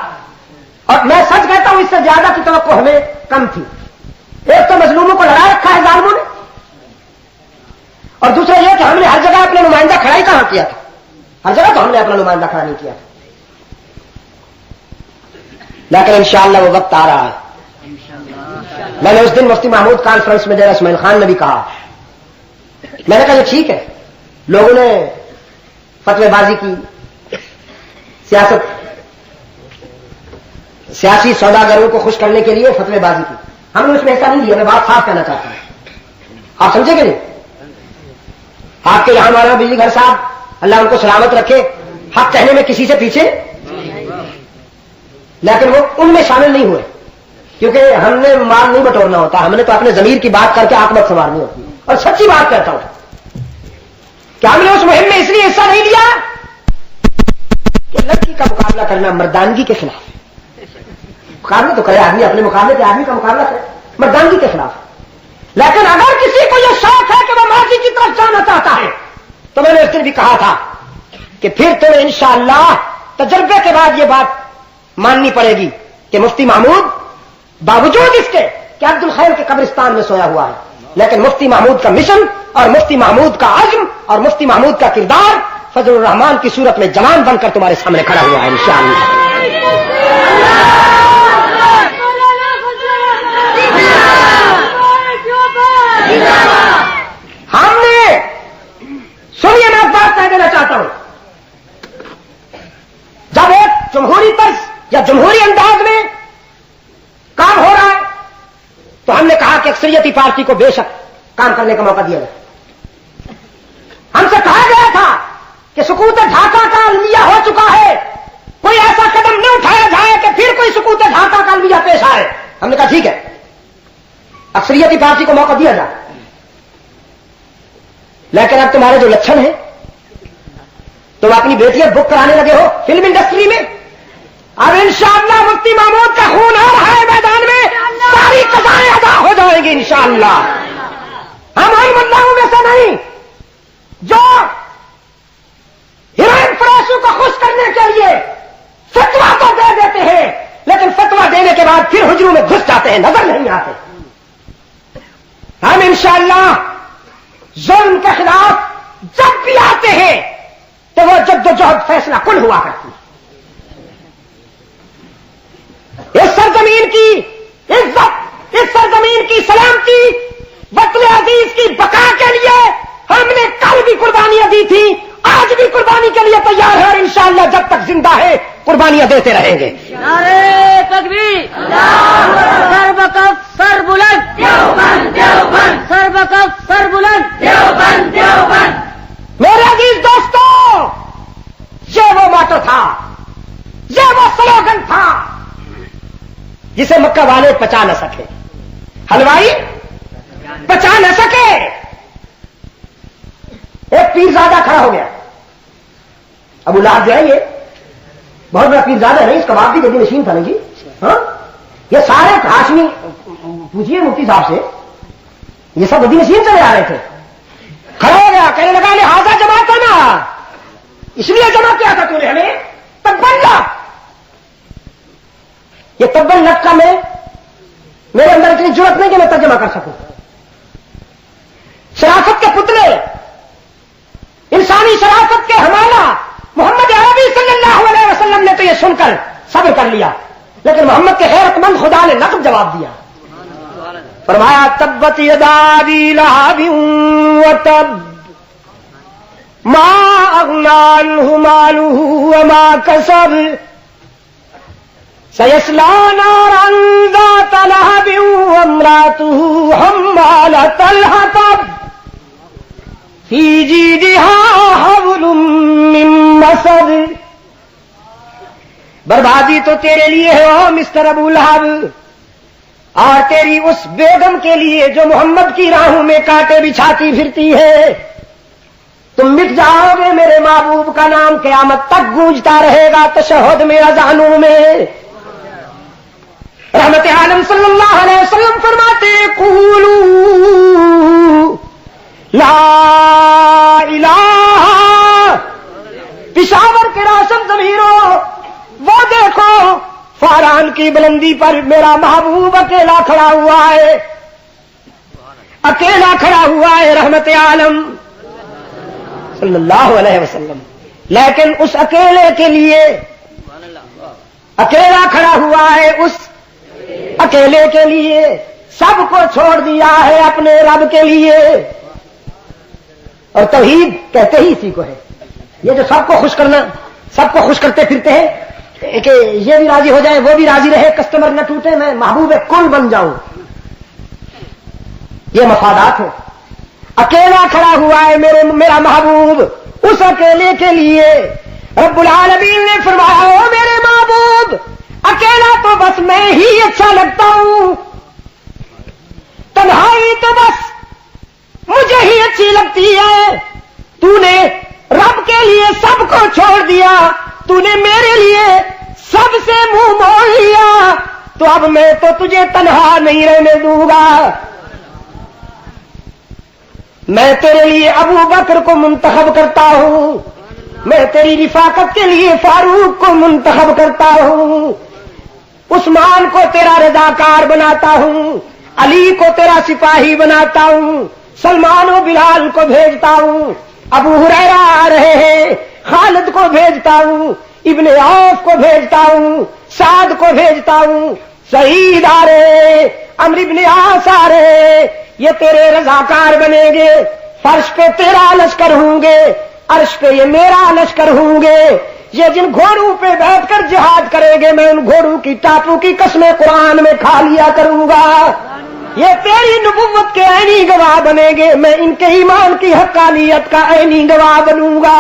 اور میں سچ کہتا ہوں اس سے زیادہ کی توقع ہمیں کم تھی. ایک تو مظلوموں کو لڑا رکھا ہے ظالموں نے, اور دوسرا یہ کہ ہم نے ہر جگہ اپنا نمائندہ کھڑا ہی کہاں کیا تھا, ہر جگہ تو ہم نے اپنا نمائندہ کھڑا نہیں کیا تھا. لیکن انشاءاللہ وہ وقت آ رہا ہے. میں نے اس دن مفتی محمود کانفرنس میں جنرل اسماعیل خان نے بھی کہا, میں نے کہا یہ ٹھیک ہے, لوگوں نے فتوی بازی کی, سیاسی سوداگروں کو خوش کرنے کے لیے فتوی بازی کی, ہم نے اس میں حصہ نہیں لیا. میں بات صاف کہنا چاہتا ہوں, آپ سمجھے کہ نہیں؟ آپ کے یہاں ہمارا بجلی گھر صاحب اللہ ان کو سلامت رکھے, حق کہنے میں کسی سے پیچھے, لیکن وہ ان میں شامل نہیں ہوئے, کیونکہ ہم نے مال نہیں بٹورنا ہوتا, ہم نے تو اپنے ضمیر کی بات کر کے عاقبت سنوارنی ہوتی ہے. اور سچی بات کہتا ہوں کہ ہم نے اس مہم میں اس لیے حصہ نہیں لیا کہ لڑکی کا مقابلہ کرنا مردانگی کے خلاف. مقابلہ تو کرے آدمی, اپنے مقابلے کے آدمی کا مقابلہ کرے, مردانگی کے خلاف. لیکن اگر کسی کو یہ شوق ہے کہ وہ ماضی کی طرف جانا چاہتا ہے, تو میں نے اس دن بھی کہا تھا کہ پھر تمہیں انشاءاللہ تجربے کے بعد یہ بات ماننی پڑے گی کہ مفتی محمود باوجود اس کے کہ عبد الخیر کے قبرستان میں سویا ہوا ہے, لیکن مفتی محمود کا مشن اور مفتی محمود کا عزم اور مفتی محمود کا کردار فضل الرحمان کی صورت میں جوان بن کر تمہارے سامنے کھڑا ہوا ہے انشاءاللہ. ہم نے سنیے, میں بات کہہ دینا چاہتا ہوں, جب ایک جمہوری طرز یا جمہوری انداز میں کام ہو رہا ہے تو ہم نے کہا کہ اکثریتی پارٹی کو بے شک کام کرنے کا موقع دیا جائے. ہم سے کہا گیا تھا کہ سکوت ڈھاکہ کا المیہ ہو چکا ہے, کوئی ایسا قدم نہ اٹھایا جائے کہ پھر کوئی سکوت ڈھاکہ کا المیہ پیش آئے. ہم نے کہا ٹھیک ہے اکثریتی پارٹی کو موقع دیا جائے, لیکن اب تمہارے جو لچھن ہیں, تم اپنی بیٹیاں بک کرانے لگے ہو فلم انڈسٹری میں. اب انشاءاللہ مفتی محمود کا خون آ رہا ہے میدان میں, ساری قضائیں ادا ہو جائیں گی انشاءاللہ. ہم ان بندوں میں سے نہیں جو ہیروئن فروشوں کو خوش کرنے کے لیے فتوا تو دے دیتے ہیں, لیکن فتوا دینے کے بعد پھر حجروں میں گھس جاتے ہیں, نظر نہیں آتے. ہم انشاءاللہ ظلم کے خلاف جب بھی آتے ہیں تو وہ جدوجہد فیصلہ کن ہوا کرتی ہے. اس سرزمین کی عزت, اس سرزمین کی سلامتی, وطن عزیز کی بقا کے لیے ہم نے کل بھی قربانیاں دی تھی, آج بھی قربانی کے لیے تیار ہے, اور انشاءاللہ جب تک زندہ ہے قربانیاں دیتے رہیں گے. نعرے تکبیر, سر بکف سر بلند, سر بکف سر بلند. میرے عزیز دوستوں, یہ وہ موٹو تھا, یہ وہ سلوگن تھا جسے مکہ والے پچا نہ سکے, حلوائی پچا نہ سکے. ایک پیرزادہ کھڑا ہو گیا, ابو لہب جو ہے یہ بہت بڑا پیرزادہ ہے, اس کباب بھی جدید نشین تھا نا جی. ہاں یہ سارے ہاشمی, پوچھیے مفتی صاحب سے, یہ سب جدید نشین چلے آ رہے تھے. کھڑا ہو گیا, کہنے لگا لہٰذا جمع کرنا, اس لیے جمع کیا تھا تو نے ہمیں, تبن لٹ. یہ تبن لٹ کا میرے اندر اتنی ضرورت نہیں کہ میں ترجمہ کر سکوں. شرافت کے پتلے, انسانی شرافت کے حوالہ محمد عربی صلی اللہ علیہ وسلم نے تو یہ سن کر صبر کر لیا, لیکن محمد کے غیرت مند خدا نے نقد جواب دیا. فرمایا تبت یدا ابی لہب وتب ما اغنی عنہ مالہ وما کسب سیصلی نارا ذات لہب وامرأتہ حمالۃ الحطب فی جیدہا حبل من مسد. بربادی تو تیرے لیے ہے او مسٹر ابو لہب, اور تیری اس بیگم کے لیے جو محمد کی راہوں میں کانٹے بچھاتی پھرتی ہے. تم مٹ جاؤ گے, میرے محبوب کا نام قیامت تک گونجتا رہے گا تشہد میں, اذانوں میں. رحمت عالم صلی اللہ علیہ وسلم فرماتے قولوا لا الہ. پشاور کے روشن ضمیروں, وہ دیکھو فاران کی بلندی پر میرا محبوب اکیلا کھڑا ہوا ہے, اکیلا کھڑا ہوا ہے رحمت عالم صلی اللہ علیہ وسلم. لیکن اس اکیلے کے لیے اکیلا کھڑا ہوا ہے, اس اکیلے کے لیے سب کو چھوڑ دیا ہے اپنے رب کے لیے. اور توحید کہتے ہی اسی کو ہے. یہ جو سب کو خوش کرنا, سب کو خوش کرتے پھرتے ہیں کہ یہ بھی راضی ہو جائے وہ بھی راضی رہے, کسٹمر نہ ٹوٹے, میں محبوب کل بن جاؤں, یہ مفادات ہے. اکیلا کھڑا ہوا ہے میرا محبوب, اس اکیلے کے لیے رب العالمین نے فرمایا او میرے محبوب اکیلا تو بس میں ہی اچھا لگتا ہوں, تنہائی تو بس مجھے ہی اچھی لگتی ہے. تو نے رب کے لیے سب کو چھوڑ دیا, تو نے میرے لیے سب سے منہ موڑ لیا, تو اب میں تو تجھے تنہا نہیں رہنے دوں گا. میں تیرے لیے ابو بکر کو منتخب کرتا ہوں, میں تیری رفاقت کے لیے فاروق کو منتخب کرتا ہوں, عثمان کو تیرا رضاکار بناتا ہوں, علی کو تیرا سپاہی بناتا ہوں, سلمان و بلال کو بھیجتا ہوں, ابو ہریرہ آ رہے ہیں, خالد کو بھیجتا ہوں, ابن عوف کو بھیجتا ہوں, سعد کو بھیجتا ہوں, سعید آ رہے, عمرو ابن عاص آ رہے, یہ تیرے رضاکار بنیں گے. فرش پہ تیرا لشکر ہوں گے, عرش پہ یہ میرا لشکر ہوں گے. یہ جن گھوڑوں پہ بیٹھ کر جہاد کریں گے میں ان گھوڑوں کی ٹاپوں کی قسمیں قرآن میں کھا لیا کروں گا. یہ تیری نبوت کے عینی گواہ بنیں گے, میں ان کے ایمان کی حقانیت کا عینی گواہ بنوں گا.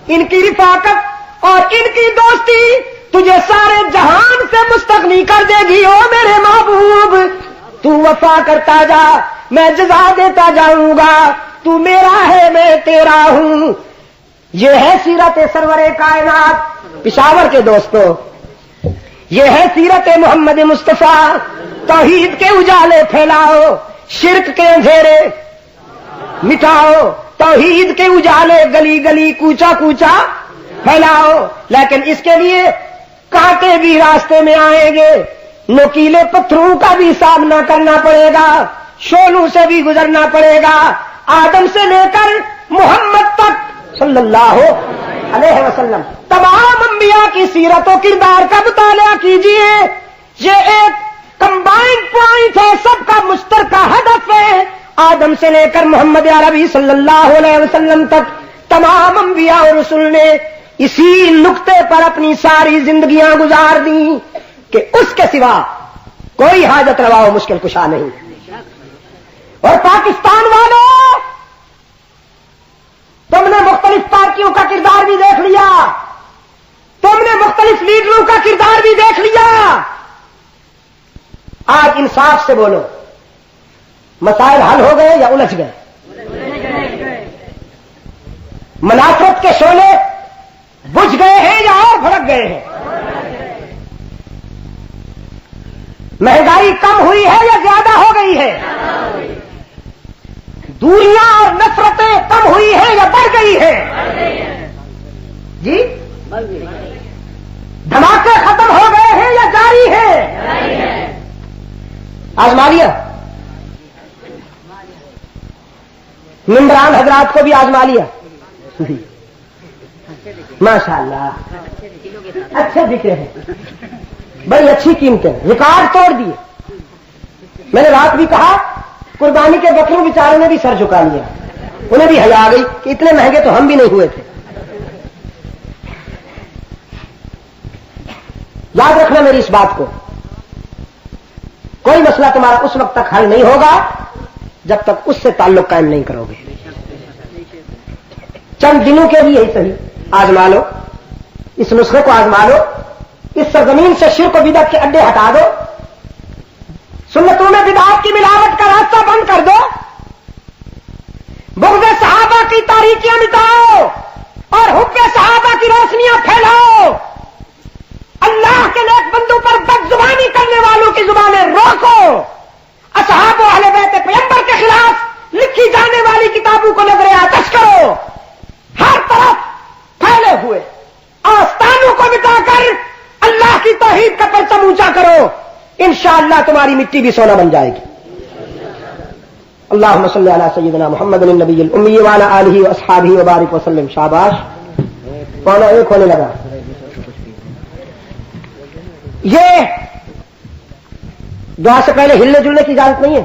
ان کی رفاقت اور ان کی دوستی تجھے سارے جہان سے مستغنی کر دے گی او میرے محبوب. تو وفا کرتا جا میں جزا دیتا جاؤں گا. تو میرا ہے میں تیرا ہوں. یہ ہے سیرت سرور کائنات. پشاور کے دوستو یہ ہے سیرت محمد مصطفیٰ. توحید کے اجالے پھیلاؤ, شرک کے اندھیرے مٹاؤ. توحید کے اجالے گلی گلی کوچا کوچا پھیلاؤ. لیکن اس کے لیے کانٹے بھی راستے میں آئیں گے, نوکیلے پتھروں کا بھی سامنا کرنا پڑے گا, شولوں سے بھی گزرنا پڑے گا. آدم سے لے کر محمد تک صلی اللہ علیہ وسلم تمام انبیاء کی سیرت و کردار کا مطالعہ کیجئے. یہ ایک کمبائنڈ پوائنٹ ہے, سب کا مشترکہ ہدف ہے. آدم سے لے کر محمد عربی صلی اللہ علیہ وسلم تک تمام انبیاء اور رسول نے اسی نقطے پر اپنی ساری زندگیاں گزار دیں کہ اس کے سوا کوئی حاجت روا و مشکل کشا نہیں. اور پاکستان والوں, تم نے مختلف پارٹیوں کا کردار بھی دیکھ لیا, تم نے مختلف لیڈروں کا کردار بھی دیکھ لیا. آج انصاف سے بولو, مسائل حل ہو گئے یا الجھ گئے؟ منافرت کے شعلے بجھ گئے ہیں یا اور بھڑک گئے ہیں؟ مہنگائی کم ہوئی ہے یا زیادہ ہو گئی ہے؟ دوریاں اور نفرتیں کم ہوئی ہیں یا بڑھ گئی ہیں؟ جی دھماکے ختم ہو گئے ہیں یا جاری ہیں؟ آزما لیا؟ ممبران حضرات کو بھی آزما لیا؟ ماشاءاللہ اچھے دکھ رہے ہیں, بڑی اچھی قیمتیں, ریکارڈ توڑ دیے. میں نے رات بھی کہا قربانی کے بکروں بیچاروں نے بھی سر جھکا لیا, انہیں بھی حیا آ گئی کہ اتنے مہنگے تو ہم بھی نہیں ہوئے تھے. یاد رکھنا میری اس بات کو, کوئی مسئلہ تمہارا اس وقت تک حل نہیں ہوگا جب تک اس سے تعلق قائم نہیں کرو گے. چند دنوں کے لیے ہی صحیح آزما لو, اس نسخے کو آزما لو, اس سرزمین سے شرک و بدعت کے اڈے ہٹا دو, سنتوں میں بدعت کی ملاوٹ کا راستہ بند کر دو, بغض صحابہ کی تاریکیاں مٹاؤ اور حب صحابہ کی روشنیاں پھیلاؤ. اللہ کے نیک بندوں پر بد زبانی کرنے والوں کی زبانیں روکو. اصحاب و اہل بیت پیغمبر کے خلاف لکھی جانے والی کتابوں کو نظر آتش کرو. ہر طرف پھیلے ہوئے آستانوں کو مٹا کر اللہ کی توحید کا پرچم اونچا کرو. انشاءاللہ تمہاری مٹی بھی سونا بن جائے گی. اللہم صلی علی سیدنا محمد النبی الامی وعلی آلہ واصحابہ وبارک وسلم. شاباش, پونا ایک ہونے لگا. یہ دعا سے پہلے ہلنے جلنے کی اجازت نہیں ہے,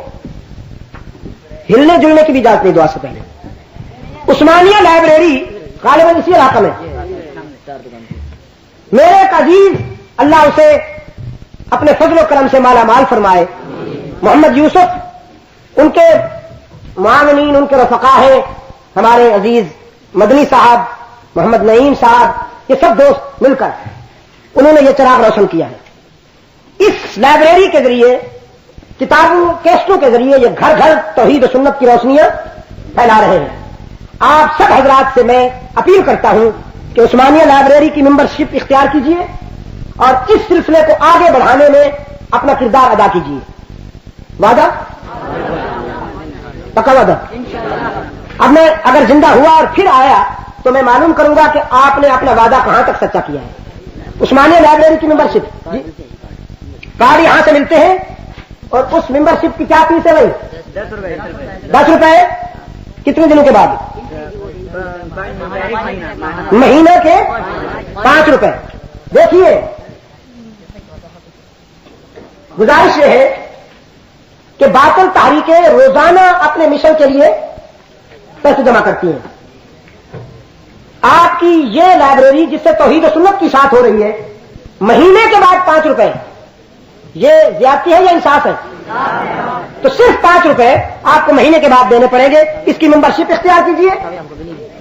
ہلنے جلنے کی بھی اجازت نہیں دعا سے پہلے. عثمانیہ لائبریری غالباً اسی علاقہ میں, میرے ایک عزیز اللہ اسے اپنے فضل و کرم سے مالا مال فرمائے, محمد یوسف, ان کے معاونین, ان کے رفقا ہیں ہمارے عزیز مدنی صاحب, محمد نعیم صاحب, یہ سب دوست مل کر انہوں نے یہ چراغ روشن کیا ہے. اس لائبریری کے ذریعے, کتابوں کیسٹوں کے ذریعے یہ گھر گھر توحید و سنت کی روشنیاں پھیلا رہے ہیں. آپ سب حضرات سے میں اپیل کرتا ہوں کہ عثمانیہ لائبریری کی ممبرشپ اختیار کیجیے اور اس سلسلے کو آگے بڑھانے میں اپنا کردار ادا کیجیے. وعدہ؟ پکا وعدہ. اب میں اگر زندہ ہوا اور پھر آیا تو میں معلوم کروں گا کہ آپ نے اپنا وعدہ کہاں تک سچا کیا ہے. عثمانیہ لائبریری کی ممبرشپ, جی کارڈ یہاں سے ملتے ہیں, اور اس ممبرشپ کی کیا فیس ہے بھائی؟ 10 روپے. کتنے دنوں کے بعد؟ مہینے کے 5 روپے. دیکھیے, گزارش یہ ہے کہ باطل تحریکیں روزانہ اپنے مشن کے لیے پیسے جمع کرتی ہیں. آپ کی یہ لائبریری جس سے توحید و سنت کی ساتھ ہو رہی ہے, مہینے کے بعد 5 روپے, یہ زیادتی ہے یا انصاف ہے؟ تو صرف 5 روپے آپ کو مہینے کے بعد دینے پڑیں گے. اس کی ممبرشپ اختیار کیجیے,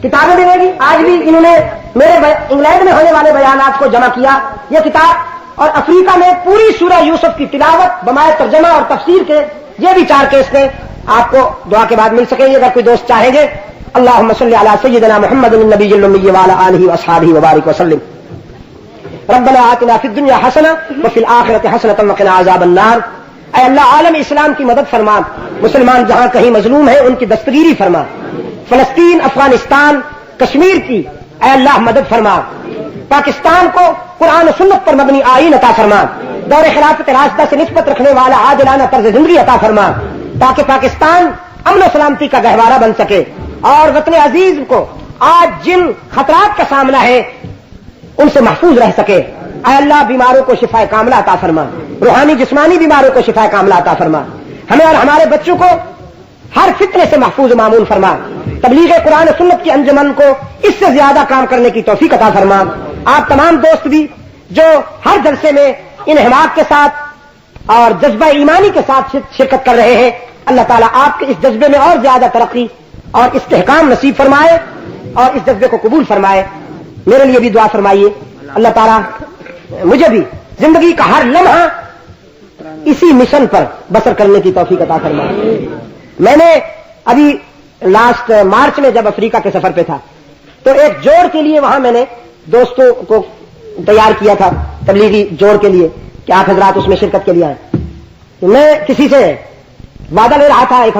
کتابیں ملے گی. آج بھی انہوں نے میرے انگلینڈ میں ہونے والے بیانات کو جمع کیا یہ کتاب، اور افریقہ میں پوری سورہ یوسف کی تلاوت بمائے ترجمہ اور تفسیر کے یہ بھی 4 کیس تھے. آپ کو دعا کے بعد مل سکیں گے اگر کوئی دوست چاہیں گے. اللہم صلی علی سیدنا محمد النبی الامی وعلی آلہ واصحابہ وبارک وسلم. ربنا آتنا فی الدنیا حسنہ وفی الآخرۃ حسنۃ وقنا عذاب النار. اے اللہ عالم اسلام کی مدد فرما، مسلمان جہاں کہیں مظلوم ہیں ان کی دستگیری فرما. فلسطین، افغانستان، کشمیر کی اے اللہ مدد فرما. پاکستان کو قرآن و سنت پر مبنی آئین عطا فرما. دور خلافت راشدہ سے نسبت رکھنے والا عادلانہ طرز زندگی عطا فرما تاکہ پاکستان امن و سلامتی کا گہوارہ بن سکے، اور وطن عزیز کو آج جن خطرات کا سامنا ہے ان سے محفوظ رہ سکے. اے اللہ بیماروں کو شفا کاملہ عطا فرما، روحانی جسمانی بیماروں کو شفا کاملہ عطا فرما. ہمیں اور ہمارے بچوں کو ہر فتنے سے محفوظ معمول فرما. تبلیغ قرآن و سنت کی انجمن کو اس سے زیادہ کام کرنے کی توفیق عطا فرما. آپ تمام دوست بھی جو ہر جلسے میں انہماک کے ساتھ اور جذبہ ایمانی کے ساتھ شرکت کر رہے ہیں، اللہ تعالیٰ آپ کے اس جذبے میں اور زیادہ ترقی اور استحکام نصیب فرمائے اور اس جذبے کو قبول فرمائے. میرے لیے بھی دعا فرمائیے. اللہ تعالیٰ مجھے بھی زندگی کا ہر لمحہ اسی مشن پر بسر کرنے کی توفیق عطا فرمائے. میں نے ابھی لاسٹ مارچ میں جب افریقہ کے سفر پہ تھا تو ایک جوڑ کے لیے وہاں میں نے دوستوں کو تیار کیا تھا، تبلیغی جوڑ کے لیے کہ آپ حضرات اس میں شرکت کے لیے آئیں. میں کسی سے وعدہ لے رہا تھا ایک